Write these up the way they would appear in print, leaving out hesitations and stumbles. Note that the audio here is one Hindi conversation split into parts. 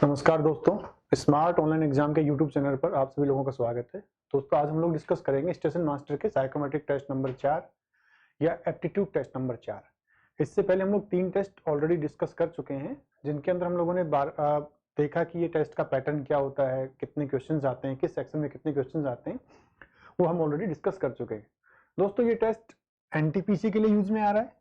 नमस्कार दोस्तों, स्मार्ट ऑनलाइन एग्जाम के यूट्यूब चैनल पर आप सभी लोगों का स्वागत है। दोस्तों, आज हम लोग डिस्कस करेंगे स्टेशन मास्टर के साइकोमेट्रिक टेस्ट नंबर 4 या एप्टीट्यूड टेस्ट नंबर 4। इससे पहले हम लोग 3 टेस्ट ऑलरेडी डिस्कस कर चुके हैं, जिनके अंदर हम लोगों ने देखा कि ये टेस्ट का पैटर्न क्या होता है, कितने क्वेश्चन आते हैं, किस सेक्शन में कितने क्वेश्चन आते हैं, वो हम ऑलरेडी डिस्कस कर चुके हैं। दोस्तों, ये टेस्ट एनटीपीसी के लिए यूज में आ रहा है।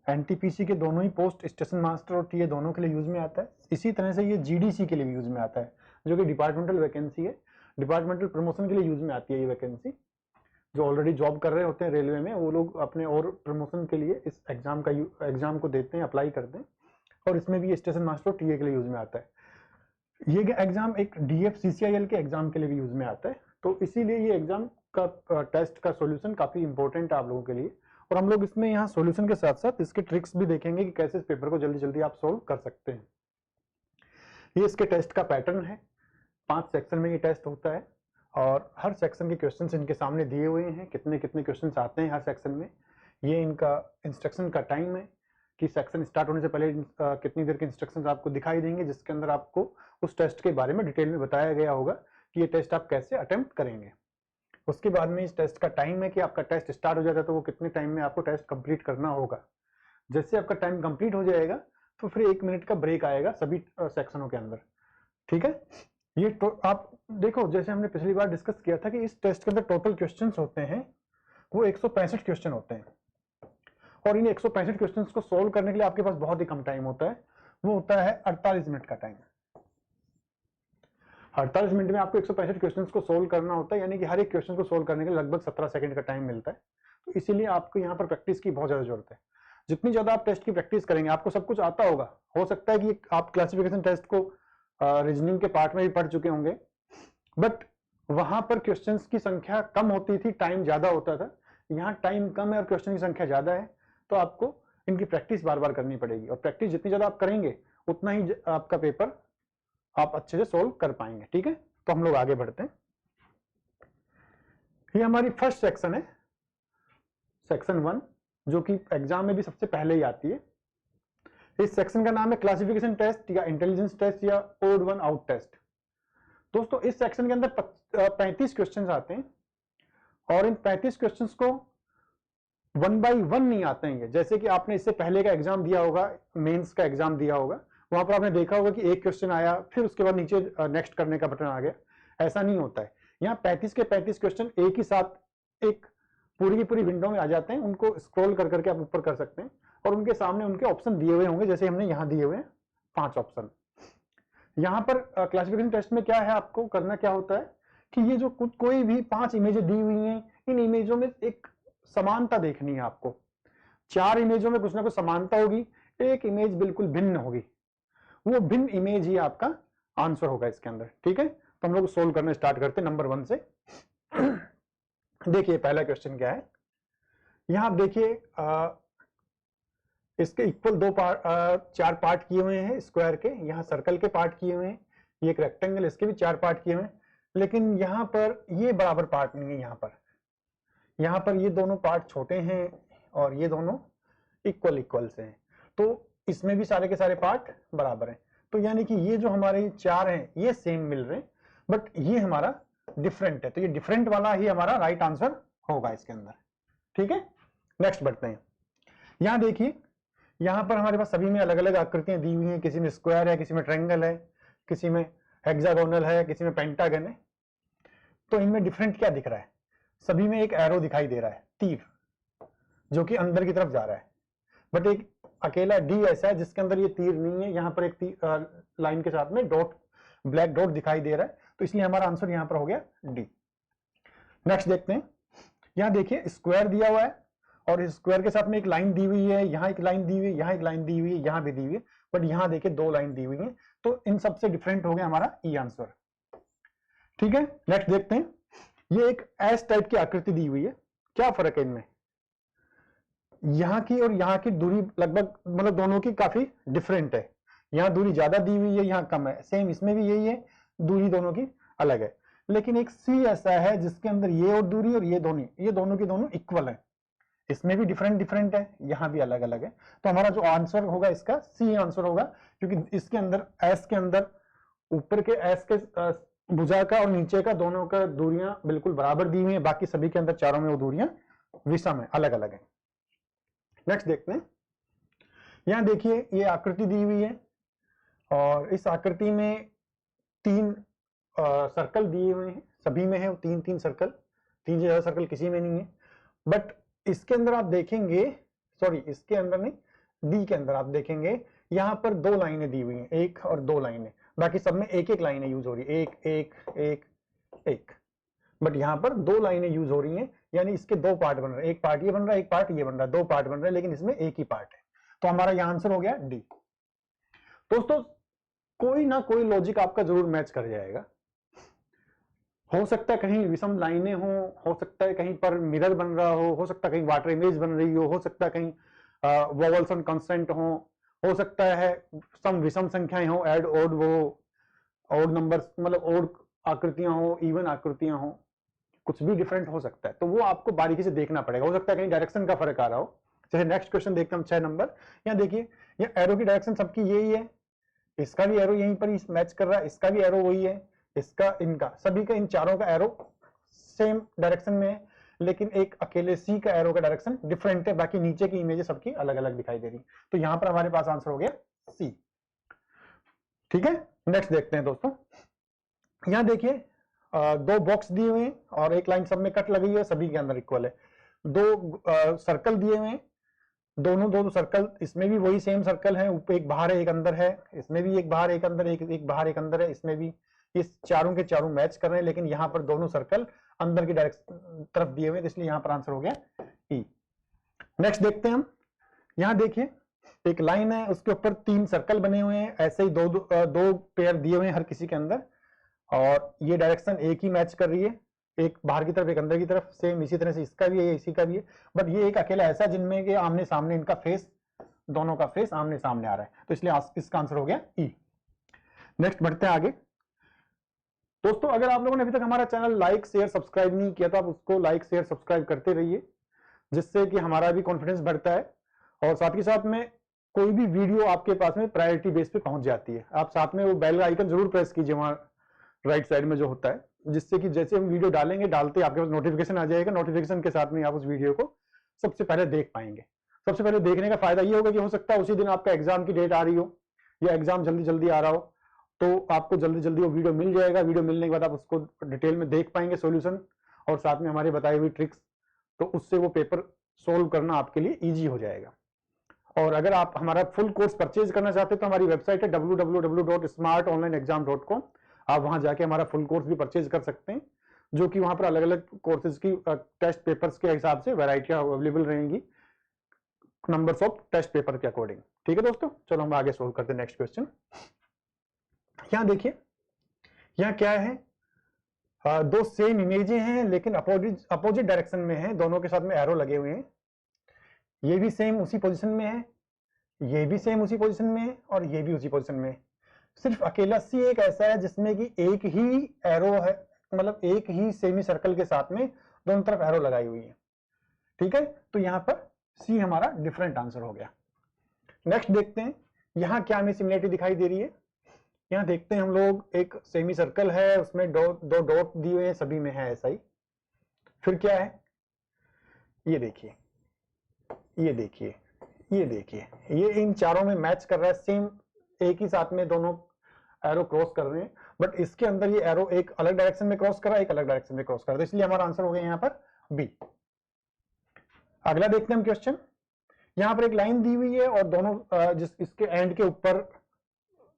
एनटीपीसी के दोनों ही पोस्ट स्टेशन मास्टर और टीए दोनों के लिए यूज में आता है। इसी तरह से ये जीडीसी के लिए भी यूज में आता है, जो कि डिपार्टमेंटल वैकेंसी है। डिपार्टमेंटल प्रमोशन के लिए यूज में आती है ये वैकेंसी। जो ऑलरेडी जॉब कर रहे होते हैं रेलवे में, वो लोग अपने और प्रमोशन के लिए इस एग्जाम को देते हैं, अप्लाई करते हैं। और इसमें भी स्टेशन मास्टर और टीए के लिए यूज में आता है। ये एग्जाम एक डीएफसीसीआईएल के एग्जाम के लिए भी यूज में आता है। तो इसीलिए ये एग्जाम का टेस्ट का सॉल्यूशन काफी इंपॉर्टेंट है आप लोगों के लिए। और हम लोग इसमें यहाँ सॉल्यूशन के साथ साथ इसके ट्रिक्स भी देखेंगे कि कैसे इस पेपर को जल्दी जल्दी आप सोल्व कर सकते हैं। ये इसके टेस्ट का पैटर्न है। 5 सेक्शन में ये टेस्ट होता है और हर सेक्शन के क्वेश्चंस इनके सामने दिए हुए हैं, कितने कितने क्वेश्चंस आते हैं हर सेक्शन में। ये इनका इंस्ट्रक्शन का टाइम है कि सेक्शन स्टार्ट होने से पहले कितनी देर के इंस्ट्रक्शंस आपको दिखाई देंगे, जिसके अंदर आपको उस टेस्ट के बारे में डिटेल में बताया गया होगा कि ये टेस्ट आप कैसे अटेम्प्ट करेंगे। उसके बाद में इस टेस्ट का टाइम है कि आपका टेस्ट स्टार्ट हो जाता है तो वो कितने टाइम में आपको टेस्ट कंप्लीट करना होगा। जैसे आपका टाइम कंप्लीट हो जाएगा तो फिर 1 मिनट का ब्रेक आएगा सभी सेक्शनों के अंदर। ठीक है, ये तो आप देखो, जैसे हमने पिछली बार डिस्कस किया था कि इस टेस्ट के अंदर टोटल क्वेश्चंस होते हैं वो 165 क्वेश्चन होते हैं। और इन 165 क्वेश्चंस को सोल्व करने के लिए आपके पास बहुत ही कम टाइम होता है, वो होता है 48 मिनट का टाइम। 48 मिनट में आपको 165 क्वेश्चंस को सोल्व करना होता है, यानी कि हर एक क्वेश्चन को सोल्व करने के लिए लगभग 17 सेकंड का टाइम मिलता है। तो इसीलिए आपको यहाँ पर प्रैक्टिस की बहुत ज्यादा जरूरत है। जितनी ज्यादा आप टेस्ट की प्रैक्टिस करेंगे, आपको सब कुछ आता होगा। हो सकता है कि आप क्लासिफिकेशन टेस्ट को रीजनिंग के पार्ट में भी पढ़ चुके होंगे, बट वहां पर क्वेश्चंस की संख्या कम होती थी, टाइम ज्यादा होता था। यहाँ टाइम कम है और क्वेश्चन की संख्या ज्यादा है, तो आपको इनकी प्रैक्टिस बार बार करनी पड़ेगी। और प्रैक्टिस जितनी ज्यादा आप करेंगे उतना ही आपका पेपर आप अच्छे से सोल्व कर पाएंगे। ठीक है, तो हम लोग आगे बढ़ते हैं। ये हमारी फर्स्ट सेक्शन है, सेक्शन 1, जो कि एग्जाम में भी सबसे पहले ही आती है। इस सेक्शन का नाम है क्लासिफिकेशन टेस्ट या इंटेलिजेंस टेस्ट या ओड वन आउट टेस्ट। दोस्तों, इस सेक्शन के अंदर 35 क्वेश्चंस आते हैं और इन 35 क्वेश्चंस को 1 बाई 1 नहीं आते हैं। जैसे कि आपने इससे पहले का एग्जाम दिया होगा, मेंस का एग्जाम दिया होगा, वहां पर आपने देखा होगा कि एक क्वेश्चन आया, फिर उसके बाद नीचे नेक्स्ट करने का बटन आ गया। ऐसा नहीं होता है। यहाँ 35 के 35 क्वेश्चन एक ही साथ एक पूरी की पूरी विंडो में आ जाते हैं। उनको स्क्रॉल कर करके आप ऊपर कर सकते हैं और उनके सामने उनके ऑप्शन दिए हुए होंगे, जैसे हमने यहाँ दिए हुए हैं 5 ऑप्शन। यहाँ पर क्लासिफिकेशन टेस्ट में क्या है, आपको करना क्या होता है कि ये जो कोई भी 5 इमेजें दी हुई हैं, इन इमेजों में एक समानता देखनी है आपको। 4 इमेजों में कुछ ना कुछ समानता होगी, एक इमेज बिल्कुल भिन्न होगी। वो भिन्न इमेज ही आपका आंसर होगा इसके अंदर। ठीक है, तो हम लोग सोल्व करना स्टार्ट करते हैं नंबर 1 से। देखिए पहला क्वेश्चन क्या है। यहां आप देखिए इसके इक्वल 4 पार्ट किए हुए हैं स्क्वायर के। यहाँ सर्कल के पार्ट किए हुए हैं, ये एक रेक्टेंगल, इसके भी 4 पार्ट किए हुए हैं। लेकिन यहाँ पर ये बराबर पार्ट नहीं है। यहाँ पर ये दोनों पार्ट छोटे हैं और ये दोनों इक्वल से हैं। तो इसमें भी सारे के सारे पार्ट बराबर हैं। तो यानी कि ये जो हमारे 4 हैं ये सेम मिल रहे हैं, बट ये हमारा डिफरेंट है। तो ये डिफरेंट वाला ही हमारा राइट आंसर होगा इसके अंदर। ठीक है, नेक्स्ट बढ़ते हैं। यहां देखिए, यहां पर हमारे पास सभी में अलग अलग आकृतियां दी हुई हैं। किसी में स्क्वायर है, किसी में ट्रायंगल है, किसी में हेक्सागोनल है, किसी में पेंटागन है। तो इनमें डिफरेंट क्या दिख रहा है? सभी में एक एरो दिखाई दे रहा है, तीर, जो कि अंदर की तरफ जा रहा है। बट एक अकेला डी ऐसा है जिसके अंदर ये तीर नहीं है। यहाँ पर एक लाइन के साथ में डॉट, ब्लैक डॉट दिखाई दे रहा है, तो इसलिए हमारा आंसर यहाँ पर हो गया डी। नेक्स्ट देखते हैं। यहाँ देखिए स्क्वायर दिया हुआ है और इस स्क्वायर के साथ में एक लाइन दी हुई है, यहाँ एक लाइन दी हुई है, यहाँ एक लाइन दी हुई है, यहाँ भी दी हुई है, बट यहाँ देखिए 2 लाइन दी हुई है। तो इन सबसे डिफरेंट हो गया हमारा ई आंसर। ठीक है, नेक्स्ट देखते हैं। ये एक एस टाइप की आकृति दी हुई है, क्या फर्क है इनमें? यहाँ की और यहाँ की दूरी लगभग, मतलब दोनों की काफी डिफरेंट है। यहाँ दूरी ज्यादा दी हुई है, यहाँ कम है। सेम इसमें भी यही है, दूरी दोनों की अलग है। लेकिन एक सी ऐसा है जिसके अंदर ये और दूरी और ये दोनों की दोनों इक्वल है। इसमें भी डिफरेंट डिफरेंट है, यहाँ भी अलग अलग है। तो हमारा जो आंसर होगा इसका सी आंसर होगा, क्योंकि इसके अंदर एस के अंदर ऊपर के एस के भुजा का और नीचे का दोनों का दूरियां बिल्कुल बराबर दी हुई है, बाकी सभी के अंदर चारों में वो दूरियां विषम है, अलग अलग है। नेक्स्ट देखते हैं, यहां देखिए ये आकृति दी हुई है और इस आकृति में 3 सर्कल दिए हुए हैं, सभी में है 3-3 सर्कल, 3 से ज्यादा सर्कल किसी में नहीं है। बट इसके अंदर आप देखेंगे, सॉरी इसके अंदर नहीं, डी के अंदर आप देखेंगे यहां पर 2 लाइनें दी हुई हैं, 1 और 2 लाइनें, बाकी सब में 1-1 लाइनें यूज हो रही है, 1-1-1-1, बट यहां पर 2 लाइनें यूज हो रही हैं, यानी इसके 2 पार्ट बन रहे हैं, एक पार्ट ये बन रहा है, एक पार्ट ये बन रहा है, 2 पार्ट बन रहे हैं, लेकिन इसमें एक ही पार्ट है। तो हमारा यह आंसर हो गया डी। दोस्तों कोई ना कोई लॉजिक आपका जरूर मैच कर जाएगा, हो सकता है कहीं विषम लाइनें हो सकता है कहीं पर मिरर बन रहा हो सकता है कहीं वाटर इमेज बन रही हो सकता है कहीं वोवेल्स एंड कंस्टेंट हो सकता है सम विषम संख्याएं हो, ऐड ओड, वो ओड नंबर्स मतलब ओड आकृतियां हो, इवन आकृतियां हो, कुछ भी डिफरेंट हो सकता है। तो वो आपको बारीकी से देखना पड़ेगा, हो सकता है कहीं डायरेक्शन का फर्क आ रहा हो। जैसे नेक्स्ट क्वेश्चन देखते हैं हम 6 नंबर, यहाँ देखिए ये एरो की डायरेक्शन सबकी यही है, इसका भी एरो यहीं पर मैच कर रहा है, इसका भी एरो वही है, इसका, इनका, सभी का, इन चारों का एरो सेम डायरेक्शन में है, लेकिन एक अकेले सी का एरो का डायरेक्शन डिफरेंट है, बाकी नीचे की इमेजेस सबकी अलग अलग दिखाई दे रही। तो यहां पर हमारे पास आंसर हो गया सी। ठीक है, नेक्स्ट देखते हैं दोस्तों, यहां देखिए 2 बॉक्स दिए हुए हैं और एक लाइन सब में कट लगी है, सभी के अंदर इक्वल है। 2 सर्कल दिए हुए हैं, दोनों सर्कल, इसमें भी वही सेम सर्कल है, ऊपर एक बाहर है एक अंदर है, इसमें भी एक बाहर एक अंदर, एक बाहर एक अंदर है, इसमें भी, इस चारों के चारों मैच कर रहे हैं, लेकिन यहां पर दोनों सर्कल अंदर की डायरेक्शन तरफ दिए हुए हैं, इसलिए यहां पर आंसर हो गया ई। नेक्स्ट देखते हैं हम, यहां देखिए एक लाइन है, उसके ऊपर 3 सर्कल बने हुए हैं, ऐसे ही दो पेयर दिए हुए हैं हर किसी के अंदर, और ये डायरेक्शन एक ही मैच कर रही है, एक बाहर की तरफ एक अंदर की तरफ, सेम इसी तरह से इसका भी है इसी का भी है, बट ये एक अकेला ऐसा जिनमें कि आमने सामने इनका फेस, दोनों का फेस आमने सामने आ रहा है, तो इसलिए इसका आंसर हो गया ई। नेक्स्ट बढ़ते हैं आगे। दोस्तों अगर आप लोगों ने अभी तक हमारा चैनल लाइक शेयर सब्सक्राइब नहीं किया तो आप उसको लाइक शेयर सब्सक्राइब करते रहिए, जिससे कि हमारा भी कॉन्फिडेंस बढ़ता है, और साथ ही साथ में कोई भी वीडियो आपके पास में प्रायोरिटी बेस पे पहुंच जाती है। आप साथ में वो बेल आइकन जरूर प्रेस कीजिए वहां राइट साइड में जो होता है, जिससे कि जैसे हम वीडियो डालेंगे डालते आपके पास नोटिफिकेशन आ जाएगा, नोटिफिकेशन के साथ में आप उस वीडियो को सबसे पहले देख पाएंगे। सबसे पहले देखने का फायदा ये होगा कि हो सकता है उसी दिन आपका एग्जाम की डेट आ रही हो या एग्जाम जल्दी जल्दी आ रहा हो, तो आपको जल्दी जल्दी वो वीडियो मिल जाएगा, वीडियो मिलने के बाद आप उसको डिटेल में देख पाएंगे सॉल्यूशन, और साथ में हमारी बताई हुई ट्रिक्स, तो उससे वो पेपर सोल्व करना आपके लिए इजी हो जाएगा। और अगर आप हमारा फुल कोर्स परचेज करना चाहते हैं तो हमारी वेबसाइट है www.smartonlineexam.com, आप वहां जाके हमारा फुल कोर्स भी परचेज कर सकते हैं, जो कि वहां पर अलग अलग कोर्सेज की टेस्ट पेपर्स के हिसाब से वैरायटियां अवेलेबल रहेंगी, नंबर्स ऑफ टेस्ट पेपर के अकॉर्डिंग। ठीक है दोस्तों, चलो हम आगे सोल्व करते हैं नेक्स्ट क्वेश्चन। यहां देखिए, यहां क्या है, 2 सेम इमेजें हैं लेकिन अपोजिट डायरेक्शन में हैं, दोनों के साथ में एरो लगे हुए हैं, ये भी सेम उसी पोजीशन में है, ये भी सेम उसी पोजीशन में है, और ये भी उसी पोजीशन में है। सिर्फ अकेला सी एक ऐसा है जिसमें कि एक ही एरो है, मतलब एक ही सेमी सर्कल के साथ में दोनों तरफ एरो लगाई हुई है। ठीक है, तो यहां पर सी हमारा डिफरेंट आंसर हो गया। नेक्स्ट देखते हैं, यहां क्या हमें सिमिलरिटी दिखाई दे रही है। यहां देखते हैं हम लोग, एक सेमी सर्कल है, उसमें दो डॉट दिए हुए हैं, सभी में है ऐसा ही। फिर क्या है, ये देखिए, ये देखिए, ये देखिए, ये इन चारों में मैच कर रहा है, सेम एक ही साथ में दोनों एरो क्रॉस कर रहे हैं, बट इसके अंदर ये एरो एक अलग डायरेक्शन में क्रॉस कर रहा है, एक अलग डायरेक्शन में क्रॉस कर रहा है, इसलिए हमारा आंसर हो गया यहाँ पर बी। अगला देखते हैं हम क्वेश्चन, यहां पर एक लाइन दी हुई है और दोनों इसके एंड के ऊपर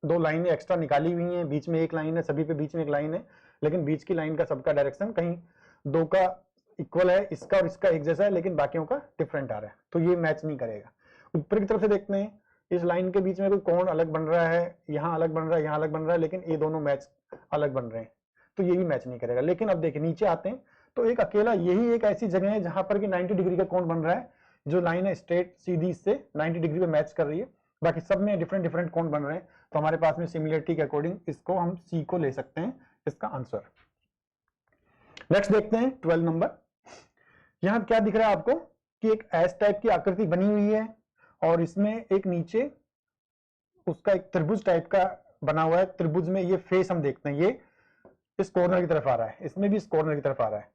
2 लाइनें एक्स्ट्रा निकाली हुई हैं, बीच में एक लाइन है, सभी पे बीच में एक लाइन है, लेकिन बीच की लाइन का सबका डायरेक्शन कहीं 2 का इक्वल है, इसका और इसका एक जैसा है, लेकिन बाकियों का डिफरेंट आ रहा है, तो ये मैच नहीं करेगा। ऊपर की तरफ से देखते हैं, इस लाइन के बीच में कोई कोण अलग बन रहा है, यहाँ अलग बन रहा है, यहाँ अलग बन रहा है, लेकिन ये दोनों मैच अलग बन रहे हैं, तो ये भी मैच नहीं करेगा। लेकिन अब देखिए नीचे आते हैं, तो एक अकेला यही एक ऐसी जगह है जहां पर कि 90 डिग्री का कोण बन रहा है, जो लाइन है स्ट्रेट सीधी इससे 90 डिग्री पे मैच कर रही है, बाकी सब में डिफरेंट डिफरेंट कोण बन रहे हैं, तो हमारे पास में सिमिलरिटी के अकॉर्डिंग इसको हम सी को ले सकते हैं इसका आंसर। नेक्स्ट देखते हैं 12 नंबर, यहां क्या दिख रहा है आपको, कि एक एस टाइप की आकृति बनी हुई है और इसमें एक नीचे उसका एक त्रिभुज टाइप का बना हुआ है। त्रिभुज में ये फेस हम देखते हैं, ये इस कॉर्नर की तरफ आ रहा है, इसमें भी इस कॉर्नर की तरफ आ रहा है,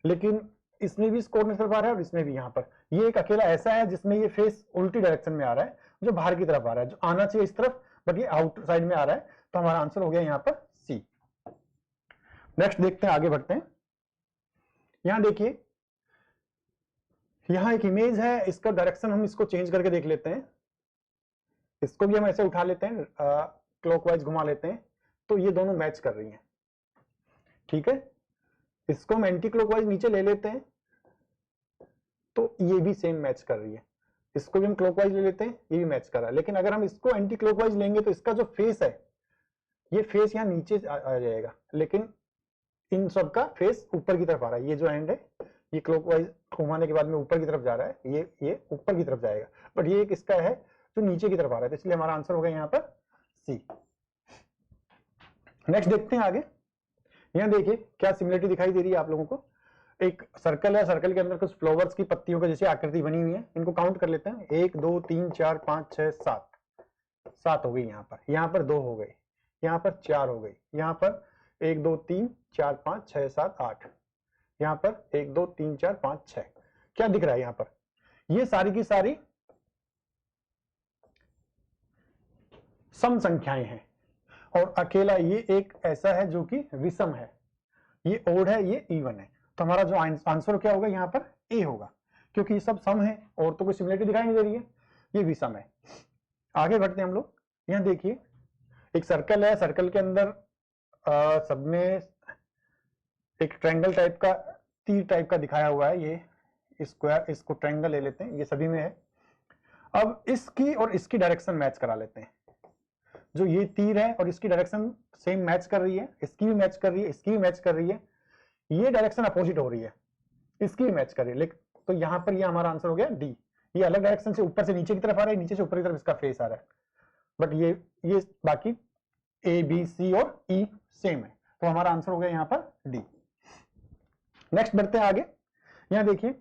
लेकिन इसमें भी इस कॉर्नर की तरफ आ रहा है और इसमें भी। यहाँ पर ये एक अकेला ऐसा है जिसमें ये फेस उल्टी डायरेक्शन में आ रहा है, जो बाहर की तरफ आ रहा है, जो आना चाहिए इस तरफ, बट ये आउट साइड में आ रहा है। तो हमारा आंसर हो गया यहाँ पर सी। नेक्स्ट देखते हैं, आगे बढ़ते हैं। यहां देखिए, यहां एक इमेज है, इसका डायरेक्शन हम इसको चेंज करके देख लेते हैं। इसको भी हम ऐसे उठा लेते हैं, क्लॉकवाइज घुमा लेते हैं, तो ये दोनों मैच कर रही हैं। ठीक है, इसको हम एंटी क्लॉकवाइज नीचे ले लेते हैं, तो ये भी सेम मैच कर रही है। इसको भी हम क्लॉकवाइज ले लेते हैं, ये भी मैच कर रहा है। लेकिन अगर हम इसको एंटी क्लॉकवाइज लेंगे तो इसका जो फेस है, ये फेस यहाँ नीचे आ जाएगा, लेकिन इन सब का फेस ऊपर की तरफ आ रहा है। ये जो एंड है, ये क्लॉकवाइज घुमाने के बाद में ऊपर की तरफ जा रहा है, ये ऊपर की तरफ जाएगा, बट ये एक इसका है जो नीचे की तरफ आ रहा है, तो इसलिए हमारा आंसर हो गया यहाँ पर सी। नेक्स्ट देखते हैं आगे। यहाँ देखिए क्या सिमिलरिटी दिखाई दे रही है आप लोगों को। एक सर्कल है, सर्कल के अंदर कुछ फ्लावर्स की पत्तियों का जैसे आकृति बनी हुई है। इनको काउंट कर लेते हैं, 1 2 3 4 5 6 7, 7 हो गई। यहाँ पर 2 हो गई, यहाँ पर 4 हो गई, यहाँ पर 1 2 3 4 5 6 7 8, यहाँ पर 1 2 3 4 5 6। क्या दिख रहा है यहाँ पर? ये सारी की सारी सम संख्याएं हैं और अकेला ये एक ऐसा है जो कि विषम है। ये ओड है, ये इवन है। तो हमारा जो आंसर क्या होगा यहाँ पर? ए होगा, क्योंकि ये सब सम है और तो कोई सिमिलरिटी दिखाई नहीं दे रही है, ये विषम है। आगे बढ़ते हैं हम लोग। यहाँ देखिए एक सर्कल है, सर्कल के अंदर सब में एक ट्रायंगल टाइप का, तीर टाइप का दिखाया हुआ है। ये स्क्वायर, इसको ट्रायंगल ले लेते हैं, ये सभी में है। अब इसकी और इसकी डायरेक्शन मैच करा लेते हैं। जो ये तीर है और इसकी डायरेक्शन सेम मैच कर रही है, इसकी भी मैच कर रही है, इसकी भी मैच कर रही है। ये डायरेक्शन अपोजिट हो रही है, इसकी भी मैच कर रही है, लेकिन तो यहाँ पर ये हमारा आंसर हो गया डी। ये अलग डायरेक्शन से ऊपर से नीचे की तरफ आ रहा है, नीचे से ऊपर की तरफ इसका फेस आ रहा है, बट ये बाकी ए बी सी और ई सेम है। तो हमारा आंसर हो गया यहाँ पर डी। नेक्स्ट बढ़ते हैं आगे। यहाँ देखिए,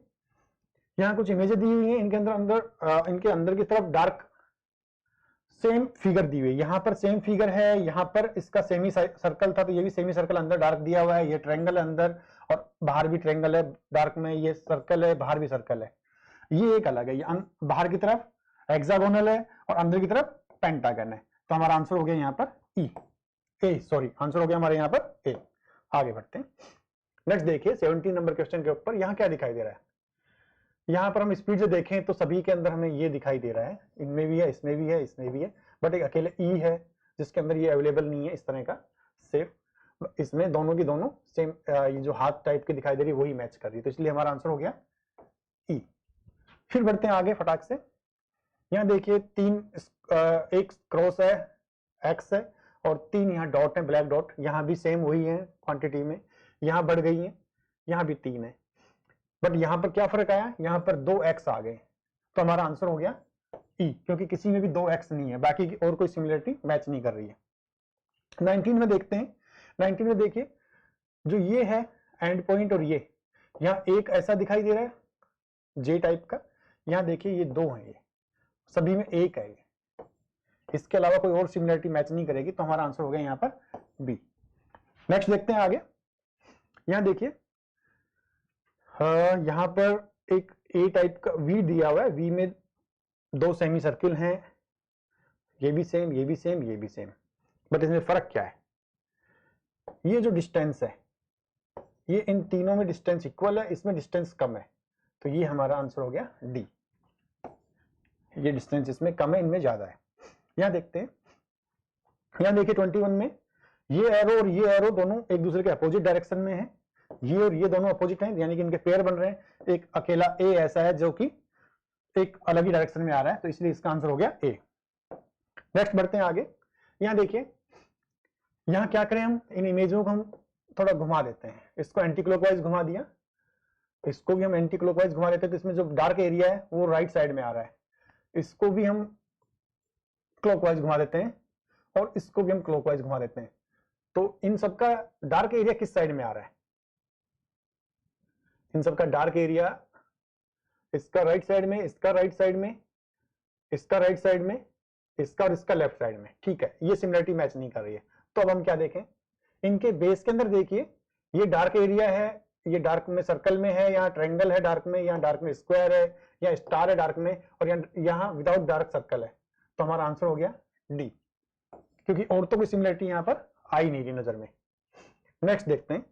यहाँ कुछ इमेजेस दी हुई है, इनके अंदर की तरफ डार्क सेम फिगर दी हुई है। यहाँ पर सेम फिगर है, यहाँ पर इसका सेमी सर्कल था, तो ये भी सेमी सर्कल अंदर डार्क दिया हुआ है। ये ट्रायंगल है अंदर और बाहर भी ट्रायंगल है डार्क में, ये सर्कल है, बाहर भी सर्कल है। ये एक अलग है, ये बाहर की तरफ हेक्सागोनल है और अंदर की तरफ पेंटागन है। तो हमारा आंसर हो गया यहाँ पर आंसर हो गया हमारे यहाँ पर ए। आगे बढ़ते हैं। नेक्स्ट देखिए 17 नंबर क्वेश्चन के ऊपर यहाँ क्या दिखाई दे रहा है। यहाँ पर हम स्पीड से देखें तो सभी के अंदर हमें ये दिखाई दे रहा है, इनमें भी है, इसमें भी है, इसमें भी है, बट एक अकेले ई है जिसके अंदर ये अवेलेबल नहीं है इस तरह का सेफ। इसमें दोनों की दोनों सेम, ये जो हाथ टाइप की दिखाई दे रही है वही मैच कर रही है, तो इसलिए हमारा आंसर हो गया ई। फिर बढ़ते हैं आगे फटाक से। यहाँ देखिए एक क्रॉस है, एक्स है और 3 यहाँ डॉट है, ब्लैक डॉट। यहाँ भी सेम वही है क्वांटिटी में, यहाँ बढ़ गई है, यहाँ भी 3 है, बट यहाँ पर क्या फर्क आया, यहाँ पर 2 एक्स आ गए। तो हमारा आंसर हो गया ई, क्योंकि किसी में भी 2 एक्स नहीं है, बाकी की और कोई सिमिलरिटी मैच नहीं कर रही है। 19 में देखते हैं। 19 में देखिए, जो ये है एंड पॉइंट और ये, यहाँ एक ऐसा दिखाई दे रहा है जे टाइप का, यहाँ देखिए ये 2 है, ये सभी में 1 है, ये इसके अलावा कोई और सिमिलरिटी मैच नहीं करेगी। तो हमारा आंसर हो गया यहाँ पर बी। नेक्स्ट देखते हैं आगे। यहाँ देखिए यहाँ पर एक ए टाइप का वी दिया हुआ है, वी में 2 सेमी सर्किल हैं, ये भी सेम, ये भी सेम, ये भी सेम, बट इसमें फर्क क्या है? ये जो डिस्टेंस है, ये इन तीनों में डिस्टेंस इक्वल है, इसमें डिस्टेंस कम है, तो ये हमारा आंसर हो गया डी। ये डिस्टेंस इसमें कम है, इनमें ज्यादा है। यहां देखते हैं, यहां देखिए 21 में ये एरो और ये एरो दोनों एक दूसरे के अपोजिट डायरेक्शन में है, ये और ये दोनों अपोजिट हैं, यानी कि इनके पेयर बन रहे हैं। एक अकेला ए ऐसा है जो कि एक अलग ही डायरेक्शन में आ रहा है, तो इसलिए इसका आंसर हो गया ए। नेक्स्ट बढ़ते हैं आगे। यहां देखिए, यहां क्या करें, हम इन इमेजों को हम थोड़ा घुमा देते हैं। इसको एंटी क्लॉकवाइज घुमा दिया, इसको भी हम एंटी क्लॉकवाइज घुमा देते हैं, तो इसमें जो डार्क एरिया है वो राइट साइड में आ रहा है। इसको भी हम क्लॉकवाइज घुमा देते हैं और इसको भी हम क्लॉकवाइज घुमा देते हैं। तो इन सबका डार्क एरिया किस साइड में आ रहा है? इन सबका डार्क एरिया इसका राइट साइड में, इसका राइट साइड में, इसका राइट साइड में, इसका और इसका लेफ्ट साइड में, ठीक है, ये सिमिलरिटी मैच नहीं कर रही है। तो अब हम क्या देखें, इनके बेस के अंदर देखिए, ये डार्क एरिया है, ये डार्क में सर्कल में है, यहाँ ट्रायंगल है डार्क में, यहाँ डार्क में स्क्वायर है, या स्टार है डार्क में, और यहाँ विदाउट डार्क सर्कल है। तो हमारा आंसर हो गया डी, क्योंकि और तो कोई सिमिलरिटी यहाँ पर आई नहीं रही नजर में। नेक्स्ट देखते हैं,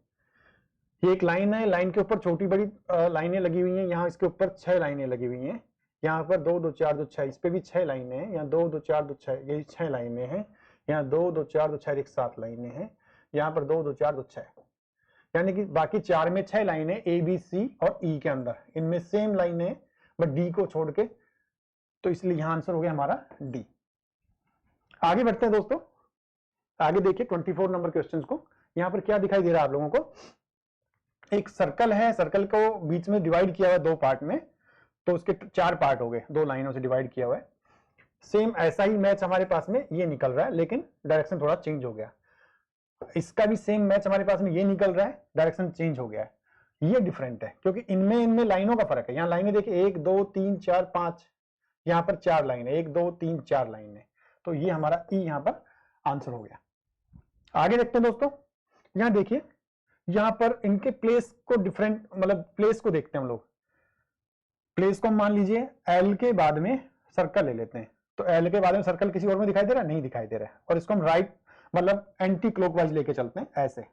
ये एक लाइन है, लाइन के ऊपर छोटी बड़ी लाइनें लगी हुई हैं, यहाँ इसके ऊपर 6 लाइनें लगी हुई हैं, यहाँ पर 2 2 4 2 6, इस पे भी 6 लाइनें हैं, यहाँ 2 2 4 2 6, यही 6 लाइनें हैं, यहाँ 2 2 4 2 6 एक 7 लाइनें हैं, यहाँ पर 2 2 4 2 6, यानी कि बाकी 4 में 6 लाइनें ए बी सी और ई के अंदर, इनमें सेम लाइनें बट डी को छोड़ के, तो इसलिए यहाँ आंसर हो गया हमारा डी। आगे बढ़ते हैं दोस्तों, आगे देखिए 24 नंबर क्वेश्चन को। यहाँ पर क्या दिखाई दे रहा है आप लोगों को, एक सर्कल है, सर्कल को बीच में डिवाइड किया हुआ है 2 पार्ट में, तो उसके 4 पार्ट हो गए, 2 लाइनों से डिवाइड किया हुआ है। सेम ऐसा ही मैच हमारे पास में ये निकल रहा है, लेकिन डायरेक्शन थोड़ा चेंज हो गया। इसका भी सेम मैच हमारे पास में ये निकल रहा है, डायरेक्शन चेंज हो गया है, ये डिफरेंट है, क्योंकि इनमें लाइनों का फर्क है। यहाँ लाइनें देखिए 1 2 3 4 5, यहाँ पर 4 लाइन है, 1 2 3 4 लाइन है, तो ये हमारा ई यहाँ पर आंसर हो गया। आगे देखते हैं दोस्तों, यहाँ देखिए, यहाँ पर इनके प्लेस को डिफरेंट, मतलब प्लेस को देखते हैं हम लोग। प्लेस को हम मान लीजिए एल के बाद में सर्कल ले लेते हैं, तो एल के बाद में सर्कल किसी और में दिखाई दे रहा है, नहीं दिखाई दे रहा है, और इसको हम राइट मतलब एंटी क्लॉकवाइज लेके चलते हैं ऐसे।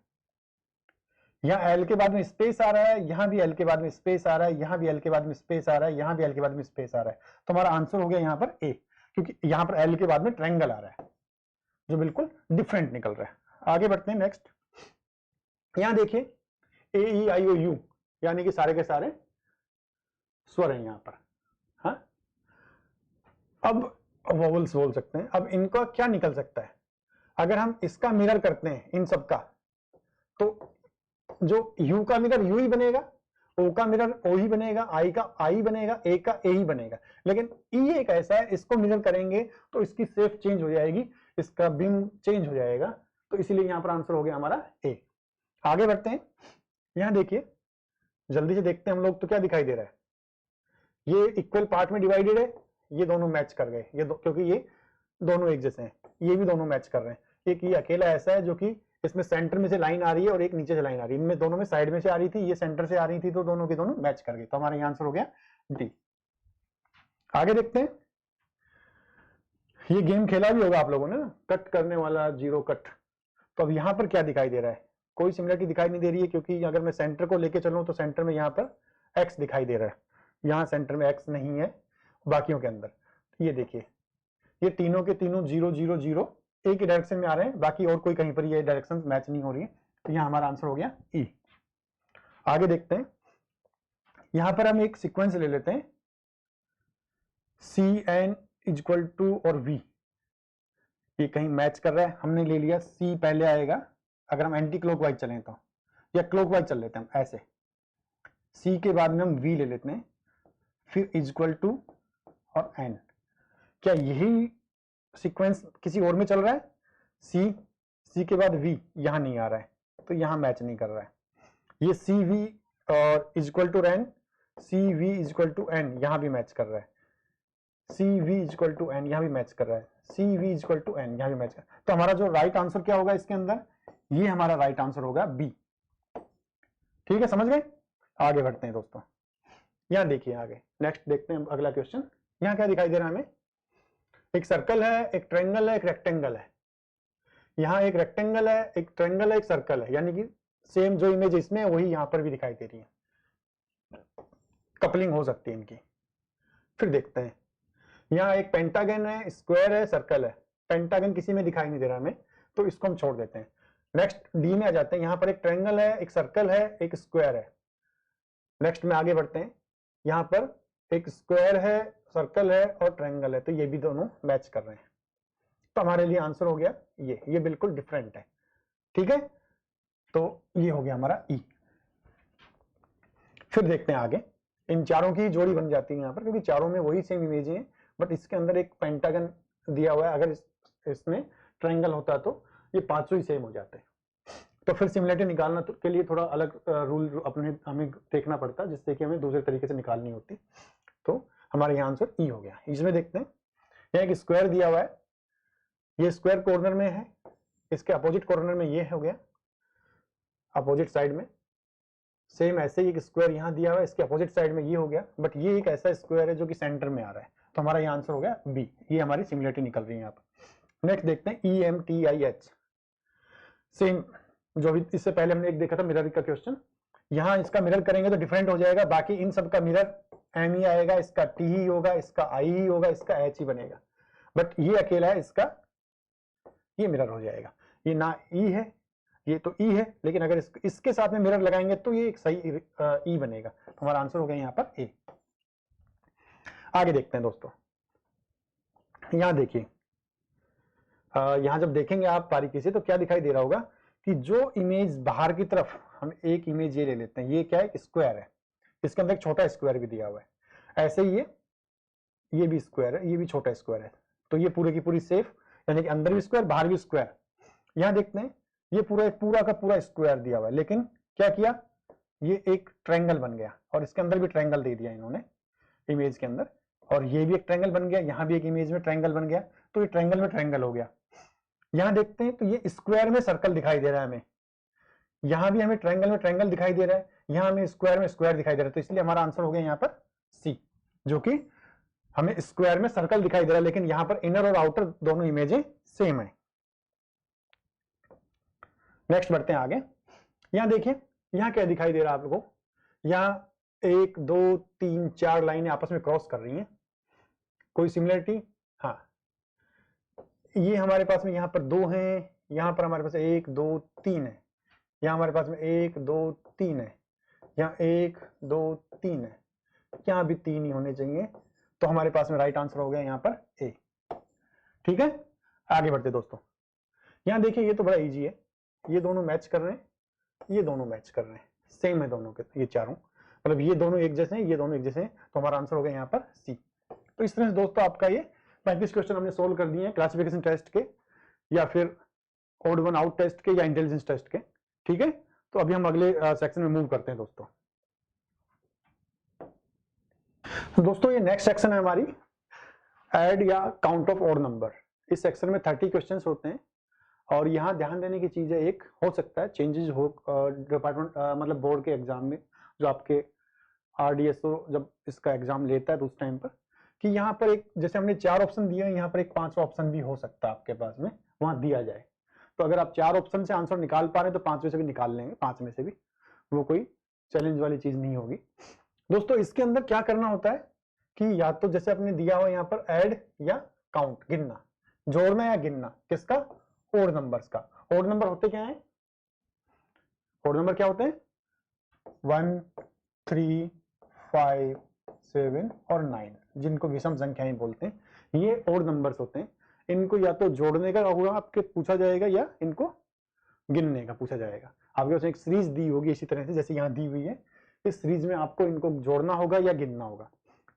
यहाँ एल के बाद में स्पेस आ रहा है, यहाँ भी एल के बाद में स्पेस आ रहा है, यहाँ भी एल के बाद में स्पेस आ रहा है, यहाँ भी एल के बाद में स्पेस आ रहा है, तो हमारा आंसर हो गया यहाँ पर ए, क्योंकि यहाँ पर एल के बाद में ट्रायंगल आ रहा है जो बिल्कुल डिफरेंट निकल रहा है। आगे बढ़ते हैं नेक्स्ट, यहां देखिए ए ई आई ओ यू, यानी कि सारे के सारे स्वर हैं यहाँ पर। हाँ, अब वोवल्स बोल सकते हैं। अब इनका क्या निकल सकता है, अगर हम इसका मिरर करते हैं इन सब का, तो जो यू का मिरर यू ही बनेगा, ओ का मिरर ओ ही बनेगा, आई का आई बनेगा, ए का ए ही बनेगा। लेकिन ई एक ऐसा है, इसको मिरर करेंगे तो इसकी शेप चेंज हो जाएगी, इसका बीम चेंज हो जाएगा, तो इसीलिए यहां पर आंसर हो गया हमारा ए। आगे बढ़ते हैं, यहां देखिए जल्दी से देखते हैं हम लोग, तो क्या दिखाई दे रहा है, ये इक्वल पार्ट में डिवाइडेड है, ये दोनों मैच कर गए, ये क्योंकि ये दोनों एक जैसे हैं, ये भी दोनों मैच कर रहे हैं। एक ये अकेला ऐसा है जो कि इसमें सेंटर में से लाइन आ रही है और एक नीचे से लाइन आ रही है, इनमें दोनों में साइड में से आ रही थी, ये सेंटर से आ रही थी, तो दोनों के दोनों मैच कर गए, तो हमारा आंसर हो गया डी। आगे देखते हैं, ये गेम खेला भी होगा आप लोगों ने ना, कट करने वाला, जीरो कट। तो अब यहाँ पर क्या दिखाई दे रहा है, कोई सिमिलरिटी दिखाई नहीं दे रही है, क्योंकि अगर मैं सेंटर को लेके चलूं तो सेंटर में यहाँ पर एक्स दिखाई दे रहा है, यहाँ सेंटर में एक्स नहीं है बाकियों के अंदर। ये देखिए, ये तीनों के तीनों 0 0 0 एक ही डायरेक्शन में आ रहे हैं, बाकी और कोई कहीं पर ये डायरेक्शन मैच नहीं हो रही है, तो यहाँ हमारा आंसर हो गया ई। आगे देखते हैं, यहां पर हम एक सीक्वेंस ले लेते हैं, सी एन इक्वल टू और वी, ये कहीं मैच कर रहा है, हमने ले लिया सी पहले आएगा, अगर हम एंटी क्लॉकवाइज चलें तो, या क्लॉकवाइज चल लेते हैं हम ऐसे, सी के बाद में हम वी ले लेते हैं, फिर इक्वल टू और एन। क्या यही सीक्वेंस किसी और में चल रहा है, सी के बाद वी यहां नहीं आ रहा है, तो यहां मैच नहीं कर रहा है। ये सी वी और equal to N, C V equal to N यहां भी मैच कर रहा है, C V equal to N यहां भी मैच कर रहा है, C V equal to N यहां भी मैच कर रहा है। तो हमारा जो राइट आंसर क्या होगा इसके अंदर, ये हमारा राइट आंसर होगा बी। ठीक है, समझ गए। आगे बढ़ते हैं दोस्तों, यहां देखिए आगे नेक्स्ट देखते हैं अगला क्वेश्चन। यहां क्या दिखाई दे रहा है हमें, एक सर्कल है, एक ट्रायंगल है, एक रेक्टेंगल है। यहाँ एक रेक्टेंगल है, एक ट्रायंगल है, एक सर्कल है, यानी कि सेम जो इमेज इसमें है वही यहाँ पर भी दिखाई दे रही है, कपलिंग हो सकती है इनकी। फिर देखते हैं, यहाँ एक पेंटागन है, स्क्वायर है, सर्कल है। पेंटागन किसी में दिखाई नहीं दे रहा हमें, तो इसको हम छोड़ देते हैं। नेक्स्ट डी में आ जाते हैं, यहाँ पर एक ट्रायंगल है, एक सर्कल है, एक स्क्वायर है। नेक्स्ट में आगे बढ़ते हैं, यहाँ पर एक स्क्वायर है, सर्कल है और ट्रायंगल है, तो ये भी दोनों मैच कर रहे हैं, तो हमारे लिए आंसर हो गया ये बिल्कुल डिफरेंट है। ठीक है, तो ये हो गया हमारा ई। फिर देखते हैं आगे, इन चारों की जोड़ी बन जाती है यहाँ पर, क्योंकि चारों में वही सेम इमेज है, बट इसके अंदर एक पेंटागन दिया हुआ है, अगर इसमें ट्रायंगल होता तो ये पांचों ही सेम हो जाते हैं। तो फिर सिमिलरिटी निकालना के लिए थोड़ा अलग रूल अपने हमें देखना पड़ता, जिससे कि हमें दूसरे तरीके से निकालनी होती। तो हमारे यहाँ आंसर ई हो गया। इसमें देखते हैं, यहाँ एक स्क्वायर दिया हुआ है, ये स्क्वायर कॉर्नर में है, इसके अपोजिट कॉर्नर में ये हो गया, अपोजिट साइड में। सेम ऐसे ही एक स्क्वायर यहाँ दिया हुआ है, इसके अपोजिट साइड में ये हो गया, बट ये एक ऐसा स्क्वायर है जो कि सेंटर में आ रहा है, तो हमारा ये आंसर हो गया बी। ये हमारी सिमिलरिटी निकल रही है यहाँ पर। नेक्स्ट देखते हैं EMTIH। सेम जो भी इससे पहले हमने एक देखा था मिरर का क्वेश्चन, यहाँ इसका मिरर करेंगे तो डिफरेंट हो जाएगा, बाकी इन सब का मिरर M ही आएगा, इसका T ही होगा, इसका I ही होगा, इसका H ही बनेगा, बट ये अकेला है, इसका ये मिरर हो जाएगा। ये ना E है, ये तो E है, लेकिन अगर इसके साथ में मिरर लगाएंगे तो ये एक सही E बनेगा। तो हमारा आंसर हो गया यहाँ पर A। आगे देखते हैं दोस्तों, यहाँ देखिए, यहाँ जब देखेंगे आप बारीकी से तो क्या दिखाई दे रहा होगा कि जो इमेज बाहर की तरफ, हम एक इमेज ये ले लेते हैं, ये क्या है, स्क्वायर है, इसके अंदर एक छोटा स्क्वायर भी दिया हुआ है, ऐसे ही ये भी स्क्वायर है, ये भी छोटा स्क्वायर है, तो ये पूरे की पूरी सेफ, यानी कि अंदर भी स्क्वायर बाहर भी स्क्वायर। यहाँ देखते हैं, ये पूरा का पूरा स्क्वायर दिया हुआ है, लेकिन क्या किया, ये एक ट्रायंगल बन गया, और इसके अंदर भी ट्रायंगल दे दिया इन्होंने इमेज के अंदर, और ये भी एक ट्रायंगल बन गया, यहाँ भी एक इमेज में ट्रायंगल बन गया, तो ये ट्रायंगल में ट्रायंगल हो गया। यहाँ देखते हैं तो ये स्क्वायर में सर्कल दिखाई दे रहा है हमें, यहाँ भी हमें ट्रायंगल में ट्रायंगल दिखाई दे रहा है, यहाँ हमें स्क्वायर में स्क्वायर दिखाई दे रहा है, तो इसलिए हमारा आंसर हो गया यहाँ पर सी, जो कि हमें स्क्वायर में सर्कल दिखाई दे रहा है, लेकिन यहाँ पर इनर और आउटर दोनों इमेजें सेम है। नेक्स्ट बढ़ते हैं आगे। यहाँ देखिए, यहाँ क्या दिखाई दे रहा है आप लोगों को, यहाँ 1 2 3 4 लाइनें आपस में क्रॉस कर रही हैं, कोई सिमिलरिटी? हाँ, ये हमारे पास में यहाँ पर 2 हैं, यहाँ पर हमारे पास 1 2 3 है, यहाँ हमारे पास में 1 2 3 है, यहाँ 1 2 3 है, यहाँ भी 3 ही होने चाहिए, तो हमारे पास में राइट आंसर हो गया यहाँ पर ए। ठीक है, आगे बढ़ते दोस्तों। यहाँ देखिए, ये तो बड़ा इजी है, ये दोनों मैच कर रहे हैं, ये दोनों मैच कर रहे हैं, सेम है दोनों के, ये चारों, मतलब ये दोनों एक जैसे हैं, ये दोनों एक जैसे हैं, तो हमारा आंसर हो गया यहाँ पर सी। तो इस तरह से दोस्तों आपका ये 35 क्वेश्चन हमने सोल्व कर दिए हैं, क्लासिफिकेशन टेस्ट के या फिर ऑड वन आउट टेस्ट के या इंटेलिजेंस टेस्ट के। ठीक है, तो अभी हम अगले सेक्शन में मूव करते हैं दोस्तों। दोस्तों ये नेक्स्ट सेक्शन है हमारी ऐड या काउंट ऑफ ऑड नंबर। इस सेक्शन में 30 क्वेश्चंस होते हैं, और यहाँ ध्यान देने की चीज है, एक हो सकता है चेंजेस हो डिपार्टमेंट मतलब बोर्ड के एग्जाम में, जो आपके RDSO जब इसका एग्जाम लेता है तो उस टाइम पर, कि यहाँ पर एक, जैसे हमने 4 ऑप्शन दिए हैं, यहाँ पर एक 5वां ऑप्शन भी हो सकता है आपके पास में, वहां दिया जाए, तो अगर आप 4 ऑप्शन से आंसर निकाल पा रहे हैं तो 5 में से भी निकाल लेंगे, 5 में से भी, वो कोई चैलेंज वाली चीज नहीं होगी दोस्तों। इसके अंदर क्या करना होता है कि या तो जैसे आपने दिया हुआ यहाँ पर ऐड या काउंट, गिनना, जोड़ना या गिनना, किसका, ओड नंबर्स का। ओड नंबर होते क्या है, ओड नंबर क्या होते हैं, 1 3 5 7 और 9, जिनको विषम संख्याएं बोलते हैं, ये ओड नंबर्स होते हैं। इनको या तो जोड़ने का होगा आपके पूछा जाएगा, या इनको गिनने का पूछा जाएगा। आपके पास एक सीरीज दी होगी इसी तरह से, जैसे यहाँ दी हुई है, इस सीरीज में आपको इनको जोड़ना होगा या गिनना होगा।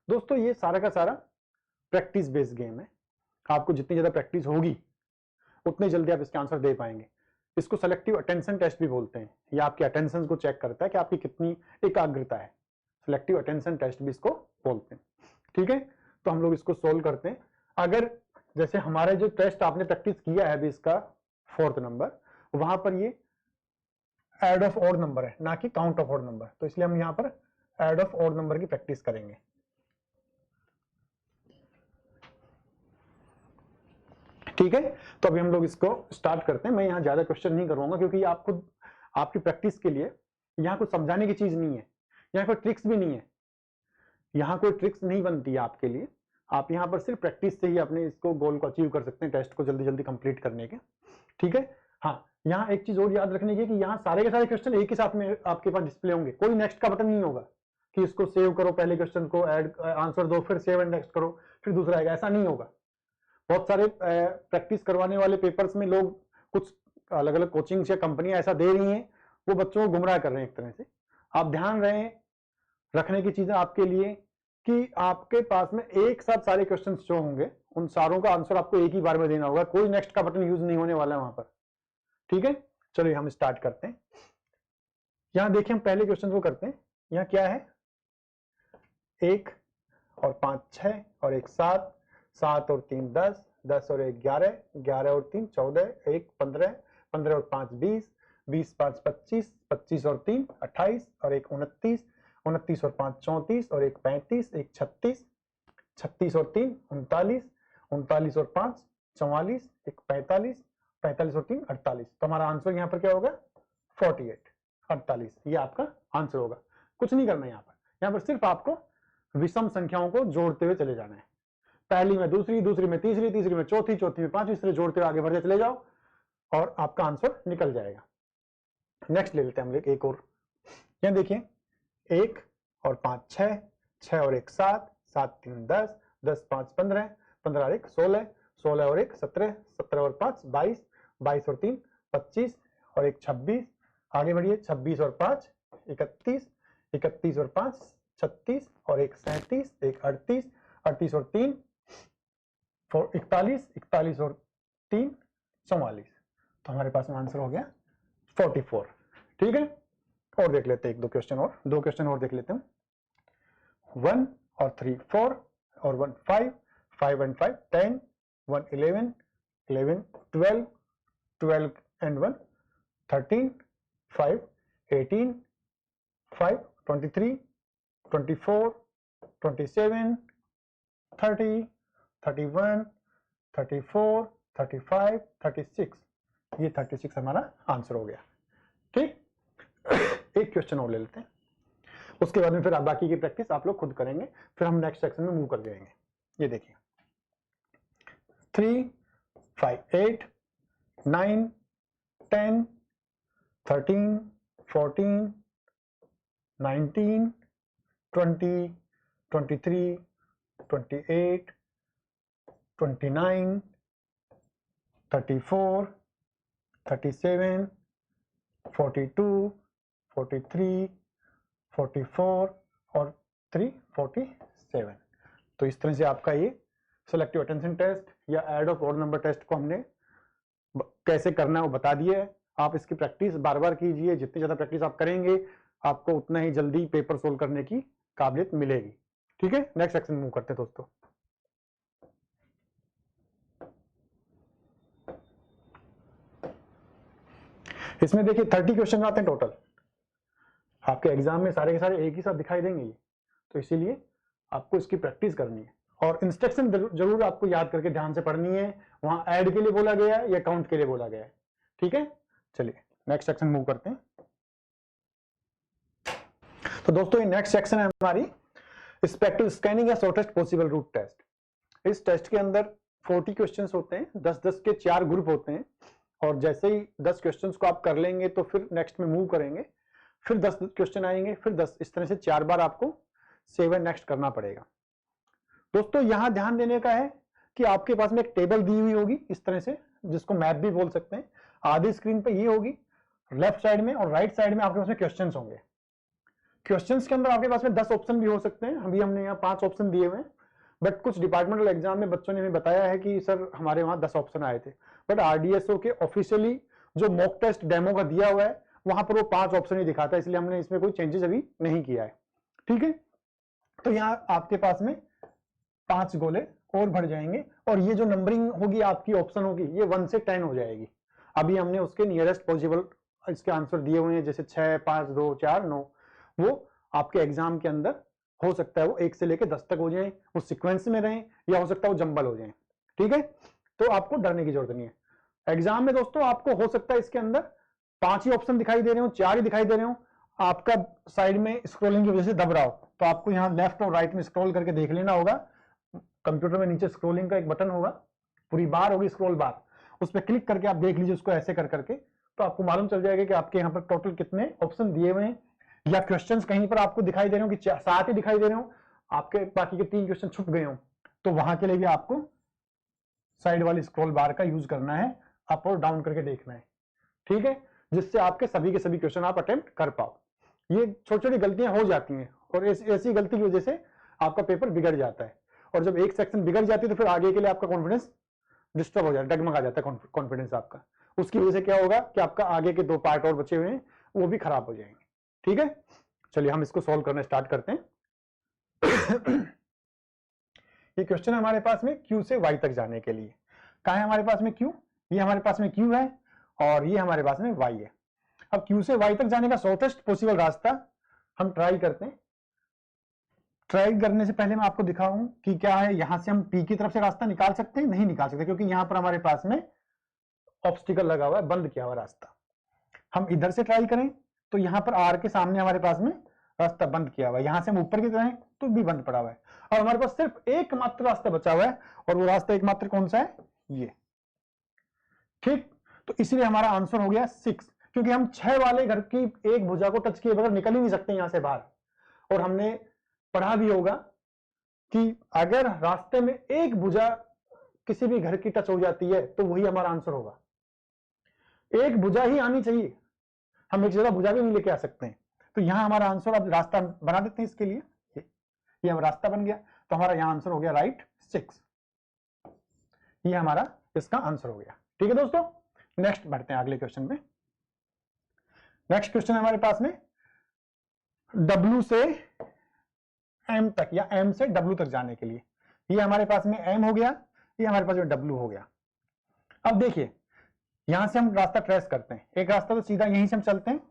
दोस्तों ये सारा का सारा प्रैक्टिस बेस्ड गेम है, आपको जितनी ज्यादा प्रैक्टिस होगी उतनी जल्दी आप इसके आंसर दे पाएंगे। इसको सेलेक्टिव अटेंशन टेस्ट भी बोलते हैं, या आपकी अटेंशन को चेक करता है कि आपकी कितनी एकाग्रता है, सिलेक्टिव अटेंशन टेस्ट भी इसको बोलते हैं। ठीक है, तो हम लोग इसको सोल्व करते हैं। अगर जैसे हमारे जो टेस्ट आपने प्रैक्टिस किया है अभी इसका 4th नंबर, वहां पर ये ऐड ऑफ ऑड नंबर है, ना कि काउंट ऑफ ऑड नंबर, तो इसलिए हम यहाँ पर ऐड ऑफ ऑड नंबर की प्रैक्टिस करेंगे। ठीक है, तो अभी हम लोग इसको स्टार्ट करते हैं। मैं यहाँ ज्यादा क्वेश्चन नहीं करूंगा, क्योंकि आप खुद आपकी प्रैक्टिस के लिए यहाँ कुछ समझाने की चीज नहीं है, यहाँ कोई ट्रिक्स भी नहीं है, यहाँ कोई ट्रिक्स नहीं बनती है आपके लिए। आप यहाँ पर सिर्फ प्रैक्टिस से ही अपने इसको गोल को अचीव कर सकते हैं, टेस्ट को जल्दी जल्दी कंप्लीट करने के। ठीक है, हाँ, यहाँ एक चीज और याद रखने की कि यहाँ सारे के सारे क्वेश्चन एक ही साथ में आपके पास डिस्प्ले होंगे, कोई नेक्स्ट का बटन नहीं होगा कि इसको सेव करो, पहले क्वेश्चन को ऐड आंसर दो, फिर सेव एंड नेक्स्ट करो, फिर दूसरा आएगा, ऐसा नहीं होगा। बहुत सारे प्रैक्टिस करवाने वाले पेपर्स में लोग कुछ अलग अलग कोचिंग या कंपनियां ऐसा दे रही हैं, वो बच्चों को गुमराह कर रहे हैं एक तरह से। आप ध्यान रखने की चीजें आपके लिए कि आपके पास में एक साथ सारे क्वेश्चंस जो होंगे उन सारों का आंसर आपको एक ही बार में देना होगा, कोई नेक्स्ट का बटन यूज नहीं होने वाला है वहां पर। ठीक है, चलिए हम स्टार्ट करते हैं। यहाँ देखिए हम पहले क्वेश्चन को करते हैं। यहाँ क्या है, 1 और 5 6 और 1 7, 7 और 3 10, 10 और 1 11, 11 और 3 14, 1 15, 15 और 5 20, 20 5 25, 25 और 3 28 और 1 29, 29 और 5 34 और 1 35, 1 36, 36 और 3 39, 39 और 5 44, 1 45, 45 और 3 48। तो हमारा आंसर यहाँ पर क्या होगा, 48 48। ये आपका आंसर होगा। कुछ नहीं करना यहाँ पर सिर्फ आपको विषम संख्याओं को जोड़ते हुए चले जाना है। पहली में दूसरी, दूसरी में तीसरी, तीसरी में चौथी, चौथी में पांचवी, इस तरह जोड़ते हुए आगे बढ़ते चले जाओ और आपका आंसर निकल जाएगा। नेक्स्ट ले लेते हैं हम एक और। यहाँ देखिए 1 और 5 6, 6 और 1 7, 7 3 10, 10 5 15, 15 और 1 16, 16 और 1 17, 17 और 5 22, 22 और 3 25 और 1 26। आगे बढ़िए 26 और 5 31, 31 और 5 36 और 1 37, 1 38, 38 और 3 41, 41 और 3 44। तो हमारे पास में आंसर हो गया 44। ठीक है, और देख लेते हैं एक दो क्वेश्चन और देख लेते हैं। 1 और 3 4 और 1 5, 5 and 5 10, 1 11, 11 12, 12 and 1 13, 5 18, 5 23, 24, 27, 30, 31, 34, 35, 36। ये 36 हमारा आंसर हो गया। ठीक, एक क्वेश्चन और ले लेते हैं, उसके बाद में फिर बाकी की प्रैक्टिस आप लोग खुद करेंगे, फिर हम नेक्स्ट सेक्शन में मूव कर जाएंगे। ये देखिए 3 5 8 9 10 13 14 19 20 23 28 29 34 37 42 43 44 और 3 47। तो इस तरह से आपका ये सेलेक्टिव अटेंशन टेस्ट या add of odd number test को हमने कैसे करना है वो बता दिया है। आप इसकी प्रैक्टिस बार बार कीजिए, जितनी ज्यादा प्रैक्टिस आप करेंगे आपको उतना ही जल्दी पेपर सोल्व करने की काबिलियत मिलेगी। ठीक है, नेक्स्ट सेक्शन मूव करते हैं दोस्तों। इसमें देखिए 30 क्वेश्चन आते हैं टोटल। आपके एग्जाम में सारे के सारे एक ही साथ दिखाई देंगे, तो इसीलिए आपको इसकी प्रैक्टिस करनी है और इंस्ट्रक्शन जरूर आपको याद करके ध्यान से पढ़नी है। वहां ऐड के लिए बोला गया है या काउंट के लिए बोला गया है। ठीक है, चलिए नेक्स्ट सेक्शन मूव करते हैं। तो दोस्तों ये नेक्स्ट सेक्शन है हमारी स्पेक्ट्रल स्कैनिंग या शॉर्टेस्ट पॉसिबल रूट टेस्ट। इस टेस्ट के अंदर 40 क्वेश्चंस होते हैं, 10-10 के 4 ग्रुप होते हैं और जैसे ही 10 क्वेश्चंस को आप कर लेंगे तो फिर नेक्स्ट में मूव करेंगे, फिर 10 क्वेश्चन आएंगे, फिर 10, इस तरह से 4 बार आपको सेव एंड नेक्स्ट करना पड़ेगा। दोस्तों यहां ध्यान देने का है कि आपके पास में एक टेबल दी हुई होगी इस तरह से, जिसको मैप भी बोल सकते हैं। आधी स्क्रीन पे ये होगी, लेफ्ट साइड में और राइट साइड में आपके पास में क्वेश्चंस होंगे। क्वेश्चंस के अंदर आपके पास में 10 ऑप्शन भी हो सकते हैं, अभी हमने यहाँ 5 ऑप्शन दिए हुए हैं, बट कुछ डिपार्टमेंटल एग्जाम में बच्चों ने हमें बताया है कि सर हमारे वहां 10 ऑप्शन आए थे, बट आरडीएसओ के ऑफिशियली जो मॉक टेस्ट डेमो का दिया हुआ है वहां पर वो 5 ऑप्शन ही दिखाता है, इसलिए हमने इसमें कोई चेंजेस अभी नहीं किया है। ठीक है, तो यहाँ आपके पास में 5 गोले और बढ़ जाएंगे और ये जो नंबरिंग होगी आपकी ऑप्शन होगी ये 1 से 10 हो जाएगी। अभी हमने उसके नियरेस्ट पॉसिबल इसके आंसर दिए हुए हैं, जैसे 6 5 2 4 9, वो आपके एग्जाम के अंदर हो सकता है वो 1 से लेकर 10 तक हो जाए, वो सीक्वेंस में रहें या हो सकता है वो जंबल हो जाए। ठीक है, तो आपको डरने की जरूरत नहीं है। एग्जाम में दोस्तों आपको हो सकता है इसके अंदर 5 ही ऑप्शन दिखाई दे रहे हो, 4 ही दिखाई दे रहे हो, आपका साइड में स्क्रॉलिंग की वजह से दब रहा हो, तो आपको यहाँ लेफ्ट और राइट में स्क्रॉल करके देख लेना होगा। कंप्यूटर में नीचे स्क्रॉलिंग का एक बटन होगा, पूरी बार होगी स्क्रॉल बार, उस पर क्लिक करके आप देख लीजिए उसको ऐसे कर करके, तो आपको मालूम चल जाएगा कि आपके यहाँ पर टोटल कितने ऑप्शन दिए हुए हैं। या क्वेश्चंस कहीं पर आपको दिखाई दे रहे हो कि 7 ही दिखाई दे रहे हो, आपके बाकी के 3 क्वेश्चन छुप गए हो, तो वहां के लिए भी आपको साइड वाली स्क्रॉल बार का यूज करना है, अप और डाउन करके देखना है। ठीक है, जिससे आपके सभी के सभी क्वेश्चन आप अटेम्प्ट कर पाओ। ये छोटी छोटी गलतियां हो जाती हैं और ऐसी गलती की वजह से आपका पेपर बिगड़ जाता है, और जब एक सेक्शन बिगड़ जाती है तो फिर आगे के लिए आपका कॉन्फिडेंस डिस्टर्ब हो जाता है, डगमगा जाता है कॉन्फिडेंस आपका। उसकी वजह से क्या होगा कि आपका आगे के 2 पार्ट और बचे हुए हैं वो भी खराब हो जाएंगे। ठीक है, चलिए हम इसको सॉल्व करना स्टार्ट करते हैं। ये क्वेश्चन है हमारे पास में Q से Y तक जाने के लिए। कहाँ है हमारे पास में Q? ये हमारे पास में Q है और ये हमारे पास में Y है। अब Q से Y तक जाने का शॉर्टेस्ट पॉसिबल रास्ता हम ट्राई करते हैं। ट्राई करने से पहले मैं आपको दिखाऊं कि क्या है, यहां से हम P की तरफ से रास्ता निकाल सकते हैं? नहीं निकाल सकते, क्योंकि यहां पर हमारे पास में ऑब्स्टिकल लगा हुआ है, बंद किया हुआ रास्ता। हम इधर से ट्राई करें तो यहां पर R के सामने हमारे पास में रास्ता बंद किया हुआ है, यहां से हम ऊपर की जाएं तो भी बंद पड़ा हुआ है। और हमारे पास सिर्फ एकमात्र रास्ता बचा हुआ है, और वो रास्ता एकमात्र कौन सा है? ये। ठीक, तो इसलिए हमारा आंसर हो गया 6, क्योंकि हम 6 वाले घर की एक भुजा को टच किए बगैर निकल ही नहीं सकते यहां से बाहर। और हमने पढ़ा भी होगा कि अगर रास्ते में एक भुजा किसी भी घर की टच हो जाती है तो वही हमारा आंसर होगा। एक भुजा ही आनी चाहिए, हम एक जगह भुजा भी नहीं लेके आ सकते हैं। तो यहां हमारा आंसर, अब रास्ता बना देते हैं इसके लिए, ये अब रास्ता बन गया, तो हमारा यहां आंसर हो गया राइट 6। ये हमारा इसका आंसर हो गया। ठीक है दोस्तों, नेक्स्ट बढ़ते हैं अगले क्वेश्चन पे। नेक्स्ट क्वेश्चन है हमारे पास में W से M तक या M से W तक जाने के लिए। ये हमारे पास में M हो गया, ये हमारे पास में W हो गया। अब देखिए यहां से हम रास्ता ट्रेस करते हैं, एक रास्ता तो सीधा यहीं से हम चलते हैं,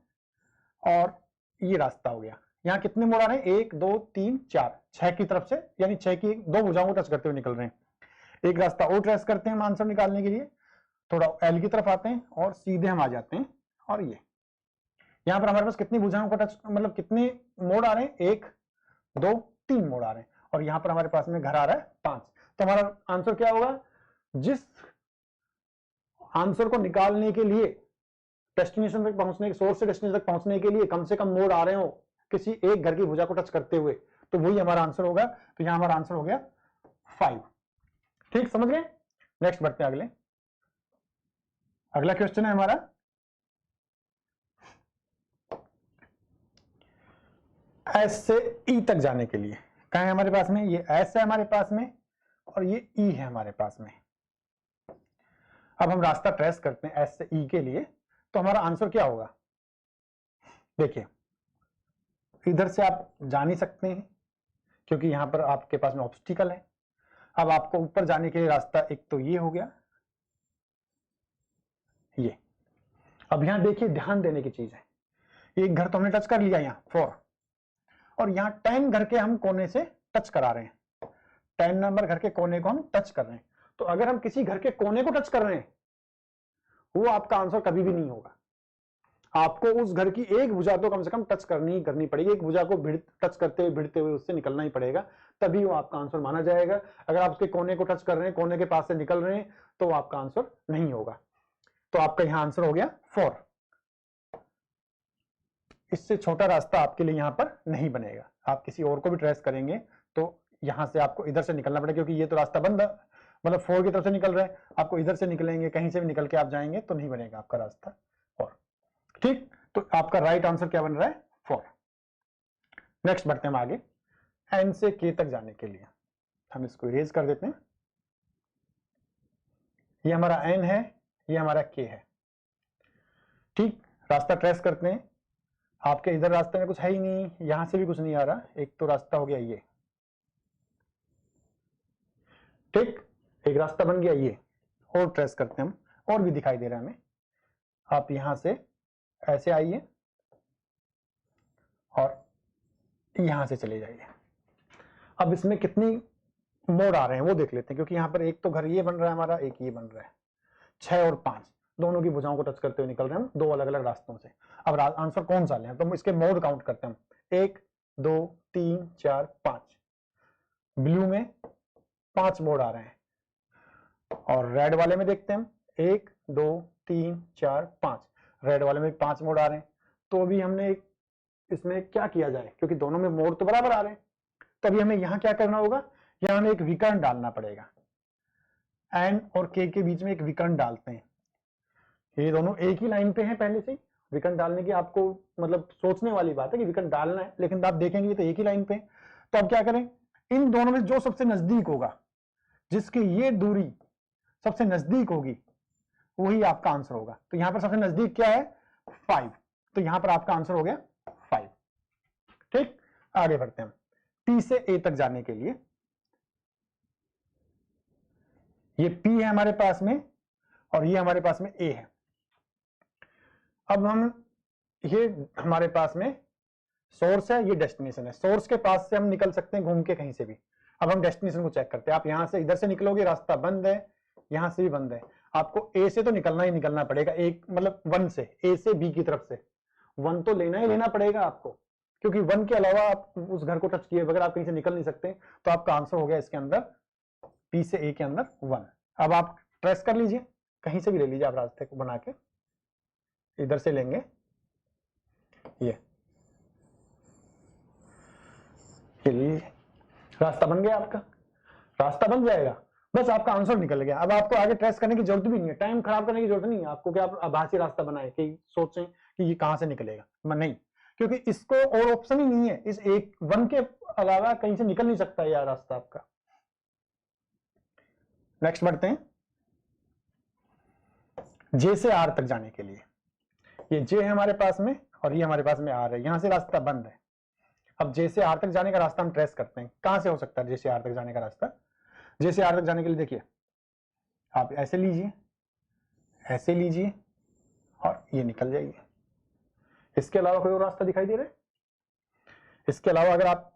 और ये रास्ता हो गया। यहाँ कितने मोड़ आ रहे हैं? 1 2 3 4, 6 की तरफ से, यानी 6 की 2 भुजाओं को टच करते हुए निकल रहे हैं। एक रास्ता और ट्रेस करते हैं हम आंसर निकालने के लिए, थोड़ा L की तरफ आते हैं और सीधे हम आ जाते हैं, और ये यहाँ पर हमारे पास कितनी भुजाओं का टच, मतलब कितने मोड़ आ रहे हैं? 1 2 3 मोड़ आ रहे हैं, और यहाँ पर हमारे पास में घर आ रहा है 5। तो हमारा आंसर क्या होगा? जिस आंसर को निकालने के लिए डेस्टिनेशन तक पहुंचने, सोर्स से डेस्टिनेशन तक पहुंचने के लिए कम से कम मोड़ आ रहे हो किसी एक घर की भुजा को टच करते हुए, तो वही हमारा आंसर होगा। तो यहां हमारा आंसर हो गया 5। ठीक, समझ गए? नेक्स्ट बढ़ते हैं अगले। अगला क्वेश्चन है हमारा S से E तक जाने के लिए। कहां है हमारे पास में? ये S है हमारे पास में, और ये E है हमारे पास में। अब हम रास्ता ट्रेस करते हैं S से E के लिए, तो हमारा आंसर क्या होगा? देखिए इधर से आप जा नहीं सकते हैं क्योंकि यहां पर आपके पास में ऑब्स्टिकल है। अब आपको ऊपर जाने के लिए रास्ता एक तो ये हो गया, ये। अब यहां देखिए ध्यान देने की चीज है, एक घर तो हमने टच कर लिया यहाँ 4, और यहाँ 10 घर के हम कोने से टच करा रहे हैं, 10 नंबर घर के कोने को हम टच कर रहे हैं। तो अगर हम किसी घर के कोने को टच कर रहे हैं, वो आपका आंसर कभी भी नहीं होगा। आपको उस घर की एक भुजा तो कम से कम टच करनी पड़ेगी, एक भुजा को टच करते हुए भिड़ते हुए उससे निकलना ही पड़ेगा, तभी वो आपका आंसर माना जाएगा। अगर आप उसके कोने को टच कर रहे हैं, कोने के पास से निकल रहे हैं, तो आपका आंसर नहीं होगा। तो आपका यहां आंसर हो गया 4। इससे छोटा रास्ता आपके लिए यहां पर नहीं बनेगा। आप किसी और को भी ट्रेस करेंगे तो यहां से आपको इधर से निकलना पड़ेगा, क्योंकि ये तो रास्ता बंद, मतलब 4 की तरफ से निकल रहा है, आपको इधर से निकलेंगे, कहीं से भी निकल के आप जाएंगे तो नहीं बनेगा आपका रास्ता। और ठीक, तो आपका राइट आंसर क्या बन रहा है? 4। नेक्स्ट बढ़ते हैं हम आगे, N से K तक जाने के लिए। हम इसको इरेज कर देते हैं। ये हमारा N है, ये हमारा K है। ठीक, रास्ता ट्रेस करते हैं। आपके इधर रास्ते में कुछ है ही नहीं, यहां से भी कुछ नहीं आ रहा, एक तो रास्ता हो गया ये। ठीक, एक रास्ता बन गया ये, और ट्रेस करते हैं हम, और भी दिखाई दे रहा है हमें। आप यहां से ऐसे आइए और यहां से चले जाइए। अब इसमें कितनी मोड़ आ रहे हैं वो देख लेते हैं, क्योंकि यहां पर एक तो घर ये बन रहा है हमारा, एक ये बन रहा है। 6 और 5 दोनों की भुजाओं को टच करते हुए निकल रहे हैं हम, 2 अलग अलग रास्तों से। अब आंसर कौन सा लें? तो हम इसके मोड काउंट करते हैं हम, 1 2 3 4 5। ब्लू में 5 मोड आ रहे हैं, और रेड वाले में देखते हैं हम 1 2 3 4 5। रेड वाले में 5 मोड आ रहे हैं। तो अभी हमने इसमें क्या किया जाए, क्योंकि दोनों में मोड तो बराबर आ रहे हैं, तो अभी हमें यहां क्या करना होगा? यहां हमें एक विकर्ण डालना पड़ेगा। N और K के बीच में एक विकर्ण डालते हैं। ये दोनों एक ही लाइन पे हैं पहले से ही। विकर्ण डालने की आपको मतलब सोचने वाली बात है कि विकर्ण डालना है, लेकिन आप देखेंगे तो एक ही लाइन पे। तो अब क्या करें? इन दोनों में जो सबसे नजदीक होगा, जिसकी ये दूरी सबसे नजदीक होगी, वही आपका आंसर होगा। तो यहां पर सबसे नजदीक क्या है 5, तो यहां पर आपका आंसर हो गया 5। ठीक, आगे बढ़ते हैं। P से A तक जाने के लिए ये P है हमारे पास में और ये हमारे पास में A है। अब हम ये हमारे पास में सोर्स है, ये डेस्टिनेशन है। सोर्स के पास से हम निकल सकते हैं घूम के कहीं से भी। अब हम डेस्टिनेशन को चेक करते हैं। आप यहां से इधर से निकलोगे, रास्ता बंद है, यहां से भी बंद है। आपको ए से तो निकलना ही निकलना पड़ेगा, एक मतलब 1 से, ए से बी की तरफ से 1 तो लेना ही लेना पड़ेगा आपको, क्योंकि 1 के अलावा आप उस घर को टच किए बगैर आप कहीं से निकल नहीं सकते। तो आपका आंसर हो गया इसके अंदर पी से ए के अंदर 1। अब आप ट्रेस कर लीजिए, कहीं से भी ले लीजिए आप रास्ते को बना के, इधर से लेंगे, ये रास्ता बन गया, आपका रास्ता बन जाएगा, बस आपका आंसर निकल गया। अब आपको आगे ट्रेस करने की जरूरत भी नहीं है, टाइम खराब करने की जरूरत नहीं है आपको कि आप आभासी रास्ता बनाए कि सोचें कि ये कहां से निकलेगा, नहीं, क्योंकि इसको और ऑप्शन ही नहीं है, इस एक 1 के अलावा कहीं से निकल नहीं सकता यार रास्ता आपका। नेक्स्ट बढ़ते हैं, जे से आर तक जाने के लिए। ये जे है हमारे पास में और ये हमारे पास में आर है, यहां से रास्ता बंद है। अब जे से आर तक जाने का रास्ता हम ट्रेस करते हैं, कहां से हो सकता है जे से आर तक जाने का रास्ता। जे से आर तक जाने के लिए देखिए, आप ऐसे लीजिए, ऐसे लीजिए और ये निकल जाइए। इसके अलावा कोई और रास्ता दिखाई दे रहा है? इसके अलावा अगर आप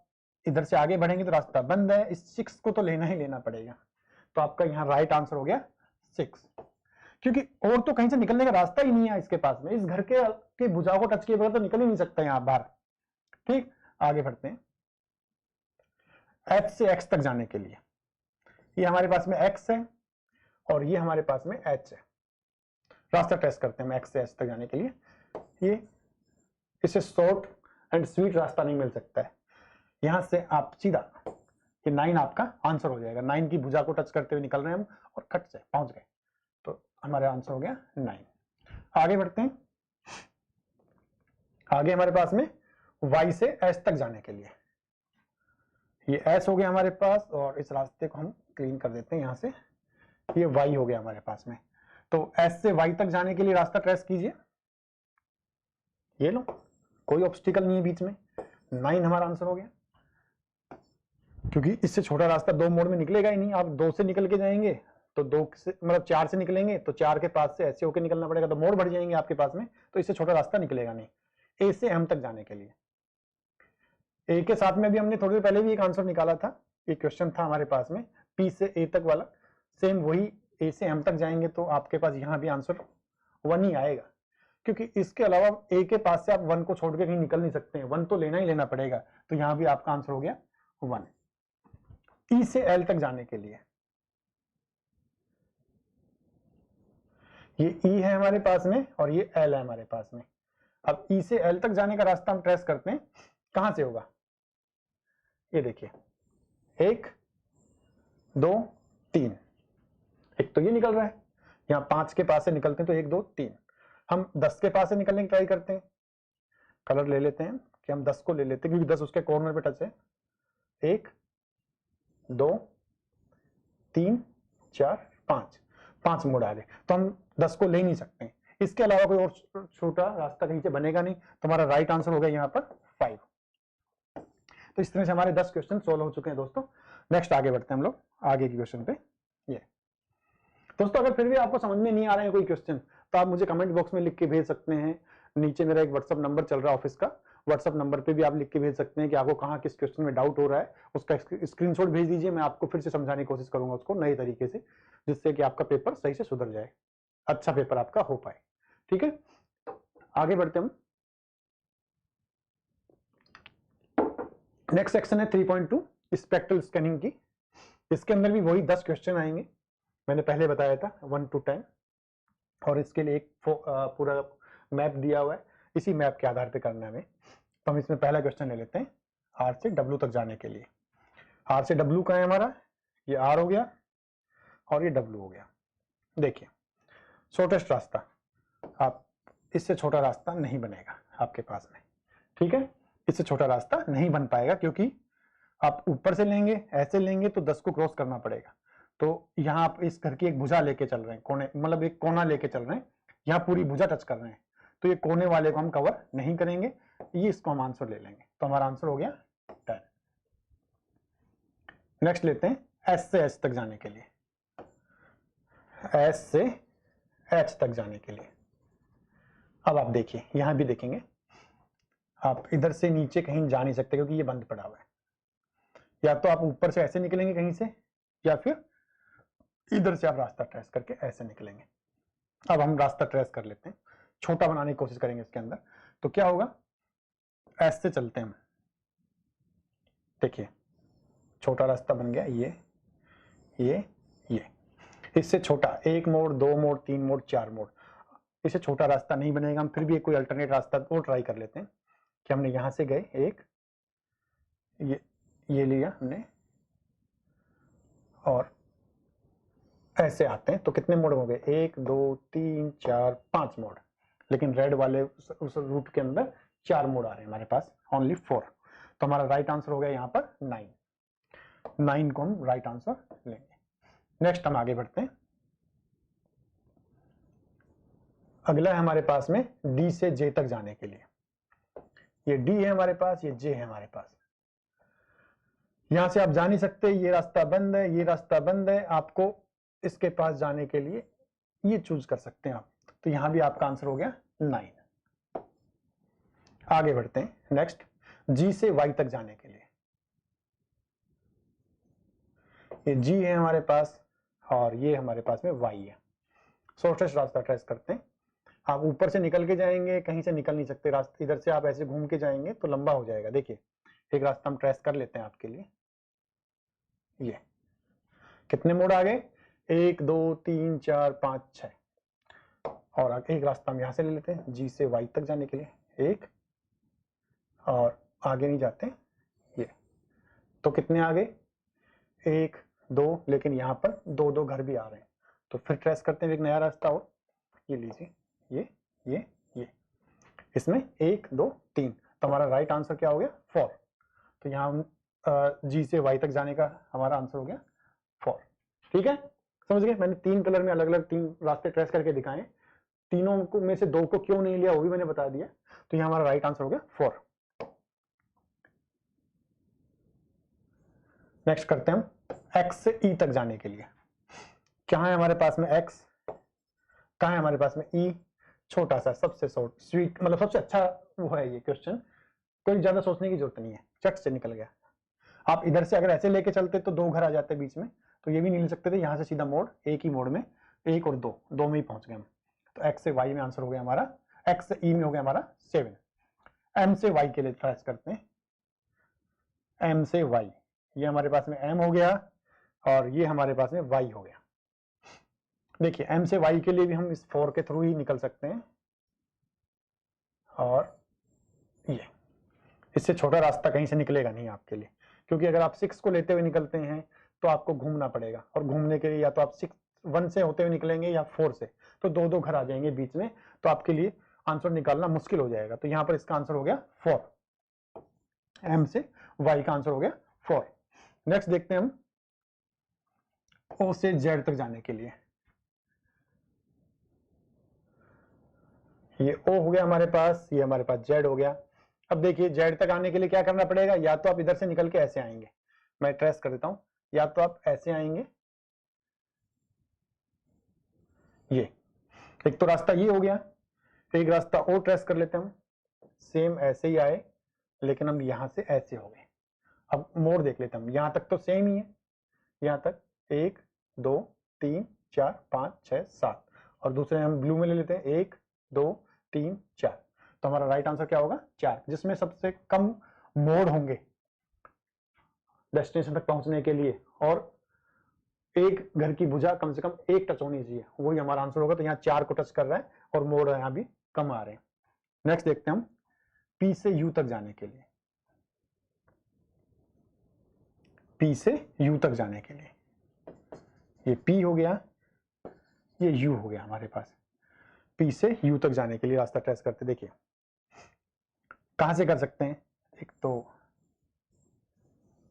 इधर से आगे बढ़ेंगे तो रास्ता बंद है, इस 6 को तो लेना ही लेना पड़ेगा। तो आपका यहाँ राइट आंसर हो गया 6, क्योंकि और तो कहीं से निकलने का रास्ता ही नहीं है इसके पास में। इस घर के भुजाओं को टच किए बगैर तो निकल ही नहीं सकता यहाँ बाहर। ठीक, आगे बढ़ते हैं। F से X तक जाने के लिए ये हमारे पास में X है और ये हमारे पास में H है। रास्ता टेस्ट करते हैं हम X से H तक जाने के लिए। ये इससे शॉर्ट एंड स्वीट रास्ता नहीं मिल सकता है। यहां से आप सीधा, ये 9 आपका आंसर हो जाएगा। 9 की भुजा को टच करते हुए निकल रहे हैं हम और कट से पहुंच गए, तो हमारा आंसर हो गया 9। आगे बढ़ते हैं। आगे हमारे पास में Y से S तक जाने के लिए ये S हो गया हमारे पास और इस रास्ते को हम क्लीन कर देते हैं यहां से, ये Y हो गया हमारे पास में। तो S से Y तक जाने के लिए रास्ता ट्रेस कीजिए, ये लो, कोई ऑब्स्टिकल नहीं है बीच में। 9 हमारा आंसर हो गया, क्योंकि इससे छोटा रास्ता 2 मोड में निकलेगा ही नहीं। आप 2 से निकल के जाएंगे तो 2 से मतलब 4 से निकलेंगे तो 4 के पास से ऐसे होकर निकलना पड़ेगा, तो मोड़ बढ़ जाएंगे आपके पास में, तो इससे छोटा रास्ता निकलेगा नहीं। ए से एम तक जाने के लिए ए के साथ में भी हमने थोड़ी देर पहले भी एक आंसर निकाला था, एक क्वेश्चन था हमारे पास में पी से ए तक वाला, सेम वही ए से एम तक जाएंगे तो आपके पास यहाँ भी आंसर 1 ही आएगा, क्योंकि इसके अलावा ए के पास से आप 1 को छोड़ के कहीं निकल नहीं सकते हैं, 1 तो लेना ही लेना पड़ेगा। तो यहाँ भी आपका आंसर हो गया 1। ई से एल तक जाने के लिए ये ई है हमारे पास में और ये एल है हमारे पास में। अब ई से एल तक जाने का रास्ता हम ट्रेस करते हैं, कहां से होगा, ये देखिए 1 2 3, एक तो ये निकल रहा है, यहाँ 5 के पास से निकलते हैं तो 1 2 3। हम 10 के पास से निकलने की ट्राई करते हैं, कलर ले लेते हैं कि हम 10 को ले लेते हैं क्योंकि 10 उसके कॉर्नर पे टच है। 1 2 3 4 5 मोड़ आ गए, तो हम 10 को ले नहीं सकते। इसके अलावा कोई और छोटा रास्ता कहीं से बनेगा नहीं, तो हमारा राइट आंसर हो गया यहाँ पर 5। तो इस तरह से हमारे 10 क्वेश्चन सोल्व हो चुके हैं दोस्तों। नेक्स्ट आगे बढ़ते हैं हम लोग आगे के क्वेश्चन पे। ये दोस्तों अगर फिर भी आपको समझ में नहीं आ रहे हैं कोई क्वेश्चन तो आप मुझे कमेंट बॉक्स में लिख के भेज सकते हैं। नीचे मेरा एक व्हाट्सअप नंबर चल रहा है ऑफिस का, व्हाट्सअप नंबर पे भी आप लिख के भेज सकते हैं कि आपको कहाँ किस क्वेश्चन में डाउट हो रहा है, उसका स्क्रीनशॉट भेज दीजिए, मैं आपको फिर से समझाने की कोशिश करूंगा उसको नए तरीके से, जिससे कि आपका पेपर सही से सुधर जाए, अच्छा पेपर आपका हो पाए। ठीक है, आगे बढ़ते हम। नेक्स्ट सेक्शन है 3.2 स्पेक्ट्रल स्कैनिंग की। इसके अंदर भी वही 10 क्वेश्चन आएंगे, मैंने पहले बताया था 1 to 10, और इसके लिए एक पूरा मैप दिया हुआ है, इसी मैप के आधार पे करना है हमें। तो हम इसमें पहला क्वेश्चन ले लेते हैं आर से डब्ल्यू तक जाने के लिए। आर से डब्ल्यू का है हमारा, ये आर हो गया और ये डब्ल्यू हो गया। देखिए शॉर्टेस्ट रास्ता, आप इससे छोटा रास्ता नहीं बनेगा आपके पास में, ठीक है, इससे छोटा रास्ता नहीं बन पाएगा, क्योंकि आप ऊपर से लेंगे ऐसे लेंगे तो 10 को क्रॉस करना पड़ेगा, तो यहाँ आप इस घर की एक भुजा लेके चल रहे हैं, कोने मतलब एक कोना लेके चल रहे हैं, यहाँ पूरी भुजा टच कर रहे हैं, तो ये कोने वाले को हम कवर नहीं करेंगे, ये इसको हम आंसर ले लेंगे। तो हमारा आंसर हो गया 10। नेक्स्ट लेते हैं एस से एच तक जाने के लिए, एस से एच तक जाने के लिए। अब आप देखिए, यहां भी देखेंगे आप इधर से नीचे कहीं जा नहीं सकते क्योंकि ये बंद पड़ा हुआ है, या तो आप ऊपर से ऐसे निकलेंगे कहीं से, या फिर इधर से आप रास्ता ट्रेस करके ऐसे निकलेंगे। अब हम रास्ता ट्रेस कर लेते हैं, छोटा बनाने की कोशिश करेंगे इसके अंदर। तो क्या होगा, एस से चलते हैं हम, देखिए छोटा रास्ता बन गया, ये इससे छोटा, एक मोड़, दो मोड़, तीन मोड़, चार मोड़, इससे छोटा रास्ता नहीं बनेगा। हम फिर भी कोई अल्टरनेट रास्ता और ट्राई कर लेते हैं कि हमने यहां से गए, एक ये लिया हमने और ऐसे आते हैं, तो कितने मोड़ हो गए, 1 2 3 4 5 मोड़, लेकिन रेड वाले उस रूट के अंदर 4 मोड़ आ रहे हैं हमारे पास, ओनली 4। तो हमारा राइट आंसर हो गया यहाँ पर 9 को हम राइट आंसर लेंगे। नेक्स्ट हम आगे बढ़ते हैं, अगला है हमारे पास में डी से जे तक जाने के लिए। ये डी है हमारे पास, ये जे है हमारे पास। यहां से आप जा नहीं सकते, ये रास्ता बंद है, ये रास्ता बंद है, आपको इसके पास जाने के लिए ये चूज कर सकते हैं आप। तो यहां भी आपका आंसर हो गया 9। आगे बढ़ते हैं, नेक्स्ट जी से वाई तक जाने के लिए। ये जी है हमारे पास और ये हमारे पास में वाई है। शॉर्टेस्ट रास्ता ट्रेस करते हैं। आप ऊपर से निकल के जाएंगे, कहीं से निकल नहीं सकते, रास्ते इधर से आप ऐसे घूम के जाएंगे तो लंबा हो जाएगा। देखिए एक रास्ता हम ट्रेस कर लेते हैं आपके लिए, ये कितने मोड़ आ गए, 1 2 3 4 5 6, और एक रास्ता हम यहां से ले लेते हैं जी से वाई तक जाने के लिए, एक, और आगे नहीं जाते ये, तो कितने आ गए, 1 2, लेकिन यहाँ पर 2 2 घर भी आ रहे हैं, तो फिर ट्रेस करते हैं एक नया रास्ता और, ये लीजिए, ये इसमें 1 2 3, तो हमारा राइट आंसर क्या हो गया 4। तो यहाँ हम जी से वाई तक जाने का हमारा आंसर हो गया 4। ठीक है, समझ गए। मैंने 3 कलर में अलग अलग 3 रास्ते ट्रेस करके दिखाए, तीनों को में से 2 को क्यों नहीं लिया वो भी मैंने बता दिया। तो यहाँ हमारा राइट आंसर हो गया 4। नेक्स्ट करते हैं हम एक्स से ई तक जाने के लिए। क्या है हमारे पास में एक्स, कहाँ है हमारे पास में ई, छोटा सा, सबसे शॉर्ट स्वीट, मतलब सबसे अच्छा वो है ये क्वेश्चन, कोई ज्यादा सोचने की जरूरत नहीं है, चट से निकल गया। आप इधर से अगर ऐसे लेके चलते तो 2 घर आ जाते बीच में, तो ये भी नहीं ले सकते थे, यहाँ से सीधा मोड़, एक ही मोड़ में 1 और 2 में ही पहुंच गए हम। तो एक्स से वाई में आंसर हो गया हमारा, एक्स से ई में हो गया हमारा 7। एम से वाई के लिए ट्रेस करते हैं, एम से वाई, ये हमारे पास में एम हो गया और ये हमारे पास में वाई हो गया। देखिए एम से वाई के लिए भी हम इस 4 के थ्रू ही निकल सकते हैं, और ये इससे छोटा रास्ता कहीं से निकलेगा नहीं आपके लिए, क्योंकि अगर आप 6 को लेते हुए निकलते हैं तो आपको घूमना पड़ेगा, और घूमने के लिए या तो आप 1 से होते हुए निकलेंगे या 4 से, तो 2 2 घर आ जाएंगे बीच में, तो आपके लिए आंसर निकालना मुश्किल हो जाएगा। तो यहाँ पर इसका आंसर हो गया 4, एम से वाई का आंसर हो गया 4। नेक्स्ट देखते हैं हम ओ से जेड तक जाने के लिए। ये ओ हो गया हमारे पास, ये हमारे पास जेड हो गया। अब देखिए जेड तक आने के लिए क्या करना पड़ेगा, या तो आप इधर से निकल के ऐसे आएंगे, मैं ट्रेस कर देता हूं, या तो आप ऐसे आएंगे, ये एक तो रास्ता ये हो गया, एक रास्ता और ट्रेस कर लेते हैं हम, सेम ऐसे ही आए लेकिन हम यहां से ऐसे हो गए। अब मोड़ देख लेते हैं हम, यहां तक तो सेम ही है, यहां तक 1 2 3 4 5 6 7, और दूसरे हम ब्लू में ले लेते हैं 1 2 3 4। तो हमारा राइट आंसर क्या होगा 4, जिसमें सबसे कम मोड़ होंगे डेस्टिनेशन तक पहुंचने के लिए, और एक घर की भुजा कम से कम एक टच होनी चाहिए, वही हमारा आंसर होगा। तो यहाँ 4 को टच कर रहा है और मोड़ यहाँ भी कम आ रहे हैं। नेक्स्ट देखते हैं हम पी से यू तक जाने के लिए, पी से यू तक जाने के लिए, ये पी हो गया, ये यू हो गया हमारे पास। पी से यू तक जाने के लिए रास्ता ट्रेस करते, देखिए कहां से कर सकते हैं, एक तो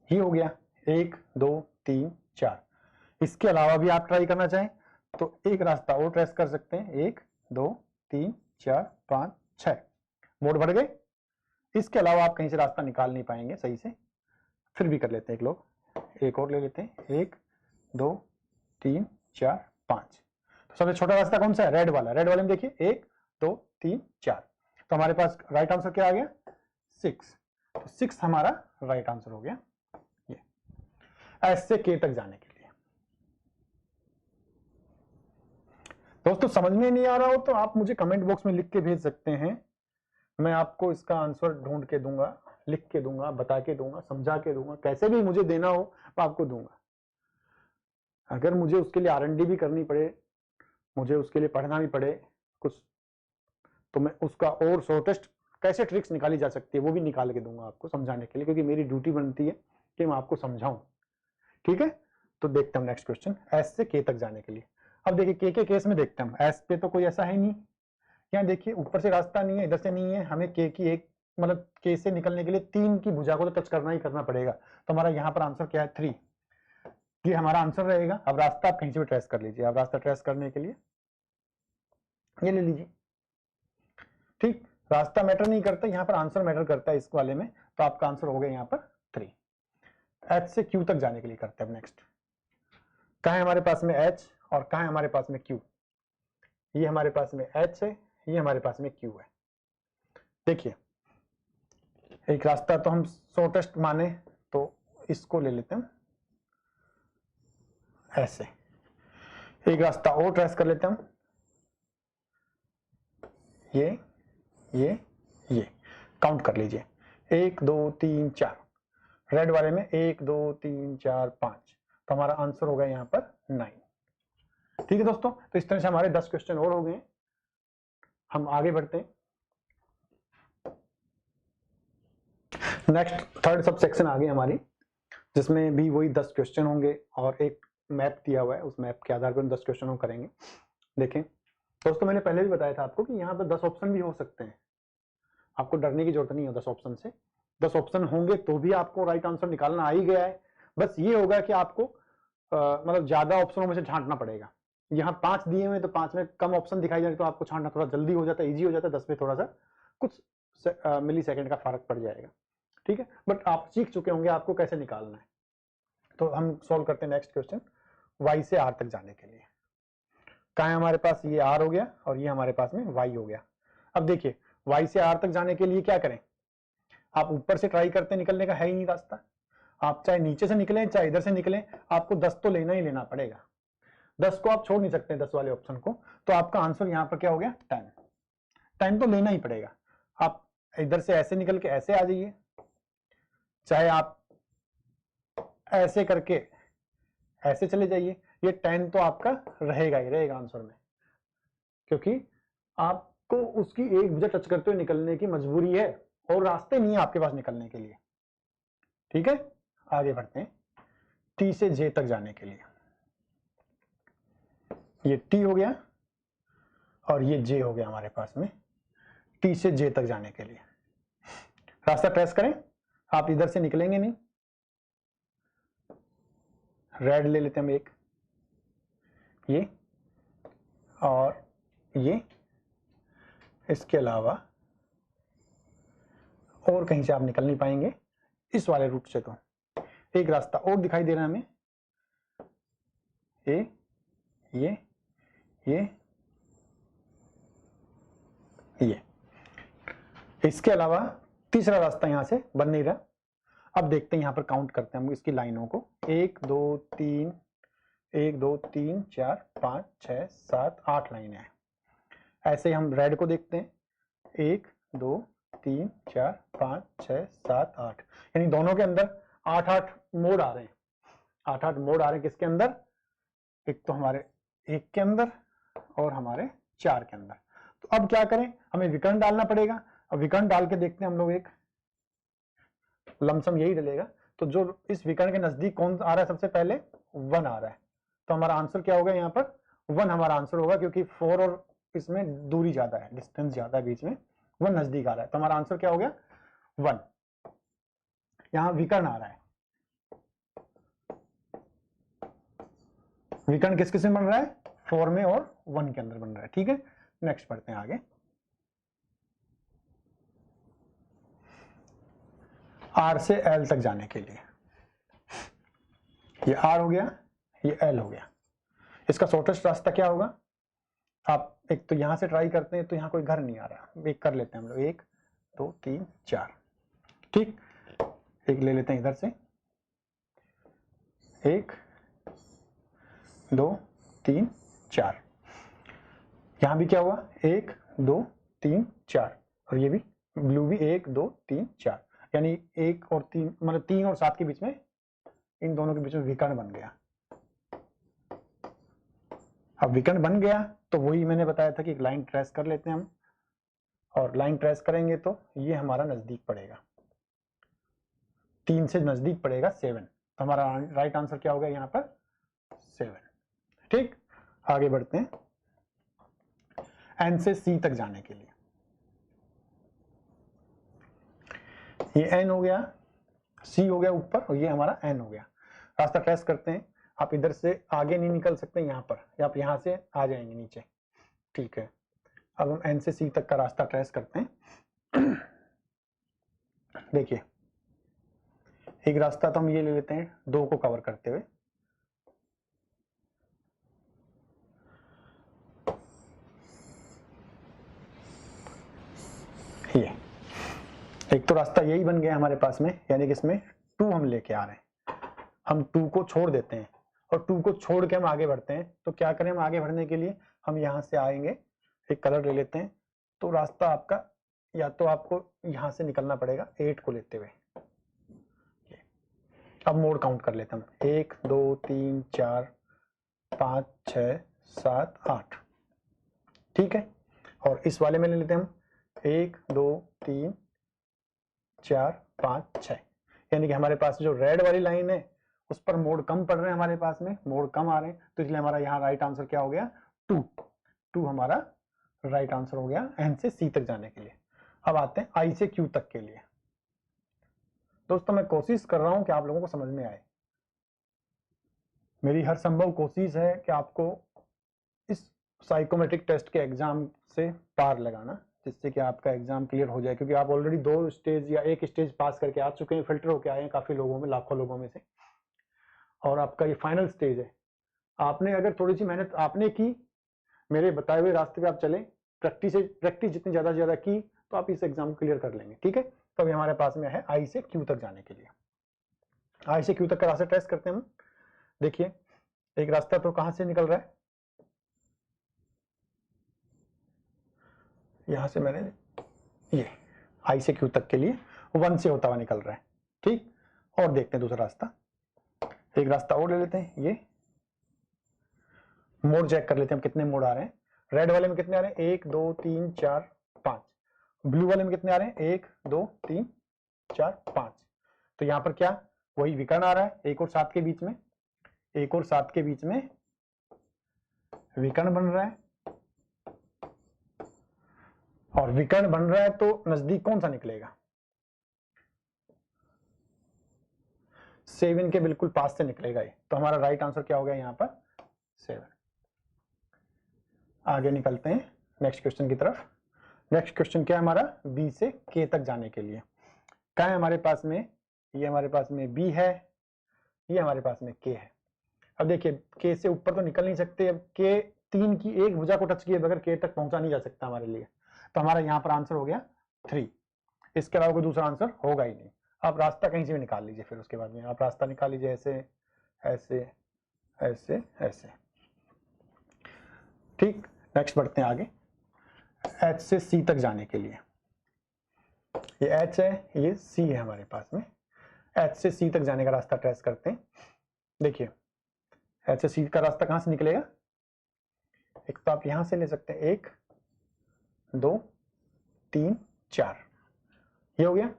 ये हो गया 1 2 3 4, इसके अलावा भी आप ट्राई करना चाहें तो एक रास्ता और ट्रेस कर सकते हैं, 1 2 3 4 5 6 मोड बढ़ गए। इसके अलावा आप कहीं से रास्ता निकाल नहीं पाएंगे सही से, फिर भी कर लेते हैं एक लोग, एक और ले लेते हैं, 1 2 3 4 5। तो सबसे छोटा रास्ता कौन सा है? रेड वाला। रेड वाले में देखिए 1 2 3 4, तो हमारे पास राइट आंसर क्या आ गया? 6। तो 6 हमारा राइट आंसर हो गया। ये एस से के तक जाने के लिए। दोस्तों समझ में नहीं आ रहा हो तो आप मुझे कमेंट बॉक्स में लिख के भेज सकते हैं, मैं आपको इसका आंसर ढूंढ के दूंगा, लिख के दूंगा, बता के दूंगा, समझा के दूंगा, कैसे भी मुझे देना हो मैं आपको दूंगा। अगर मुझे उसके लिए R&D भी करनी पड़े, मुझे उसके लिए पढ़ना भी पड़े कुछ, तो मैं उसका और शॉर्टेस्ट कैसे ट्रिक्स निकाली जा सकती है वो भी निकाल के दूंगा आपको समझाने के लिए, क्योंकि मेरी ड्यूटी बनती है कि मैं आपको समझाऊं। ठीक है, तो देखते हैं नेक्स्ट क्वेश्चन, एस से के तक जाने के लिए। अब देखिए के केस में देखते हैं, एस पे तो कोई ऐसा है नहीं, यहाँ देखिए ऊपर से रास्ता नहीं है, इधर से नहीं है, हमें के की एक मतलब के से निकलने के लिए 3 की भुजा को तो टच करना ही करना पड़ेगा। तो हमारा यहाँ पर आंसर क्या है? 3। ये हमारा आंसर रहेगा। अब रास्ता आप कहीं से भी ट्रेस कर लीजिए। अब रास्ता ट्रेस करने के लिए ये ले लीजिए। ठीक, रास्ता मैटर नहीं करता, यहाँ पर आंसर मैटर करता है इस वाले में। तो आपका आंसर हो गया यहाँ पर 3। एच से क्यू तक जाने के लिए करते हैं। नेक्स्ट कहाँ है हमारे पास में एच और कहाँ है हमारे पास में क्यू? ये हमारे पास में एच है, ये हमारे पास में क्यू है। देखिए एक रास्ता तो हम शॉर्टेस्ट माने तो इसको ले लेते हैं ऐसे, एक रास्ता और ट्रेस कर लेते हैं हम, ये काउंट कर लीजिए, 1 2 3 4। रेड वाले में 1 2 3 4 5, तो हमारा आंसर होगा यहाँ पर 9। ठीक है दोस्तों, तो इस तरह से हमारे 10 क्वेश्चन और हो गए। हम आगे बढ़ते हैं। नेक्स्ट थर्ड सब सेक्शन आ गई हमारी, जिसमें भी वही 10 क्वेश्चन होंगे और एक मैप दिया हुआ है, उस मैप के आधार पर 10 क्वेश्चन हम करेंगे। देखें दोस्तों, मैंने पहले भी बताया था आपको कि यहाँ पर 10 ऑप्शन भी हो सकते हैं, आपको डरने की जरूरत नहीं है 10 ऑप्शन से। 10 ऑप्शन होंगे तो भी आपको राइट आंसर निकालना आ ही गया है। बस ये होगा कि आपको मतलब ज्यादा ऑप्शनों में से छांटना पड़ेगा। यहाँ 5 दिए हुए तो 5 में कम ऑप्शन दिखाई जाए तो आपको छांटना थोड़ा जल्दी हो जाता है, ईजी हो जाता है। 10 में थोड़ा सा कुछ मिली सेकेंड का फर्क पड़ जाएगा। ठीक है, बट आप सीख चुके होंगे आपको कैसे निकालना है। तो हम सॉल्व करते हैं नेक्स्ट क्वेश्चन, y से r तक जाने के लिए। कहाँ है हमारे पास? ये r हो गया और ये हमारे पास में y हो गया। अब देखिए y से r तक जाने के लिए क्या करें? आप ऊपर से ट्राई करते निकलने का है ही नहीं रास्ता, आप चाहे नीचे से निकलें चाहे इधर से निकलें, आपको 10 तो लेना ही लेना पड़ेगा। 10 को आप छोड़ नहीं सकते, 10 वाले ऑप्शन को। तो आपका आंसर यहाँ पर क्या हो गया? 10। 10 तो लेना ही पड़ेगा। आप इधर से ऐसे निकल के ऐसे आ जाइए, चाहे आप ऐसे करके ऐसे चले जाइए, ये 10 तो आपका रहेगा ही रहेगा आंसर में, क्योंकि आपको उसकी एक भुजा टच करते हुए निकलने की मजबूरी है और रास्ते नहीं है आपके पास निकलने के लिए। ठीक है, आगे बढ़ते हैं टी से जे तक जाने के लिए। ये टी हो गया और ये जे हो गया हमारे पास में। टी से जे तक जाने के लिए रास्ता ट्रेस करें। आप इधर से निकलेंगे नहीं, रेड ले लेते हैं हम एक, ये और ये, इसके अलावा और कहीं से आप निकल नहीं पाएंगे इस वाले रूट से। तो एक रास्ता और दिखाई दे रहा है हमें, ये इसके अलावा तीसरा रास्ता यहां से बन नहीं रहा। अब देखते हैं यहां पर काउंट करते हैं हम इसकी लाइनों को, 1 2 3 1 2 3 4 5 6 7 8 लाइनें हैं। ऐसे ही हम रेड को देखते हैं, 1 2 3 4 5 6 7 8, यानी दोनों के अंदर 8-8 मोड़ आ रहे हैं। 8-8 मोड़ आ रहे हैं किसके अंदर? एक तो हमारे 1 के अंदर और हमारे 4 के अंदर। तो अब क्या करें, हमें विकर्ण डालना पड़ेगा। अब विकर्ण डाल के देखते हैं हम लोग, एक लमसम यही डलेगा। तो जो इस विकर्ण के नजदीक कौन आ रहा है? सबसे पहले 1 आ रहा है, तो हमारा आंसर क्या होगा? यहाँ पर 1 हमारा आंसर होगा, क्योंकि 4 और इसमें दूरी ज्यादा है, डिस्टेंस ज्यादा है बीच में, 1 नजदीक आ रहा है। तो हमारा आंसर क्या हो गया? 1। यहाँ विकर्ण आ रहा है, विकर्ण किस किस में बन रहा है, 4 में और 1 के अंदर बन रहा है। ठीक है, नेक्स्ट पढ़ते हैं आगे। R से L तक जाने के लिए, ये R हो गया, ये L हो गया। इसका शॉर्टेस्ट रास्ता क्या होगा, आप एक तो यहां से ट्राई करते हैं, तो यहां कोई घर नहीं आ रहा, एक कर लेते हैं हम लोग, 1 2 3 4। ठीक, एक ले लेते हैं इधर से, 1 2 3 4। यहां भी क्या हुआ, 1 2 3 4, और ये भी ब्लू भी 1 2 3 4, यानी 1 और 3 मतलब 3 और 7 के बीच में, इन दोनों के बीच में विकर्ण बन गया। अब विकर्ण बन गया तो वही मैंने बताया था कि एक लाइन ट्रेस कर लेते हैं हम, और लाइन ट्रेस करेंगे तो ये हमारा नजदीक पड़ेगा, 3 से नजदीक पड़ेगा 7, तो हमारा राइट आंसर क्या होगा यहाँ पर, 7। ठीक, आगे बढ़ते हैं एन से सी तक जाने के लिए। ये एन हो गया, सी हो गया ऊपर, और ये हमारा एन हो गया। रास्ता ट्रेस करते हैं, आप इधर से आगे नहीं निकल सकते यहाँ पर, या आप यहाँ से आ जाएंगे नीचे। ठीक है, अब हम एन से सी तक का रास्ता ट्रेस करते हैं। देखिए, एक रास्ता तो हम ये ले लेते हैं 2 को कवर करते हुए, ये एक तो रास्ता यही बन गया हमारे पास में, यानी कि इसमें 2 हम लेके आ रहे हैं, हम 2 को छोड़ देते हैं, और 2 को छोड़ के हम आगे बढ़ते हैं। तो क्या करें, हम आगे बढ़ने के लिए हम यहाँ से आएंगे, एक कलर ले लेते हैं, तो रास्ता आपका, या तो आपको यहाँ से निकलना पड़ेगा 8 को लेते हुए। अब मोड़ काउंट कर लेते हैं हम, 1 2 3 4 5 6 7 8। ठीक है, और इस वाले में ले लेते हैं हम 1 2 3 4 5 6, यानी कि हमारे पास जो रेड वाली लाइन है उस पर मोड़ कम पड़ रहे हैं, हमारे पास में मोड़ कम आ रहे हैं, तो इसलिए हमारा यहाँ राइट आंसर क्या हो गया, 2 हमारा राइट आंसर हो गया एन से सी तक जाने के लिए। अब आते हैं आई से क्यू तक के लिए। दोस्तों, मैं कोशिश कर रहा हूं कि आप लोगों को समझ में आए, मेरी हर संभव कोशिश है कि आपको इस साइकोमेट्रिक टेस्ट के एग्जाम से पार लगाना, जिससे कि आपका एग्जाम क्लियर हो जाए, क्योंकि आप ऑलरेडी 2 स्टेज या 1 स्टेज पास करके आ चुके हैं, फिल्टर होके आए हैं काफी लोगों में, लाखों लोगों में से, और आपका ये फाइनल स्टेज है। आपने अगर थोड़ी सी मेहनत आपने की, मेरे बताए हुए रास्ते पे आप चले, प्रैक्टिस जितनी ज्यादा से ज्यादा की, तो आप इस एग्जाम को क्लियर कर लेंगे। ठीक है, तो अभी हमारे पास में है आई से क्यू तक जाने के लिए। आई से क्यू तक का रास्ता टेस्ट करते हैं हम। देखिए, एक रास्ता तो कहां से निकल रहा है, यहां से मैंने ये आई से क्यू तक के लिए 1 से होता हुआ निकल रहा है। ठीक, और देखते हैं दूसरा रास्ता, एक रास्ता और ले लेते हैं, ये मोड़ चेक कर लेते हैं हम कितने मोड़ आ रहे हैं। रेड वाले में कितने आ रहे हैं, 1 2 3 4 5। ब्लू वाले में कितने आ रहे हैं, 1 2 3 4 5। तो यहां पर क्या, वही विकर्ण आ रहा है, 1 और 7 के बीच में, 1 और 7 के बीच में विकर्ण बन रहा है, और विकर्ण बन रहा है तो नजदीक कौन सा निकलेगा, 7 के बिल्कुल पास से निकलेगा ये, तो हमारा राइट आंसर क्या हो गया यहाँ पर, 7। आगे निकलते हैं नेक्स्ट क्वेश्चन की तरफ। नेक्स्ट क्वेश्चन क्या है हमारा, बी से के तक जाने के लिए। क्या है हमारे पास में, ये हमारे पास में बी है, ये हमारे पास में के है। अब देखिए, के से ऊपर तो निकल नहीं सकते, अब के 3 की एक भुजा को टच किए बगैर के तक पहुंचा नहीं जा सकता हमारे लिए, तो हमारा यहाँ पर आंसर हो गया 3। इसके अलावा कोई दूसरा आंसर होगा ही नहीं। आप रास्ता कहीं से भी निकाल लीजिए, फिर उसके बाद में आप रास्ता निकाल लीजिए, ऐसे ऐसे ऐसे ऐसे। ठीक, नेक्स्ट बढ़ते हैं आगे, एच से सी तक जाने के लिए। ये एच है, ये सी है हमारे पास में, एच से सी तक जाने का रास्ता ट्रेस करते हैं। देखिए, एच से सी का रास्ता कहां से निकलेगा, एक तो आप यहां से ले सकते हैं, 1 2 3 4, ये हो गया।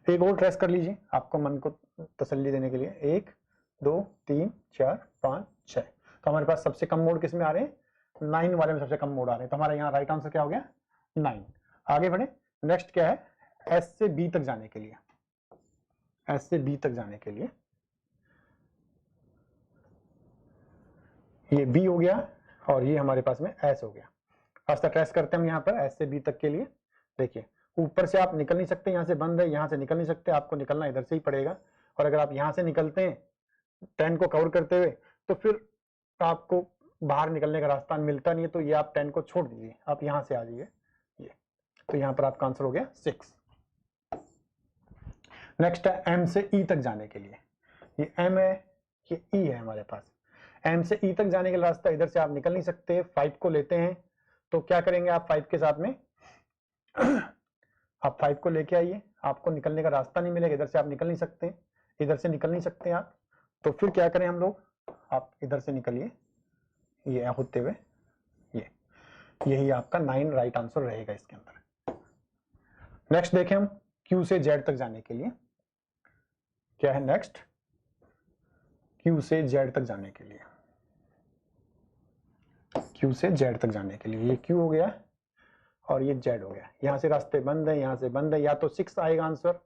एक और ट्रेस कर लीजिए आपको मन को तसल्ली देने के लिए, 1 2 3 4 5 6। तो हमारे पास सबसे कम मोड़ किस में आ रहे हैं, 9 वाले में सबसे कम मोड़ आ रहे हैं, तो हमारा यहाँ राइट आंसर क्या हो गया, 9। आगे बढ़े, नेक्स्ट क्या है, एस से बी तक जाने के लिए। एस से बी तक जाने के लिए ये बी हो गया और ये हमारे पास में एस हो गया। रास्ता ट्रेस करते हैं हम यहाँ पर एस से बी तक के लिए। देखिए ऊपर से आप निकल नहीं सकते, यहाँ से बंद है, यहाँ से निकल नहीं सकते, आपको निकलना इधर से ही पड़ेगा। और अगर आप यहाँ से निकलते हैं 10 को कवर करते हुए तो फिर आपको बाहर निकलने का रास्ता मिलता नहीं है, तो ये आप 10 को छोड़ दीजिए, आप यहाँ से आ जाइए ये। तो यहाँ पर आपका आंसर हो गया 6। नेक्स्ट है एम से ई तक जाने के लिए। ये एम है, ये ई है हमारे पास। एम से ई तक जाने के रास्ता इधर से आप निकल नहीं सकते, 5 को लेते हैं तो क्या करेंगे आप 5 के साथ में आप 5 को लेके आइए, आपको निकलने का रास्ता नहीं मिलेगा, इधर से आप निकल नहीं सकते, इधर से निकल नहीं सकते आप, तो फिर क्या करें हम लोग, आप इधर से निकलिए ये होते हुए, ये यही आपका 9 राइट आंसर रहेगा इसके अंदर। नेक्स्ट देखें हम क्यू से जेड तक जाने के लिए क्या है। नेक्स्ट क्यू से जेड तक जाने के लिए, क्यू से जेड तक जाने के लिए ये क्यू हो गया और ये जेड हो गया। यहां से रास्ते बंद है, यहां से बंद है, या तो 6 आएगा आंसर,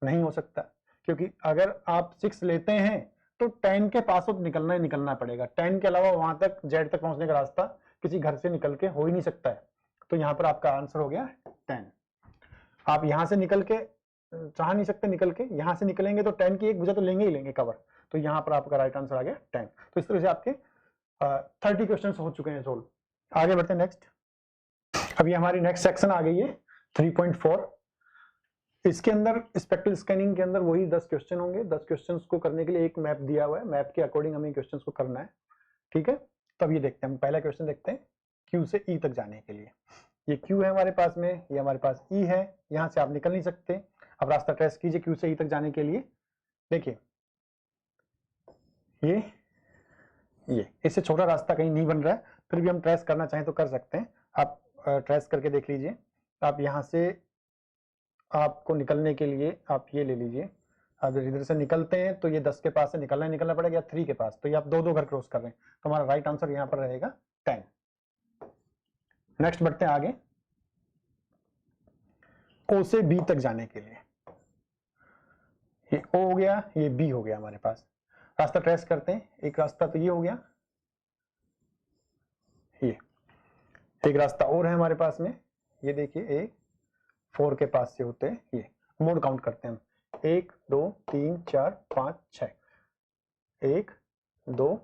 नहीं हो सकता क्योंकि अगर आप 6 लेते हैं तो 10 के पास तो निकलना ही निकलना पड़ेगा। 10 के अलावा वहां तक जेड तक पहुंचने का रास्ता किसी घर से निकल के हो ही नहीं सकता है, तो यहाँ पर आपका आंसर हो गया 10। आप यहां से निकल के चाह नहीं सकते, निकल के यहां से निकलेंगे तो 10 की एक भुजा तो लेंगे ही लेंगे कवर, तो यहाँ पर आपका राइट आंसर आ गया 10। तो इस तरह से आपके 30 क्वेश्चन हो चुके हैं सोल्व। आगे बढ़ते हैं नेक्स्ट। अभी हमारी नेक्स्ट सेक्शन आ गई है 3.4। इसके अंदर स्पेक्ट्रल स्कैनिंग के अंदर वही 10 क्वेश्चन होंगे। 10 क्वेश्चंस को करने के लिए एक मैप दिया हुआ है, मैप के अकॉर्डिंग हमें क्वेश्चंस को करना है, ठीक है। तो अब ये देखते हैं, हम पहला क्वेश्चन देखते हैं क्यू से ई तक जाने के लिए। ये क्यू है हमारे पास में, ये हमारे पास ई है, यहां से आप निकल नहीं सकते। अब रास्ता ट्रेस कीजिए क्यू से ई तक जाने के लिए। देखिए ये इससे छोटा रास्ता कहीं नहीं बन रहा है, फिर भी हम ट्रेस करना चाहें तो कर सकते हैं। आप ट्रेस करके देख लीजिए। आप यहाँ से आपको निकलने के लिए आप ये ले लीजिए, अब इधर से निकलते हैं तो ये 10 के पास से निकलना पड़ेगा या 3 के पास, तो ये आप दो घर क्रॉस कर रहे हैं, तो हमारा राइट आंसर यहाँ पर रहेगा 10। नेक्स्ट बढ़ते हैं आगे ओ से बी तक जाने के लिए। ये ओ हो गया, ये बी हो गया हमारे पास। रास्ता ट्रेस करते हैं, एक रास्ता तो ये हो गया, ये एक रास्ता और है हमारे पास में, ये देखिए एक 4 के पास से होते हैं, ये मोड काउंट करते हैं हम, 1 2 3 4 5 6, 1 2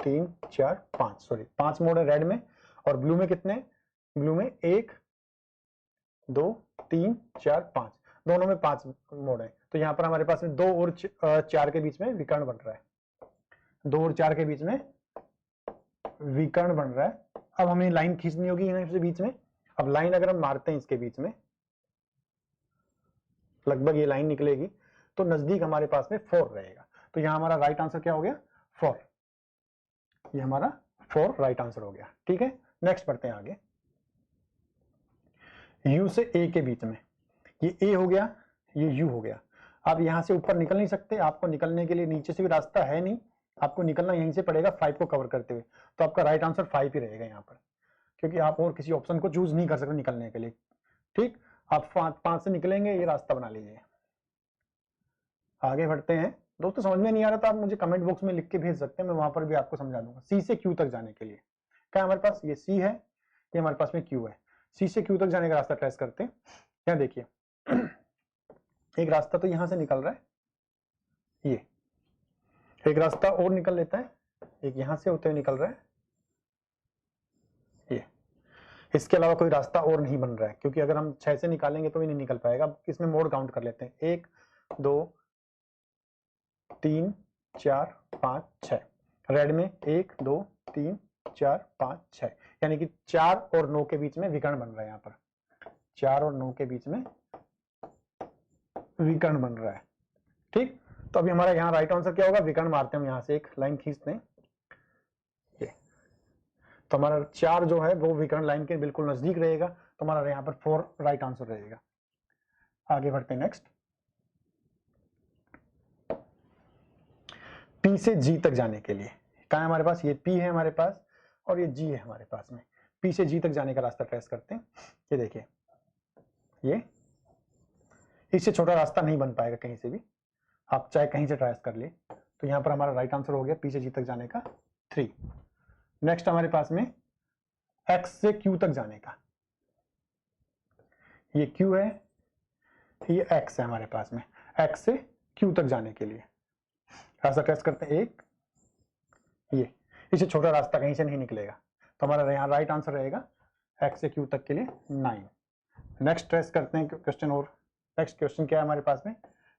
3 4 5, सॉरी 5 मोड है रेड में, और ब्लू में कितने, ब्लू में 1 2 3 4 5, दोनों में 5 मोड है। तो यहाँ पर हमारे पास में 2 और 4 के बीच में विकर्ण बन रहा है, 2 और 4 के बीच में विकर्ण बन रहा है। अब हमें लाइन खींचनी होगी इनके बीच में। अब लाइन अगर हम मारते हैं इसके बीच में, लगभग ये लाइन निकलेगी, तो नजदीक हमारे पास में 4 रहेगा, तो यहाँ हमारा राइट आंसर क्या हो गया 4। ये हमारा 4 राइट आंसर हो गया, ठीक है। नेक्स्ट बढ़ते हैं आगे यू से ए के बीच में, ये ए हो गया, ये यू हो गया। आप यहां से ऊपर निकल नहीं सकते, आपको निकलने के लिए नीचे से भी रास्ता है नहीं, आपको निकलना यहीं से पड़ेगा 5 को कवर करते हुए, तो आपका राइट आंसर 5 ही रहेगा यहाँ पर, क्योंकि आप और किसी ऑप्शन को चूज नहीं कर सकते निकलने के लिए, ठीक। आप 5 से निकलेंगे, ये रास्ता बना लीजिए। आगे बढ़ते हैं दोस्तों, समझ में नहीं आ रहा तो आप मुझे कमेंट बॉक्स में लिख के भेज सकते हैं, मैं वहां पर भी आपको समझा दूंगा। सी से क्यू तक जाने के लिए क्या हमारे पास, ये सी है, ये हमारे पास में क्यू है। सी से क्यू तक जाने का रास्ता ट्रेस करते हैं। यहाँ देखिए एक रास्ता तो यहां से निकल रहा है, ये एक रास्ता और निकल लेता है, एक यहां से होते हुए निकल रहा है, ये इसके अलावा कोई रास्ता और नहीं बन रहा है, क्योंकि अगर हम 6 से निकालेंगे तो भी नहीं निकल पाएगा। इसमें मोड काउंट कर लेते हैं, 1 2 3 4 5 6, रेड में 1 2 3 4 5 6, यानी कि 4 और 9 के बीच में विकर्ण बन रहा है। यहाँ पर 4 और 9 के बीच में विकर्ण बन रहा है, ठीक। तो अभी हमारा यहाँ राइट आंसर क्या होगा, विकर्ण मारते हैं हम, यहाँ से एक लाइन खींचते हैं, ये तो हमारा 4 जो है वो विकर्ण लाइन के बिल्कुल नजदीक रहेगा, तो हमारा यहाँ पर 4 राइट आंसर रहेगा। आगे बढ़ते हैं नेक्स्ट पी से जी तक जाने के लिए। कहाँ है हमारे पास, ये पी है हमारे पास और ये जी है हमारे पास में। पी से जी तक जाने का रास्ता ट्रेस करते हैं। ये देखिए ये इससे छोटा रास्ता नहीं बन पाएगा कहीं से भी, आप चाहे कहीं से ट्रेस कर लिए। तो यहाँ पर हमारा राइट आंसर हो गया पी से जी तक जाने का 3। नेक्स्ट हमारे पास में x से q तक जाने का, ये q है, ये x है हमारे पास में, x से q तक जाने के लिए रास्ता ट्रेस करते हैं एक, ये इससे छोटा रास्ता कहीं से नहीं निकलेगा, तो हमारा यहाँ राइट आंसर रहेगा x से q तक के लिए 9। नेक्स्ट ट्रेस करते हैं क्वेश्चन, और नेक्स्ट क्वेश्चन क्या है हमारे पास में,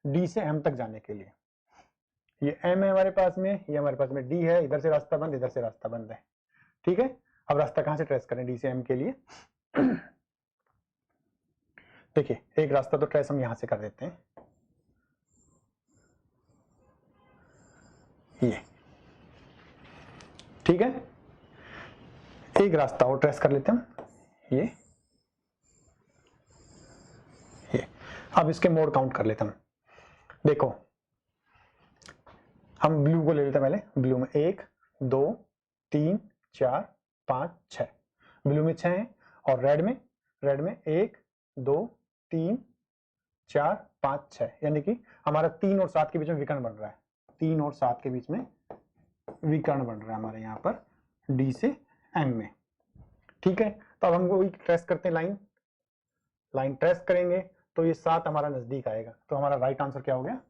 d से m तक जाने के लिए, ये m है हमारे पास में, ये हमारे पास में d है, इधर से रास्ता बंद, इधर से रास्ता बंद है, ठीक है। अब रास्ता कहां से ट्रेस करें d से m के लिए, देखिए एक रास्ता तो ट्रेस हम यहां से कर देते हैं, ये ठीक है, एक रास्ता और ट्रेस कर लेते हैं हम, ये अब इसके मोड काउंट कर लेते हैं हम। देखो हम ब्लू को ले लेते हैं पहले, ब्लू में 1 2 3 4 5 6, ब्लू में 6 है, और रेड में 1 2 3 4 5 6, यानी कि हमारा 3 और 7 के बीच में विकर्ण बन रहा है, 3 और 7 के बीच में विकर्ण बन रहा है हमारे यहाँ पर डी से एम में, ठीक है। तो अब हम वही ट्रेस करते हैं, लाइन ट्रेस करेंगे तो ये 7 हमारा नजदीक आएगा, तो हमारा राइट आंसर क्या हो गया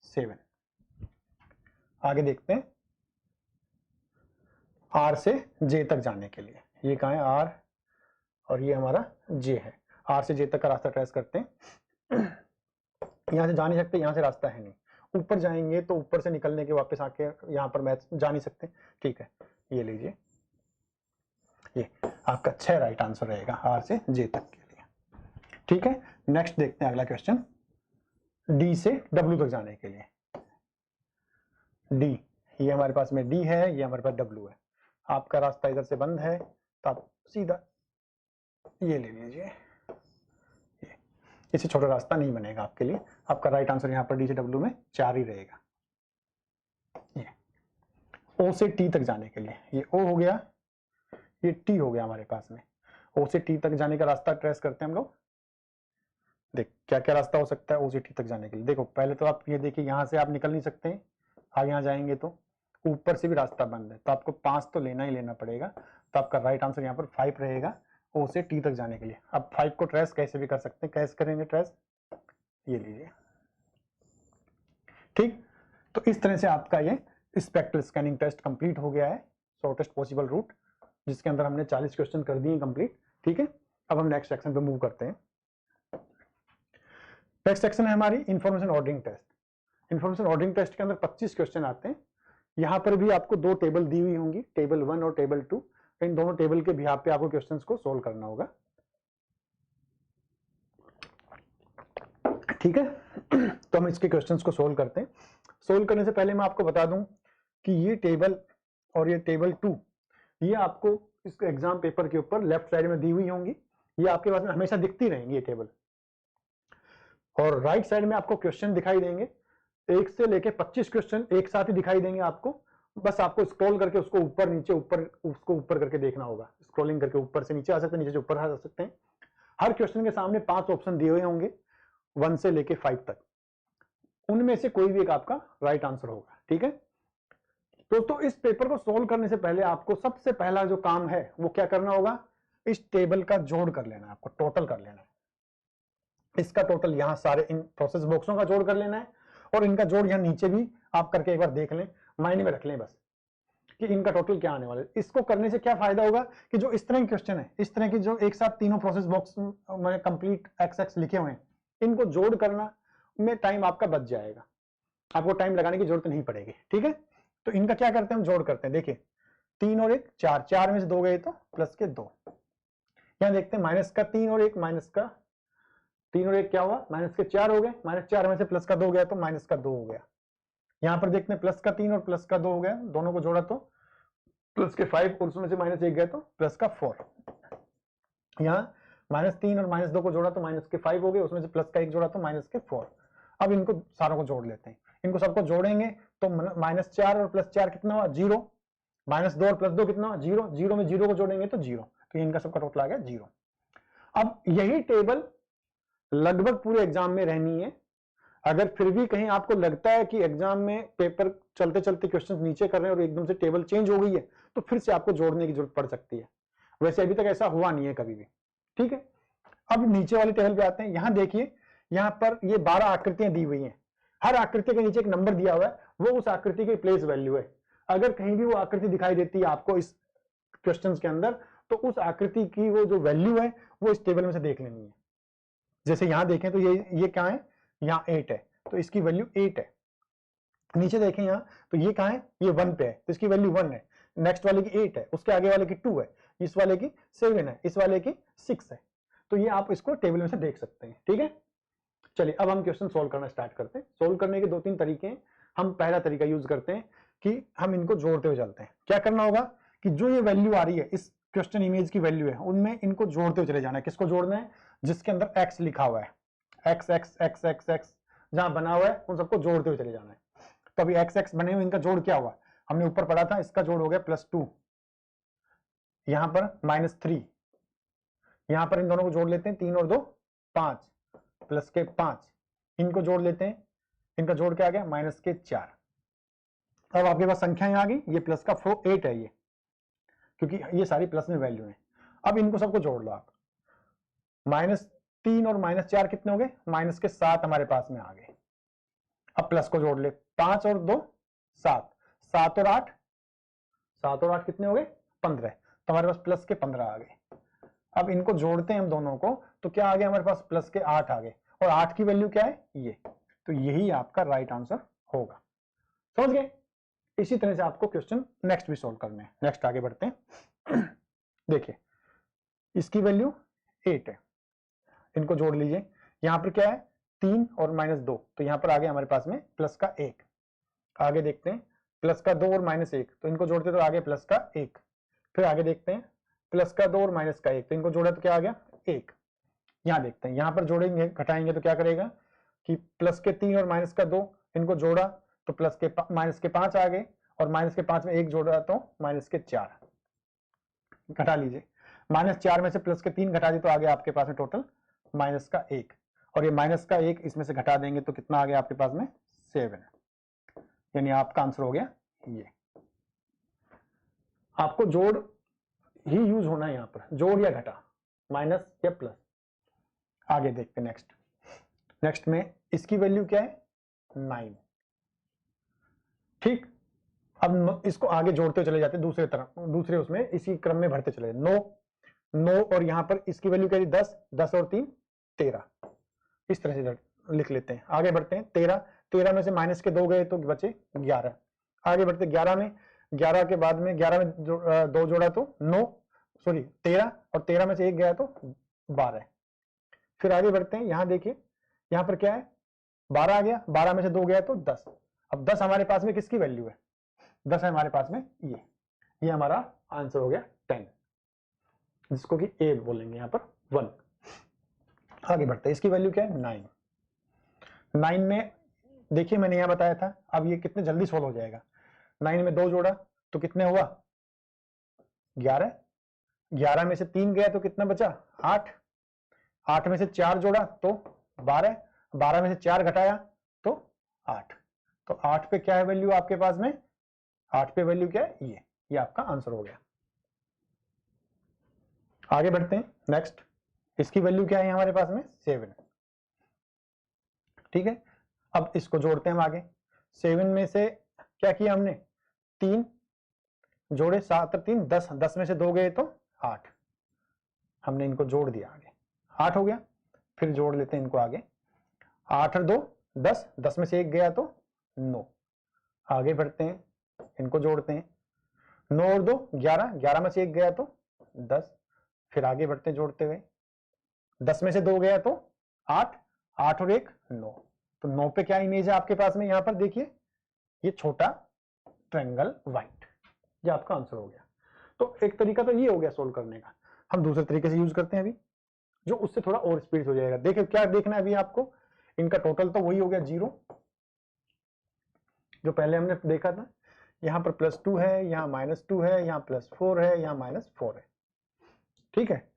7। आगे देखते हैं आर से जे तक जाने के लिए, ये कहाँ है आर और ये हमारा जे है, आर से जे तक का रास्ता ट्रेस करते हैं। यहाँ से जा नहीं सकते, यहाँ से रास्ता है नहीं, ऊपर जाएंगे तो ऊपर से निकलने के वापस आके यहाँ पर मैच जा नहीं सकते, ठीक है। ये लीजिए, ये आपका 6 राइट आंसर रहेगा आर से जे तक के लिए, ठीक है। नेक्स्ट देखते हैं अगला क्वेश्चन, डी से डब्ल्यू तक जाने के लिए, डी, ये हमारे पास में डी है, ये हमारे पास डब्ल्यू है, आपका रास्ता इधर से बंद है तो आप सीधा ये ले लीजिए, इससे छोटा रास्ता नहीं बनेगा आपके लिए, आपका राइट आंसर यहाँ पर डी से डब्ल्यू में 4 ही रहेगा। ये ओ से टी तक जाने के लिए, ये ओ हो गया, ये टी हो गया हमारे पास में, ओ से टी तक जाने का रास्ता ट्रेस करते हैं हम लोग। देख क्या क्या रास्ता हो सकता है ओ से टी तक जाने के लिए, देखो पहले तो आप ये देखिए यहाँ से आप निकल नहीं सकते हैं, आगे यहाँ जाएंगे तो ऊपर से भी रास्ता बंद है, तो आपको 5 तो लेना ही लेना पड़ेगा, तो आपका राइट आंसर यहाँ पर 5 रहेगा ओ से टी तक जाने के लिए। अब 5 को ट्रेस कैसे भी कर सकते हैं, कैसे करेंगे ट्रेस, ये लीजिए, ठीक। तो इस तरह से आपका ये स्पेक्ट्रल स्कैनिंग टेस्ट कंप्लीट हो गया है, शॉर्टेस्ट पॉसिबल रूट, जिसके अंदर हमने 40 क्वेश्चन कर दिए कंप्लीट, ठीक है। अब हम नेक्स्ट सेक्शन पे मूव करते हैं। नेक्स्ट सेक्शन है हमारी information ordering test. Information ordering test के अंदर 25 क्वेश्चन आते हैं, यहाँ पर भी आपको 2 टेबल दी हुई होंगी, टेबल 1 और टेबल 2, इन दोनों टेबल के बिहाफ पे आपको क्वेश्चंस को सोल्व करना होगा, ठीक है। तो हम इसके क्वेश्चंस को सोल्व करते हैं। सोल्व करने से पहले मैं आपको बता दूं कि ये टेबल और ये टेबल 2, ये आपको इस एग्जाम पेपर के ऊपर लेफ्ट साइड में दी हुई होंगी, ये आपके पास में हमेशा दिखती रहेंगी ये टेबल, और राइट साइड में आपको क्वेश्चन दिखाई देंगे, 1 से लेके 25 क्वेश्चन एक साथ ही दिखाई देंगे आपको, बस आपको स्क्रॉल करके उसको ऊपर नीचे उसको ऊपर करके देखना होगा, स्क्रॉलिंग करके ऊपर से नीचे आ सकते हैं, नीचे से ऊपर आ सकते हैं। हर क्वेश्चन के सामने 5 ऑप्शन दिए हुए होंगे 1 से लेके 5 तक, उनमें से कोई भी एक आपका राइट आंसर होगा, ठीक है। तो इस पेपर को सोल्व करने से पहले आपको सबसे पहला जो काम है वो क्या करना होगा, इस टेबल का जोड़ कर लेना है, आपको टोटल कर लेना है, इसका टोटल यहाँ सारे इन प्रोसेस बॉक्सों का जोड़ कर लेना है, और इनका जोड़ यहाँ नीचे भी आप करके एक बार देख लें, माइंड में रख लें बस कि इनका टोटल क्या आने वाला है। इसको करने से क्या फायदा होगा कि जो इस तरह के क्वेश्चन है, इस तरह की जो एक साथ तीनों प्रोसेस बॉक्स में कंप्लीट एक्स लिखे हुए हैं, इनको जोड़ करना में टाइम आपका बच जाएगा, आपको टाइम लगाने की जरूरत नहीं पड़ेगी, ठीक है। तो इनका क्या करते हैं हम, जोड़ करते हैं, देखिए 3 और 1 4, 4 में से 2 गए तो प्लस के 2, यहाँ देखते हैं माइनस का 3 और 1, माइनस का 3 और 1 क्या हुआ, माइनस के 4 हो गए, -4 में से प्लस का 2 गया तो माइनस का 2 हो गया। यहाँ पर देखते हैं प्लस का 3 और प्लस का 2 हो गया, दोनों को जोड़ा तो प्लस के 5 और उसमें से -1 गया तो प्लस का 4। यहाँ -3 और -2 को जोड़ा तो माइनस के 5 हो गए, उसमें से प्लस का 1 जोड़ा तो माइनस के 4। अब इनको सारों को जोड़ लेते हैं, इनको सबको जोड़ेंगे तो -4 और +4 कितना हुआ 0, -2 और +2 कितना हुआ 0, 0 में 0 को जोड़ेंगे तो 0, तो इनका सबका टोटल आ गया 0। अब यही टेबल लगभग पूरे एग्जाम में रहनी है, अगर फिर भी कहीं आपको लगता है कि एग्जाम में पेपर चलते चलते क्वेश्चन नीचे कर रहे हैं और एकदम से टेबल चेंज हो गई है, तो फिर से आपको जोड़ने की जरूरत पड़ सकती है। वैसे अभी तक ऐसा हुआ नहीं है कभी भी, ठीक है। अब नीचे वाले टेबल पे आते हैं। यहां देखिए, यहां पर ये 12 आकृतियां दी हुई हैं। हर आकृति के नीचे एक नंबर दिया हुआ है, वो उस आकृति की प्लेस वैल्यू है। अगर कहीं भी वो आकृति दिखाई देती है आपको इस क्वेश्चन के अंदर, तो उस आकृति की वो जो वैल्यू है वो इस टेबल में से देख लेनी है। जैसे यहां देखें तो ये क्या है, यहाँ 8 है, तो इसकी वैल्यू 8 है। नीचे देखें यहाँ, तो ये कहाँ है, ये 1 पे है, तो इसकी वैल्यू 1 है। नेक्स्ट वाले की 8 है, उसके आगे वाले की 2 है, इस वाले की 7 है, इस वाले की 6 है। तो ये आप इसको टेबल में से देख सकते हैं, ठीक है। चलिए अब हम क्वेश्चन सोल्व करना स्टार्ट करते हैं। सोल्व करने के 2-3 तरीके हैं। हम पहला तरीका यूज करते हैं कि हम इनको जोड़ते हुए चलते हैं। क्या करना होगा कि जो ये वैल्यू आ रही है, इस क्वेश्चन इमेज की वैल्यू है, उनमें इनको जोड़ते हुए चले जाना है। किसको जोड़ना है, जिसके अंदर x लिखा हुआ है, x x x x x जहां बना हुआ है उन सबको जोड़ते हुए चले जाना है। तो अभी x x बने हुए, इनका जोड़ क्या हुआ, हमने ऊपर पढ़ा था, इसका जोड़ हो गया +2, यहां पर -3, यहां पर इन दोनों को जोड़ लेते हैं, 3 और 2 5, प्लस के 5, इनको जोड़ लेते हैं, इनका जोड़ क्या आ गया, -4। अब आपके पास संख्याएं आ गई, ये प्लस का 8 है ये, क्योंकि ये सारी प्लस में वैल्यू है। अब इनको सबको जोड़ लो आप। -3 और -4 कितने हो गए, -7 हमारे पास में आ गए। अब प्लस को जोड़ ले, 5 और 2 7, 7 और 8, 7 और 8 कितने हो गए, 15, तो हमारे पास प्लस के 15 आ गए। अब इनको जोड़ते हैं हम दोनों को, तो क्या आ गया हमारे पास, प्लस के 8 आ गए, और 8 की वैल्यू क्या है, ये। तो यही आपका राइट आंसर होगा। समझ गए। इसी तरह से आपको क्वेश्चन नेक्स्ट भी सोल्व करने हैं। नेक्स्ट आगे बढ़ते हैं। देखिए, इसकी वैल्यू 8 है, इनको जोड़ लीजिए। यहां पर क्या है, 3 और -2, तो यहां पर आ गया हमारे पास में प्लस का 1। आगे देखते हैं, प्लस का 2 और -1, तो इनको जोड़ते तो आगे प्लस का 1। फिर आगे देखते हैं, प्लस का 2 और माइनस का 1, तो इनको जोड़ा तो क्या आ गया, 1। यहां देखते हैं, यहां पर जोड़ेंगे घटाएंगे तो क्या करेगा कि प्लस के 3 और माइनस का 2, इनको जोड़ा तो प्लस के माइनस के 5 आ गए, और माइनस के 5 में 1 जोड़ा तो माइनस के 4। घटा लीजिए, -4 में से प्लस के 3 घटा दिए तो आ गया आपके पास में टोटल माइनस का 1, और ये माइनस का 1 इसमें से घटा देंगे तो कितना आ गया आपके पास में, 7। यानी आपका आंसर हो गया ये। आपको जोड़ ही यूज होना है यहां पर, जोड़ या घटा, माइनस या प्लस। आगे देखते हैं नेक्स्ट में इसकी वैल्यू क्या है, 9। ठीक, अब इसको आगे जोड़ते चले जाते हैं, दूसरे तरफ, दूसरे उसमें इसी क्रम में भरते चले, 9 और यहां पर इसकी वैल्यू क्या है, 10, 10 और 3 13। इस तरह से लिख लेते हैं। आगे बढ़ते हैं, 13 में से माइनस के 2 गए तो बचे 11। आगे बढ़ते 11 में, 11 के बाद में 11 में 2 जोड़ा तो 13, और 13 में से 1 गया तो 12। फिर आगे बढ़ते हैं, यहां देखिए, यहां पर क्या है, 12 आ गया, 12 में से 2 गया तो 10। अब 10 हमारे पास में किसकी वैल्यू है, 10 है हमारे पास में ये हमारा आंसर हो गया 10, जिसको कि ए बोलेंगे यहां पर 1। आगे बढ़ते हैं, इसकी वैल्यू क्या है, 9 में देखिए मैंने यहां बताया था, अब ये कितने जल्दी सोल्व हो जाएगा। 9 में 2 जोड़ा तो कितने हुआ, 11, 11 में से 3 गया तो कितना बचा, 8, 8 में से 4 जोड़ा तो 12, 12 में से 4 घटाया तो 8, तो 8 पे क्या है वैल्यू आपके पास में, 8 पे वैल्यू क्या है, ये आपका आंसर हो गया। आगे बढ़ते हैं, नेक्स्ट इसकी वैल्यू क्या है हमारे पास में, 7। ठीक है, अब इसको जोड़ते हैं हम आगे। 7 में से क्या किया हमने, 3 जोड़े, 7 और 3 10, 10 में से 2 गए तो 8, हमने इनको जोड़ दिया, आगे 8 हो गया। फिर जोड़ लेते हैं इनको आगे, 8 और 2 10, 10 में से 1 गया तो 9। आगे बढ़ते हैं, इनको जोड़ते हैं, 9 और 2 11, 11 में से 1 गया तो 10। फिर आगे बढ़ते हैं जोड़ते हुए, 10 में से 2 गया तो 8, 8 और 1 9, तो 9 पे क्या इमेज है आपके पास में, यहां पर देखिए ये छोटा ट्रायंगल व्हाइट, ये आपका आंसर हो गया। तो एक तरीका तो ये हो गया सोल्व करने का। हम दूसरे तरीके से यूज करते हैं अभी, जो उससे थोड़ा और स्पीड हो जाएगा। देखिए क्या देखना है अभी आपको, इनका टोटल तो वही हो गया 0, जो पहले हमने देखा था। यहां पर +2 है, यहां -2 है, यहां +4 है, यहां -4 है। ठीक है,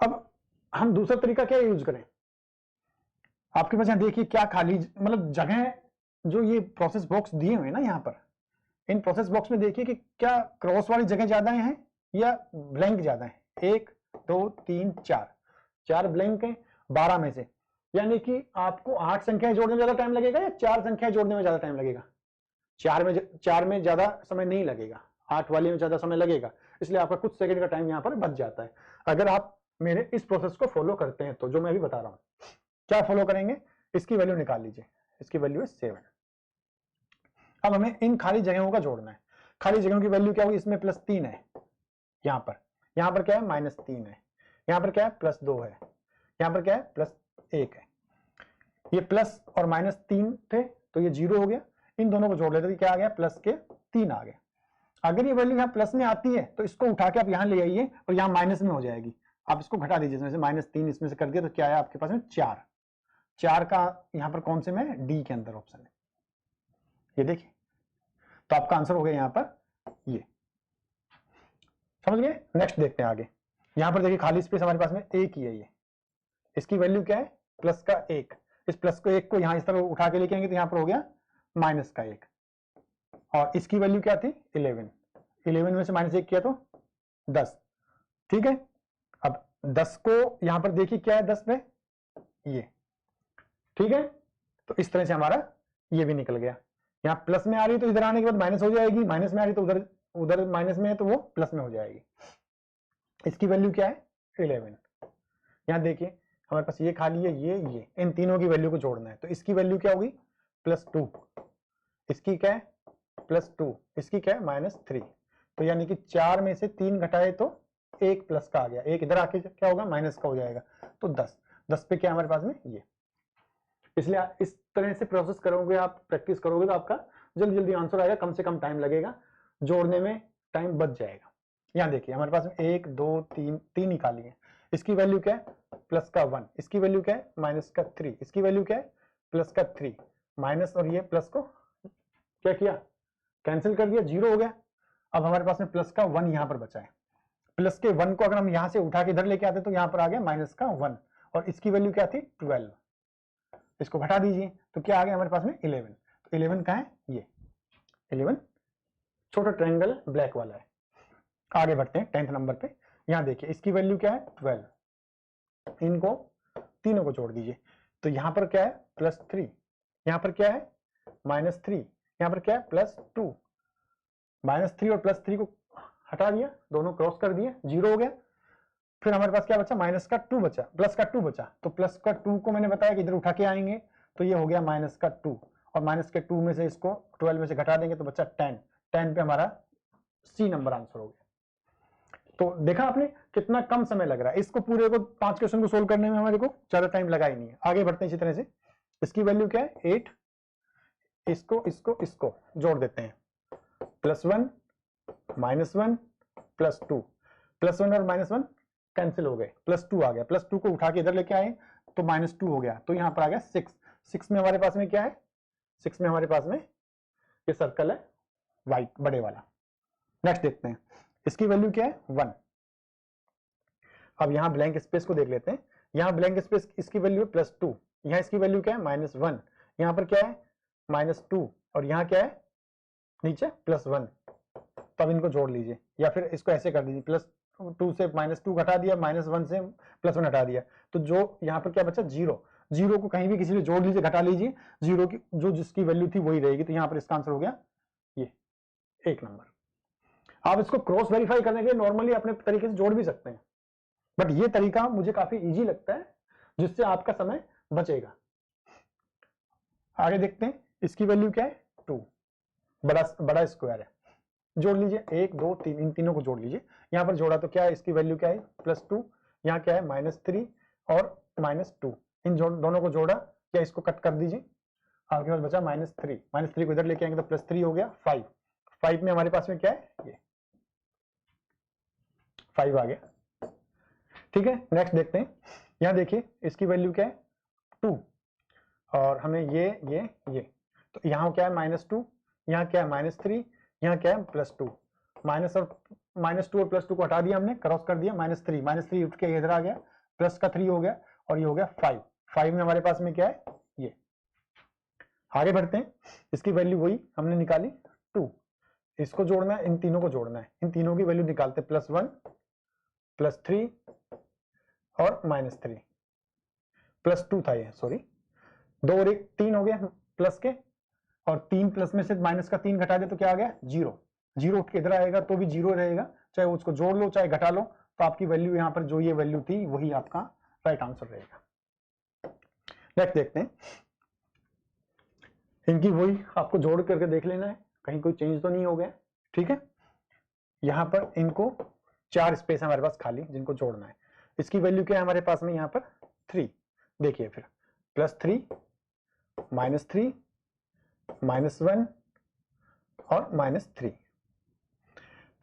अब हम दूसरा तरीका क्या यूज करें, आपके पास यहाँ देखिए क्या खाली मतलब जगह, जो ये प्रोसेस बॉक्स दिए हुए हैं ना यहाँ पर, इन प्रोसेस बॉक्स में देखिए कि क्या क्रॉस वाली जगह ज्यादा है या ब्लैंक ज्यादा है। 1 2 3 4, 4 ब्लैंक है 12 में से, यानी कि आपको 8 संख्याएं जोड़ने में ज्यादा टाइम लगेगा या 4 संख्याएं जोड़ने में ज्यादा टाइम लगेगा? 4 में ज्यादा समय नहीं लगेगा, 8 वाले में ज्यादा समय लगेगा, इसलिए आपका कुछ सेकंड का टाइम यहाँ पर बच जाता है अगर आप मेरे इस प्रोसेस को फॉलो करते हैं तो, जो मैं अभी बता रहा हूँ। क्या फॉलो करेंगे? इसकी वैल्यू निकाल लीजिए, इसकी वैल्यू है 7। अब हमें इन खाली जगहों का जोड़ना है। खाली जगहों की वैल्यू क्या होगी? इसमें +3 है, यहाँ पर क्या है? -3 है, यहाँ पर क्या है? +2 है, यहाँ पर क्या है? +1 है। ये प्लस और -3 थे तो ये 0 हो गया, इन दोनों को जोड़ लेते तो क्या आ गया? प्लस के 3 आ गया। अगर ये वैल्यू यहाँ प्लस में आती है तो इसको उठा के आप यहाँ ले आइए और यहाँ माइनस में हो जाएगी। आप इसको घटा दीजिए, इसमें से -3 इसमें से कर दिया तो क्या है आपके पास में? 4 का यहाँ पर कौन से में? डी के अंदर ऑप्शन है, ये देखिए। तो आपका आंसर हो गया यहाँ पर ये, समझ गए? नेक्स्ट देखते हैं आगे। यहाँ पर देखिए खाली स्पेस हमारे पास में 1 ही है, ये इसकी वैल्यू क्या है? प्लस का 1। इस प्लस को 1 को यहाँ इस तरह उठा के लेके आएंगे तो यहाँ पर हो गया माइनस का 1, और इसकी वैल्यू क्या थी? 11। 11 में से -1 किया तो 10, ठीक है। अब 10 को यहाँ पर देखिए क्या है 10 पे? ये, ठीक है। तो इस तरह से हमारा ये भी निकल गया। यहाँ प्लस में आ रही तो इधर आने के बाद माइनस हो जाएगी, माइनस में आ रही तो उधर माइनस में है तो वो प्लस में हो जाएगी। इसकी वैल्यू क्या है? 11। यहाँ देखिए हमारे पास ये खाली है, ये इन तीनों की वैल्यू को जोड़ना है तो इसकी वैल्यू क्या होगी? +2। इसकी क्या है? +2। इसकी क्या है? -3। तो यानी कि 4 में से 3 घटाए तो 1 प्लस का आ गया, 1 इधर आके क्या होगा? माइनस का हो जाएगा, तो 10। 10 पे क्या हमारे पास में? ये। इसलिए इस तरह से प्रोसेस करोगे, आप प्रैक्टिस करोगे तो आपका जल्दी जल्दी आंसर आएगा, कम से कम टाइम लगेगा, जोड़ने में टाइम बच जाएगा। यहाँ देखिए हमारे पास में 1 2 3 ही खाली है। इसकी वैल्यू क्या है? प्लस का 1। इसकी वैल्यू क्या है? माइनस का 3। इसकी वैल्यू क्या है? प्लस का 3। माइनस और ये प्लस को क्या किया? कैंसिल कर दिया, 0 हो गया। अब हमारे पास में प्लस का 1 यहाँ पर बचा है। प्लस के 1 को अगर हम यहाँ से उठा के इधर लेके आते तो यहाँ पर आ गया माइनस का 1, और इसकी वैल्यू क्या थी? 12। इसको घटा दीजिए तो क्या आ गया हमारे पास में? 11। तो 11 कहाँ है? ये 11 छोटा ट्रायंगल ब्लैक वाला है। आगे बढ़ते हैं 10th नंबर पे। यहाँ देखिए इसकी वैल्यू क्या है? 12। इनको तीनों को जोड़ दीजिए तो यहाँ पर क्या है? +3। यहाँ पर क्या है? -3। यहाँ पर क्या है? +2। -3 और +3 को हटा दिया, दोनों क्रॉस कर दिए, 0 हो गया। फिर हमारे पास क्या बचा? माइनस का 2 बचा, प्लस का 2 बचा। तो प्लस का 2 को मैंने बताया कि इधर उठा के आएंगे तो ये हो गया माइनस का 2, और माइनस के 2 में से इसको 12 में से घटा देंगे तो बचा 10। 10 पे हमारा सी नंबर आंसर हो गया। तो देखा आपने कितना कम समय लग रहा है, इसको पूरे को 5 क्वेश्चन को सोल्व करने में हमारे को ज्यादा टाइम लगा ही नहीं है। आगे बढ़ते हैं इसी तरह से। इसकी वैल्यू क्या है? 8। इसको जोड़ देते हैं, +1 -1 +2। +1 और -1 कैंसिल हो गए, +2 आ गया। +2 को उठा के इधर लेके आए तो -2 हो गया, तो यहाँ पर आ गया 6। 6 में हमारे पास में क्या है? 6 में हमारे पास में ये सर्कल है वाइट बड़े वाला। नेक्स्ट देखते हैं, इसकी वैल्यू क्या है? 1। अब यहाँ ब्लैंक स्पेस को देख लेते हैं। यहाँ ब्लैंक स्पेस इसकी वैल्यू है +2, यहाँ इसकी वैल्यू क्या है? -1। यहाँ पर क्या है? -2, और यहाँ क्या है? नीचे +1। तो अब इनको जोड़ लीजिए, या फिर इसको ऐसे कर दीजिए, +2 से -2 घटा दिया, -1 से +1 हटा दिया, तो जो यहाँ पर क्या बचा? 0। 0 को कहीं भी किसी से जोड़ लीजिए, घटा लीजिए, 0 की जो जिसकी वैल्यू थी वही रहेगी। तो यहाँ पर इसका आंसर हो गया ये 1 नंबर। आप इसको क्रॉस वेरीफाई करने के लिए नॉर्मली अपने तरीके से जोड़ भी सकते हैं, बट ये तरीका मुझे काफी इजी लगता है, जिससे आपका समय बचेगा। आगे देखते हैं, इसकी वैल्यू क्या है? 2। बड़ा स्क्वायर है, जोड़ लीजिए 1 2 3, इन तीनों को जोड़ लीजिए। यहाँ पर जोड़ा तो क्या है? इसकी वैल्यू क्या है? +2। यहाँ क्या है? -3 और -2, इन दोनों को जोड़ा, क्या इसको कट कर दीजिए, आपके पास बचा -3। -3 को इधर लेके आएंगे तो +3 हो गया 5। 5 में हमारे पास में क्या है? ये 5 आ गया, ठीक है। नेक्स्ट देखते हैं, यहाँ देखिए इसकी वैल्यू क्या है? 2, और हमें ये तो यहाँ क्या है? -2, यहाँ क्या है? -3, यहाँ क्या है? +2। -2 और +2 को हटा दिया हमने, क्रॉस कर दिया, -3 उठ के इधर आ गया, प्लस का 3 हो गया, और ये हो गया 5। 5 में हमारे पास में क्या है, ये। आगे बढ़ते हैं, इसकी वैल्यू वही हमने निकाली 2, इसको जोड़ना है, इन तीनों को जोड़ना है, इन तीनों की वैल्यू निकालते हैं, +1 +3 और -3, +2 था ये, सॉरी, 2 और 1 3 हो गया प्लस के, और 3 प्लस में से माइनस का 3 घटा दे तो क्या आ गया, 0। 0 उठ के इधर आएगा तो भी 0 रहेगा, चाहे उसको जोड़ लो चाहे घटा लो, तो आपकी वैल्यू यहाँ पर जो ये वैल्यू थी वही आपका राइट आंसर रहेगा। नेक्स्ट देखते हैं, इनकी वही आपको जोड़ करके देख लेना है, कहीं कोई चेंज तो नहीं हो गया, ठीक है। यहाँ पर इनको 4 स्पेस हमारे पास खाली जिनको जोड़ना है। इसकी वैल्यू क्या है हमारे पास में यहाँ पर 3, देखिए फिर +3 -3 -1 और -3,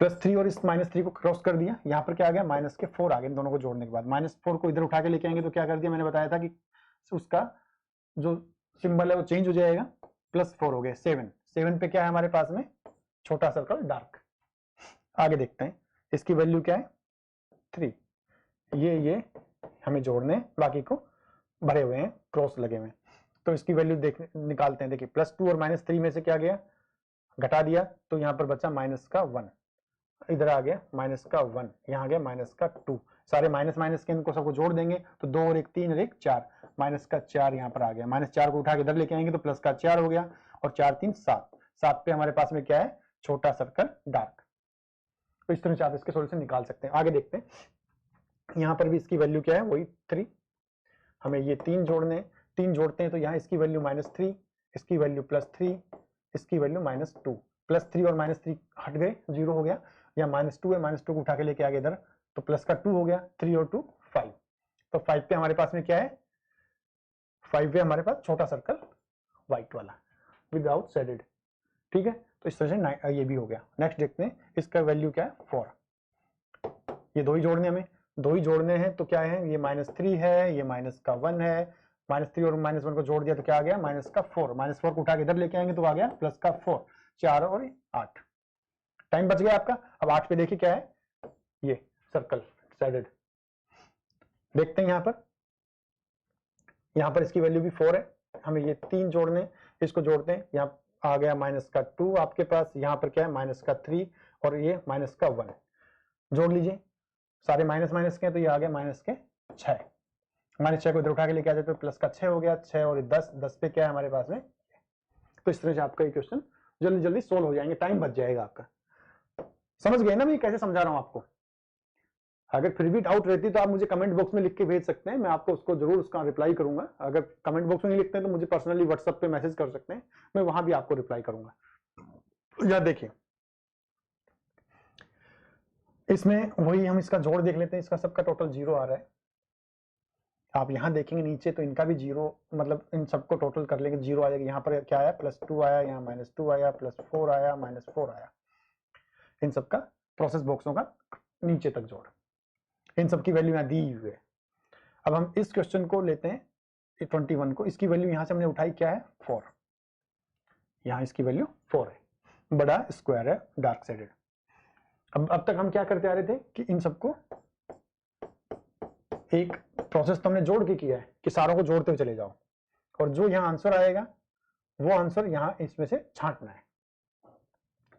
+3 और इस -3 को क्रॉस कर दिया, यहाँ पर क्या आ गया, माइनस के 4 आ गए, इन दोनों को जोड़ने के बाद। -4 को इधर उठा के लेके आएंगे तो क्या कर दिया, मैंने बताया था कि उसका जो सिंबल है वो चेंज हो जाएगा, +4 हो गया 7। 7 पे क्या है हमारे पास में, छोटा सर्कल डार्क। आगे देखते हैं, इसकी वैल्यू क्या है 3, ये हमें जोड़ने, बाकी को भरे हुए हैं, क्रॉस लगे हुए हैं, तो इसकी वैल्यू निकालते हैं। देखिए +2 और -3 में से क्या गया, घटा दिया, तो यहाँ पर बचा -1, इधर आ गया -1, यहाँ आ गया -2, सारे माइनस के इनको सबको जोड़ देंगे तो 2 और 1 3 और 1 4, -4 यहाँ पर आ गया, -4 को उठा के इधर लेके आएंगे तो +4 हो गया, और 4 3 7, 7 पे हमारे पास में क्या है, छोटा सर्कल डार्क। तो इस तरह से आप इसके सॉल्यूशन निकाल सकते हैं। आगे देखते हैं, यहाँ पर भी इसकी वैल्यू क्या है, वही 3, हमें ये 3 जोड़ने, 3 जोड़ते हैं तो यहाँ इसकी वैल्यू -3, इसकी वैल्यू +3, इसकी वैल्यू -2, +3 और -3 हट गए, 0 हो गया, या -2 है, -2 को उठा के लेके आ गए इधर तो +2 हो गया, 3 और 2 5, तो 5 पे हमारे पास में क्या है, 5 पे हमारे पास छोटा सर्कल व्हाइट वाला विदाउट शेडेड, ठीक है। तो इस तरह से ये भी हो गया। नेक्स्ट देखते हैं, इसका वैल्यू क्या है 4, ये दो ही जोड़ने, हमें दो ही जोड़ने हैं तो क्या है, ये -3 है, ये -1 है, -3 और -1 को जोड़ दिया तो क्या आ गया, -4, -4 को उठा के इधर लेके आएंगे तो आ गया +4, 4 और 8, टाइम बच गया आपका। अब 8 पे देखिए क्या है, ये सर्कल शेडेड, देखते हैं यहाँ पर इसकी वैल्यू भी 4 है, हमें ये 3 जोड़ने, इसको जोड़ते हैं, यहाँ आ गया -2 आपके पास, यहाँ पर क्या है -3 और ये -1, जोड़ लीजिए, सारे माइनस के हैं तो ये आ गया -6, -6 को इधर उठा के लेके आ जाते तो +6 हो गया, 6 और 10, 10 पे क्या है हमारे पास में। तो इस तरह से आपका ये क्वेश्चन जल्दी जल्दी सोल्व हो जाएंगे, टाइम बच जाएगा आपका। समझ गए ना मैं कैसे समझा रहा हूं आपको। अगर फिर भी डाउट रहती तो आप मुझे कमेंट बॉक्स में लिख के भेज सकते हैं, मैं आपको उसको जरूर उसका रिप्लाई करूंगा। अगर कमेंट बॉक्स में नहीं लिखते हैं तो मुझे पर्सनली व्हाट्सएप पे मैसेज कर सकते हैं, मैं वहां भी आपको रिप्लाई करूंगा। या देखिए इसमें वही हम इसका जोड़ देख लेते हैं, इसका सबका टोटल 0 आ रहा है। आप यहाँ देखेंगे नीचे तो इनका भी 0, मतलब इन सबको टोटल कर लेंगे 0 आ जाएगा। यहाँ पर क्या आया, +2 आया, यहाँ -2 आया, +4 आया, -4 आया। इन सबका प्रोसेस बॉक्सों का नीचे तक जोड़, इन सबकी वैल्यू यहाँ दी हुई है। अब हम इस क्वेश्चन को लेते हैं 21 को, इसकी वैल्यू यहाँ से हमने उठाई क्या है 4, यहाँ इसकी वैल्यू 4 है, बड़ा स्क्वायर है डार्क साइडेड। अब तक हम क्या करते आ रहे थे कि इन सबको एक प्रोसेस तो हमने जोड़ के किया है कि सारों को जोड़ते हुए चले जाओ, और जो यहाँ आंसर आएगा वो आंसर यहाँ इसमें से छांटना है।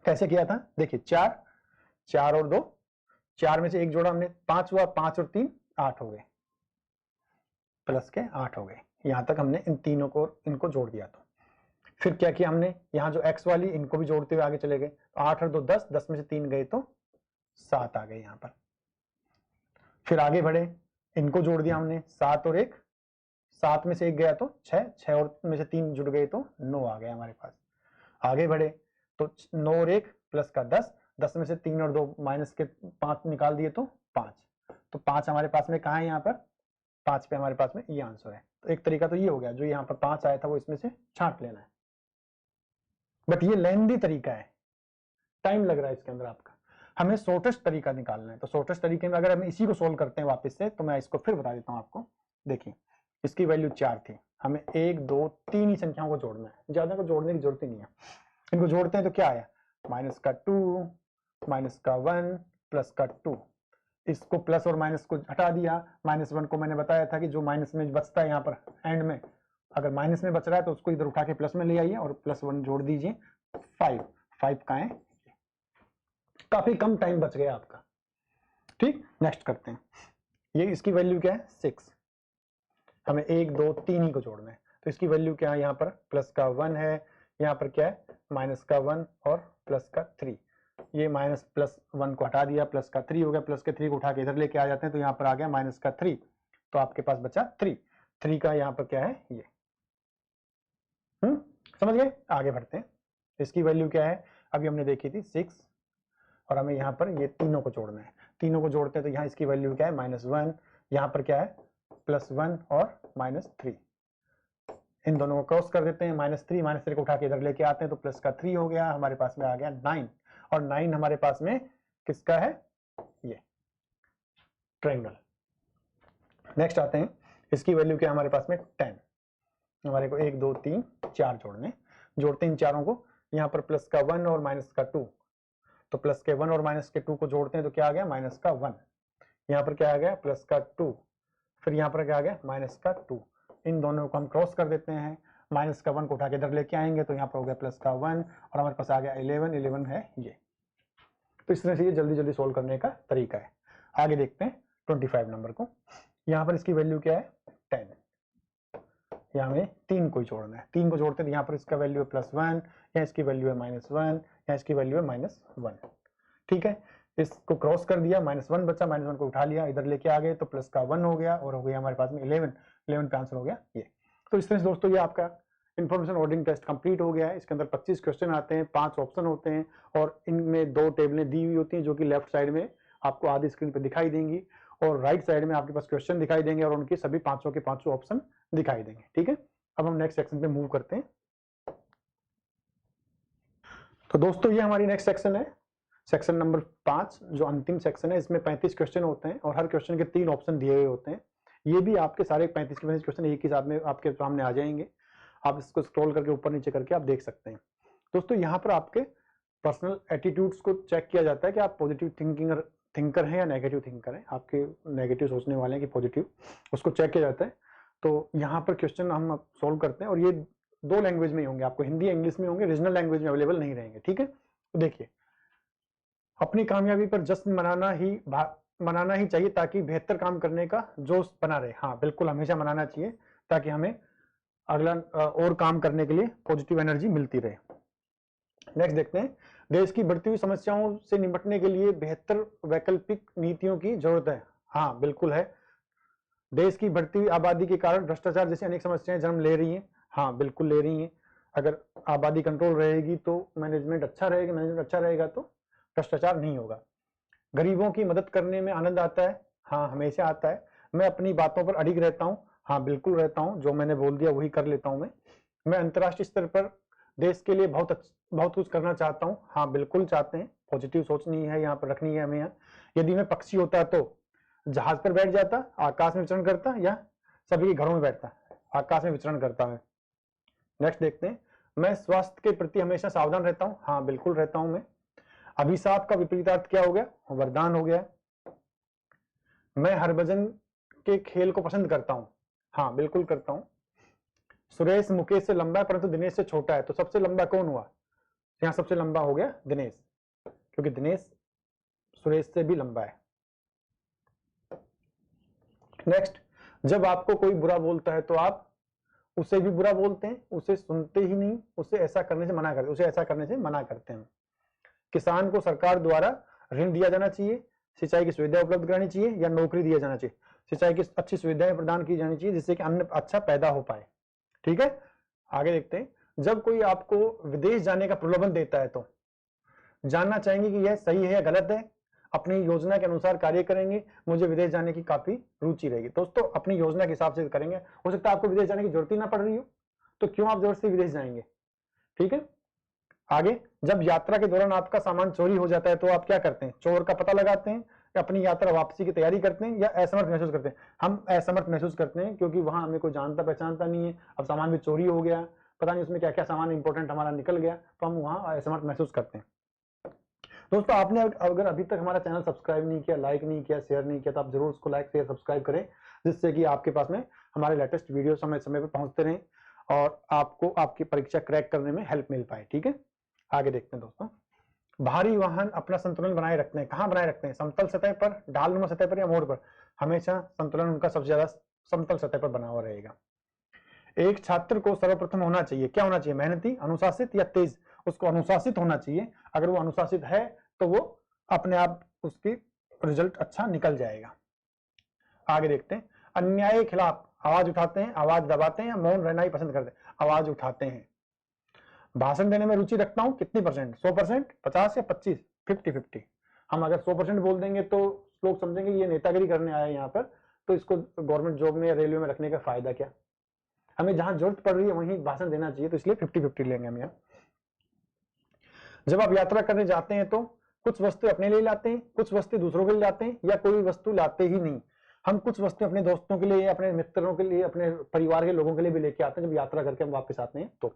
कैसे किया था, देखिए 4, 4 और 2, 4 में से एक जोड़ा हमने 5 हुआ, 5 और 3 8 हो गए, प्लस के 8 हो गए। यहां तक हमने इन तीनों को इनको जोड़ दिया। तो फिर क्या किया हमने, यहाँ जो x वाली इनको भी जोड़ते हुए आगे चले गए, 8 और 2 10, 10 में से 3 गए तो 7 आ गए यहाँ पर। फिर आगे बढ़े, इनको जोड़ दिया हमने, 7 और 1, 7 में से 1 गया तो 6, 6 और में से 3 जुड़ गए तो 9 आ गए हमारे पास। आगे बढ़े तो 9 और 1 प्लस का 10, 10 में से 3 और 2 माइनस के 5 निकाल दिए तो 5, तो 5 हमारे पास में कहाँ है, यहाँ पर 5 पे हमारे पास में ये आंसर है। तो एक तरीका तो ये हो गया, जो यहाँ पर 5 आया था वो इसमें से छांट लेना है, बट ये लेंदी तरीका है, टाइम लग रहा है इसके अंदर आपका। हमें शॉर्टेस्ट तरीका निकालना है, तो शॉर्टेस्ट तरीके में अगर हम इसी को सोल्व करते हैं वापस से, तो मैं इसको फिर बता देता हूँ आपको। देखिए इसकी वैल्यू 4 थी, हमें 1 2 3 ही संख्याओं को जोड़ना है, ज्यादा को जोड़ने की जरूरत ही नहीं है। इनको जोड़ते हैं तो क्या आया, -2 -1 +2, इसको प्लस और माइनस को हटा दिया, -1 को मैंने बताया था कि जो माइनस में बचता है यहाँ पर एंड में, अगर माइनस में बच रहा है तो उसको इधर उठा के प्लस में ले आइए और +1 जोड़ दीजिए, 5 का है, काफी कम टाइम बच गया आपका। ठीक, नेक्स्ट करते हैं। ये इसकी वैल्यू क्या है 6, हमें 1 2 3 ही को जोड़ना है, तो इसकी वैल्यू क्या है, यहाँ पर प्लस का 1 है, यहाँ पर क्या है माइनस का 1 और प्लस का 3, ये माइनस प्लस 1 को हटा दिया, प्लस का 3 हो गया, प्लस के 3 को उठा के इधर लेके आ जाते हैं तो यहाँ पर आ गया माइनस का 3, तो आपके पास बचा 3 का यहाँ पर क्या है ये, समझ गए। आगे बढ़ते हैं, इसकी वैल्यू क्या है, अभी हमने देखी थी 6 और हमें यहाँ पर ये तीनों को जोड़ना है, तीनों को जोड़ते हैं तो यहाँ इसकी वैल्यू क्या है -1, यहाँ पर क्या है +1 और -3, इन दोनों को क्रॉस कर देते हैं, -3 को उठा के इधर लेके आते हैं तो प्लस का 3 हो गया, हमारे पास में आ गया 9, और 9 हमारे पास में किसका है, ये ट्रायंगल। नेक्स्ट आते हैं, इसकी वैल्यू क्या है हमारे पास में 10, हमारे को 1 2 3 4 जोड़ते हैं इन चारों को, यहाँ पर प्लस का 1 और माइनस का 2, तो प्लस के 1 और माइनस के 2 को जोड़ते हैं तो क्या आ गया माइनस का 1, यहाँ पर क्या आ गया प्लस का 2, फिर यहाँ पर क्या आ गया माइनस का 2, इन दोनों को हम क्रॉस कर देते हैं, माइनस का 1 को उठा के इधर लेके आएंगे तो यहाँ पर हो गया प्लस का 1 और हमारे पास आ गया 11 है ये। तो इस तरह से ये जल्दी जल्दी सोल्व करने का तरीका है। आगे देखते हैं 25 नंबर को, यहाँ पर इसकी वैल्यू क्या है 10, यहाँ हमें 3 को ही जोड़ना है, 3 को जोड़ते हैं तो यहाँ पर इसका वैल्यू है +1, यहाँ इसकी वैल्यू है -1, यहाँ इसकी वैल्यू है -1, ठीक है। इसको क्रॉस कर दिया, -1 बचा, -1 को उठा लिया इधर लेके आ गए तो प्लस का 1 हो गया और हो गया हमारे पास में 11 का आंसर हो गया ये। तो इस तरह से दोस्तों ये आपका इन्फॉर्मेशन ऑर्डरिंग टेस्ट कंप्लीट हो गया है। इसके अंदर 25 क्वेश्चन आते हैं, 5 ऑप्शन होते हैं और इनमें 2 टेबलें दी हुई होती हैं जो कि लेफ्ट साइड में आपको आधी स्क्रीन पर दिखाई देंगी और राइट साइड में आपके पास क्वेश्चन दिखाई देंगे और उनके सभी 500 के 500 ऑप्शन दिखाई देंगे, ठीक है। अब हम नेक्स्ट सेक्शन पे मूव करते हैं। तो दोस्तों ये हमारी नेक्स्ट सेक्शन है, सेक्शन नंबर 5 जो अंतिम सेक्शन है। इसमें 35 क्वेश्चन होते हैं और हर क्वेश्चन के 3 ऑप्शन दिए हुए होते हैं। ये भी आपके सारे 35 के 35 क्वेश्चन एक ही साथ में आपके सामने आ जाएंगे, आप इसको स्क्रॉल करके ऊपर नीचे करके आप देख सकते हैं। दोस्तों यहाँ पर आपके पर्सनल एटीट्यूड्स को चेक किया जाता है कि आप पॉजिटिव थिंकर हैं या नेगेटिव थिंकर हैं, आपके नेगेटिव सोचने वाले हैं कि पॉजिटिव, उसको चेक किया जाता है। तो यहाँ पर क्वेश्चन हम सोल्व करते हैं और ये 2 लैंग्वेज में होंगे, आपको हिंदी इंग्लिश में होंगे, रीजनल लैंग्वेज में अवेलेबल नहीं रहेंगे, ठीक है। तो देखिए, अपनी कामयाबी पर जश्न मनाना ही चाहिए ताकि बेहतर काम करने का जोश बना रहे। हाँ बिल्कुल, हमेशा मनाना चाहिए ताकि हमें अगला और काम करने के लिए पॉजिटिव एनर्जी मिलती रहे। नेक्स्ट देखते हैं, देश की बढ़ती हुई समस्याओं से निपटने के लिए बेहतर वैकल्पिक नीतियों की जरूरत है। हाँ बिल्कुल है, देश की बढ़ती हुई आबादी के कारण भ्रष्टाचार जैसी अनेक समस्याएं जन्म ले रही हैं। हाँ बिल्कुल ले रही हैं, अगर आबादी कंट्रोल रहेगी तो मैनेजमेंट अच्छा रहेगा तो भ्रष्टाचार नहीं होगा। गरीबों की मदद करने में आनंद आता है। हाँ हमेशा आता है। मैं अपनी बातों पर अडिग रहता हूँ। हाँ बिल्कुल रहता हूँ, जो मैंने बोल दिया वही कर लेता हूँ मैं अंतर्राष्ट्रीय स्तर पर देश के लिए बहुत कुछ करना चाहता हूँ। हाँ बिल्कुल चाहते हैं, पॉजिटिव सोचनी है यहाँ पर रखनी है हमें। यहाँ यदि मैं पक्षी होता तो जहाज पर बैठ जाता, आकाश में विचरण करता, या सभी के घरों में बैठता, आकाश में विचरण करता है। नेक्स्ट देखते हैं, मैं स्वास्थ्य के प्रति हमेशा सावधान रहता हूँ। हाँ बिल्कुल रहता हूँ मैं। अभिशाप का विपरीतार्थ क्या हो गया, वरदान हो गया। मैं हरभजन के खेल को पसंद करता हूँ। हाँ बिल्कुल करता हूँ। सुरेश मुकेश से लंबा है परंतु दिनेश से छोटा है, तो सबसे लंबा कौन हुआ, यहाँ सबसे लंबा हो गया दिनेश, क्योंकि दिनेश सुरेश से भी लंबा है। नेक्स्ट, जब आपको कोई बुरा बोलता है तो आप उसे भी बुरा बोलते हैं, उसे सुनते ही नहीं, उसे ऐसा करने से मना करते हैं। किसान को सरकार द्वारा ऋण दिया जाना चाहिए, सिंचाई की सुविधा उपलब्ध करानी चाहिए, या नौकरी दिया जाना चाहिए। सिंचाई की अच्छी सुविधाएं प्रदान की जानी चाहिए जिससे कि अन्न अच्छा पैदा हो पाए, ठीक है। आगे देखते हैं, जब कोई आपको विदेश जाने का प्रलोभन देता है तो जानना चाहेंगे कि यह सही है या गलत है, अपनी योजना के अनुसार कार्य करेंगे, मुझे विदेश जाने की काफी रुचि रहेगी। दोस्तों अपनी योजना के हिसाब से करेंगे, हो सकता है आपको विदेश जाने की जरूरत ही ना पड़ रही हो, तो क्यों आप जरूर से विदेश जाएंगे, ठीक है। आगे, जब यात्रा के दौरान आपका सामान चोरी हो जाता है तो आप क्या करते हैं, चोर का पता लगाते हैं, या अपनी यात्रा वापसी की तैयारी करते हैं, या असमर्थ महसूस करते हैं। हम असमर्थ महसूस करते हैं क्योंकि वहां हमें कोई जानता पहचानता नहीं है, अब सामान भी चोरी हो गया, पता नहीं उसमें क्या क्या सामान इंपॉर्टेंट हमारा निकल गया, तो हम वहां असमर्थ महसूस करते हैं। दोस्तों आपने अगर अभी तक हमारा चैनल सब्सक्राइब नहीं किया, लाइक नहीं किया, शेयर नहीं किया, तो आप जरूर उसको लाइक शेयर सब्सक्राइब करें, जिससे कि आपके पास में हमारे लेटेस्ट वीडियो समय समय पर पहुंचते रहें और आपको आपकी परीक्षा क्रैक करने में हेल्प मिल पाए। ठीक है, आगे देखते हैं दोस्तों। भारी वाहन अपना संतुलन बनाए रखते हैं, कहां बनाए रखते हैं? समतल सतह पर, ढालनुमा सतह पर या मोड़ पर? हमेशा संतुलन उनका सबसे ज्यादा समतल सतह पर बना हुआ रहेगा। एक छात्र को सर्वप्रथम होना चाहिए, क्या होना चाहिए? मेहनती, अनुशासित या तेज? उसको अनुशासित होना चाहिए। अगर वो अनुशासित है तो वो अपने आप उसकी रिजल्ट अच्छा निकल जाएगा। आगे देखते हैं। अन्याय के खिलाफ आवाज उठाते हैं, आवाज दबाते हैं या मौन रहना ही पसंद करते हैं? आवाज उठाते हैं। भाषण देने में रुचि रखता हूं, कितनी परसेंट? 100%, 50 या 25? 50-50। हम अगर 100% बोल देंगे तो लोग समझेंगे ये नेतागिरी करने आया है यहाँ पर, तो इसको गवर्नमेंट जॉब में या रेलवे में रखने का फायदा क्या? हमें जहां जरूरत पड़ रही है वहीं भाषण देना चाहिए, तो इसलिए 50-50 लेंगे हम यहाँ। जब आप यात्रा करने जाते हैं तो कुछ वस्तु अपने लिए लाते हैं, कुछ वस्तु दूसरों के लिए लाते हैं, या कोई वस्तु लाते ही नहीं? हम कुछ वस्तु अपने दोस्तों के लिए, अपने मित्रों के लिए, अपने परिवार के लोगों के लिए भी लेके आते हैं जब यात्रा करके हम वापस आते हैं। तो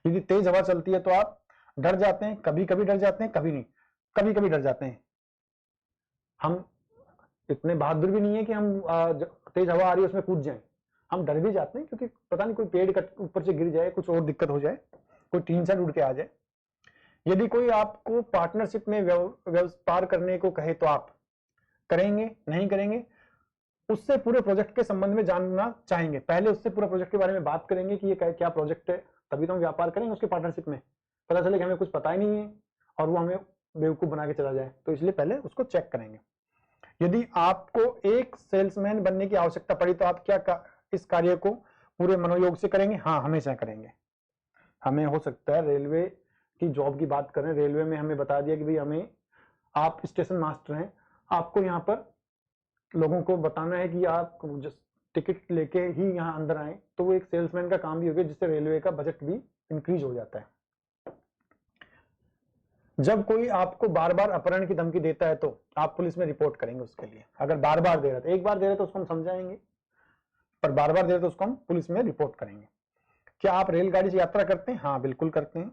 यदि तेज हवा चलती है तो आप डर जाते हैं, कभी कभी डर जाते हैं, कभी नहीं, कभी कभी डर जाते हैं। हम इतने बहादुर भी नहीं है कि हम तेज हवा आ रही है उसमें कूद जाएं। हम डर भी जाते हैं क्योंकि पता नहीं कोई पेड़ ऊपर से गिर जाए, कुछ और दिक्कत हो जाए, कोई टीन से उड़ के आ जाए। यदि कोई आपको पार्टनरशिप में व्यापार करने को कहे तो आप करेंगे, नहीं करेंगे? उससे पूरे प्रोजेक्ट के संबंध में जानना चाहेंगे, पहले उससे पूरा प्रोजेक्ट के बारे में बात करेंगे कि ये क्या प्रोजेक्ट है, तभी तो हम व्यापार करेंगे उसके पार्टनरशिप में। पता चले कि हमें कुछ पता ही नहीं है और वो हमें बेवकूफ बना के चला जाए, तो इसलिए पहले उसको चेक करेंगे। यदि आपको एक सेल्समैन बनने की आवश्यकता पड़ी तो आप क्या इस कार्य को पूरे मनोयोग से करेंगे? हाँ, हमेशा करेंगे। हमें हो सकता है रेलवे की जॉब की बात करें, रेलवे में हमें बता दिया कि भाई हमें, आप स्टेशन मास्टर हैं, आपको यहाँ पर लोगों को बताना है कि आप टिकट लेके ही यहाँ अंदर आए, तो वो एक सेल्समैन का काम भी हो गया, जिससे रेलवे का बजट भी इंक्रीज हो जाता है। जब कोई आपको बार बार अपहरण की धमकी देता है तो आप पुलिस में रिपोर्ट करेंगे उसके लिए। अगर बार बार दे रहा है, एक बार दे रहे तो उसको हम समझाएंगे, पर बार बार दे रहे तो उसको हम पुलिस में रिपोर्ट करेंगे। क्या आप रेलगाड़ी से यात्रा करते हैं? हाँ, बिल्कुल करते हैं।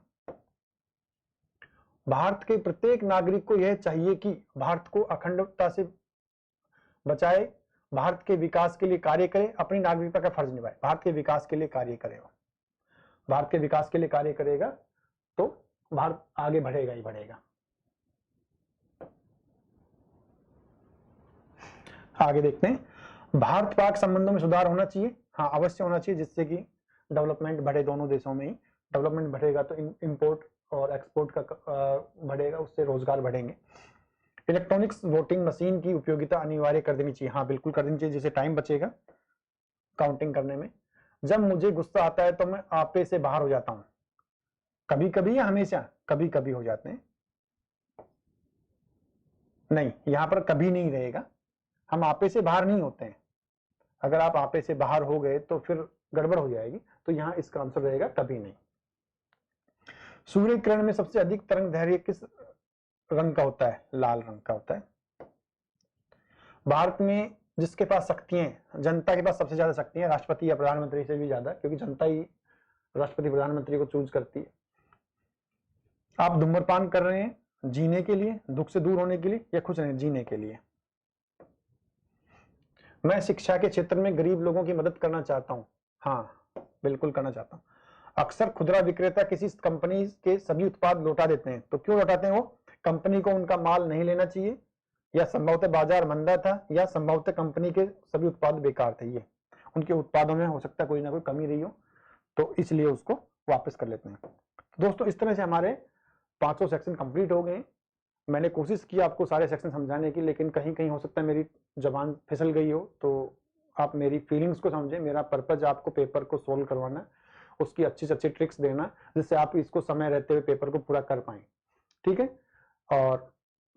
भारत के प्रत्येक नागरिक को यह चाहिए कि भारत को अखंडता से बचाए, भारत के विकास के लिए कार्य करे, अपनी नागरिकता का फर्ज निभाए। भारत के विकास के लिए कार्य करेगा, भारत के विकास के लिए कार्य करेगा तो भारत आगे बढ़ेगा ही बढ़ेगा। आगे देखते हैं। भारत पाक संबंधों में सुधार होना चाहिए? हाँ, अवश्य होना चाहिए, जिससे कि डेवलपमेंट बढ़े, दोनों देशों में ही डेवलपमेंट बढ़ेगा तो इंपोर्ट और एक्सपोर्ट का बढ़ेगा, उससे रोजगार बढ़ेंगे। इलेक्ट्रॉनिक्स वोटिंग मशीन की उपयोगिता अनिवार्य कर देनी चाहिए? हाँ, बिल्कुल कर देनी चाहिए, जिससे टाइम बचेगा काउंटिंग करने में। जब मुझे गुस्सा आता है तो मैं आपे से बाहर हो जाता हूं, कभी कभी या हमेशा? कभी कभी हो जाते हैं। नहीं, यहां पर कभी नहीं रहेगा, हम आपे से बाहर नहीं होते हैं। अगर आप आपे से बाहर हो गए तो फिर गड़बड़ हो जाएगी, तो यहां इसका आंसर रहेगा कभी नहीं। सूर्य किरण में सबसे अधिक तरंग दैर्घ्य किस रंग का होता है? लाल रंग का होता है। भारत में जिसके पास शक्तियां, जनता के पास सबसे ज्यादा शक्तियां, राष्ट्रपति या प्रधानमंत्री से भी ज्यादा, क्योंकि जनता ही राष्ट्रपति प्रधानमंत्री को चूज करती है। आप धूम्रपान कर रहे हैं जीने के लिए, दुख से दूर होने के लिए, या खुश रहने जीने के लिए? मैं शिक्षा के क्षेत्र में गरीब लोगों की मदद करना चाहता हूं। हाँ, बिल्कुल करना चाहता हूं। अक्सर खुदरा विक्रेता किसी कंपनी के सभी उत्पाद लौटा देते हैं, तो क्यों लौटाते हैं वो? कंपनी को उनका माल नहीं लेना चाहिए, या संभवतः बाजार मंदा था, या संभवतः कंपनी के सभी उत्पाद बेकार थे। ये उनके उत्पादों में हो सकता है कोई ना कोई कमी रही हो, तो इसलिए उसको वापस कर लेते हैं। दोस्तों, इस तरह से हमारे 500 सेक्शन कंप्लीट हो गए। मैंने कोशिश की आपको सारे सेक्शन समझाने की, लेकिन कहीं कहीं हो सकता है मेरी जबान फिसल गई हो, तो आप मेरी फीलिंग्स को समझें। मेरा पर्पज आपको पेपर को सोल्व करवाना, उसकी अच्छी से अच्छी ट्रिक्स देना, जिससे आप इसको समय रहते हुए पेपर को पूरा कर पाए। ठीक है, और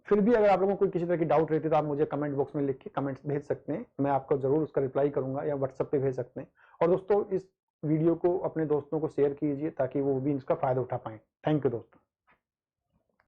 फिर भी अगर आप लोगों को कोई किसी तरह की डाउट रहती है तो आप मुझे कमेंट बॉक्स में लिख के कमेंट्स भेज सकते हैं, मैं आपको जरूर उसका रिप्लाई करूंगा, या व्हाट्सएप पे भेज सकते हैं। और दोस्तों, इस वीडियो को अपने दोस्तों को शेयर कीजिए ताकि वो भी इसका फायदा उठा पाए। थैंक यू दोस्तों।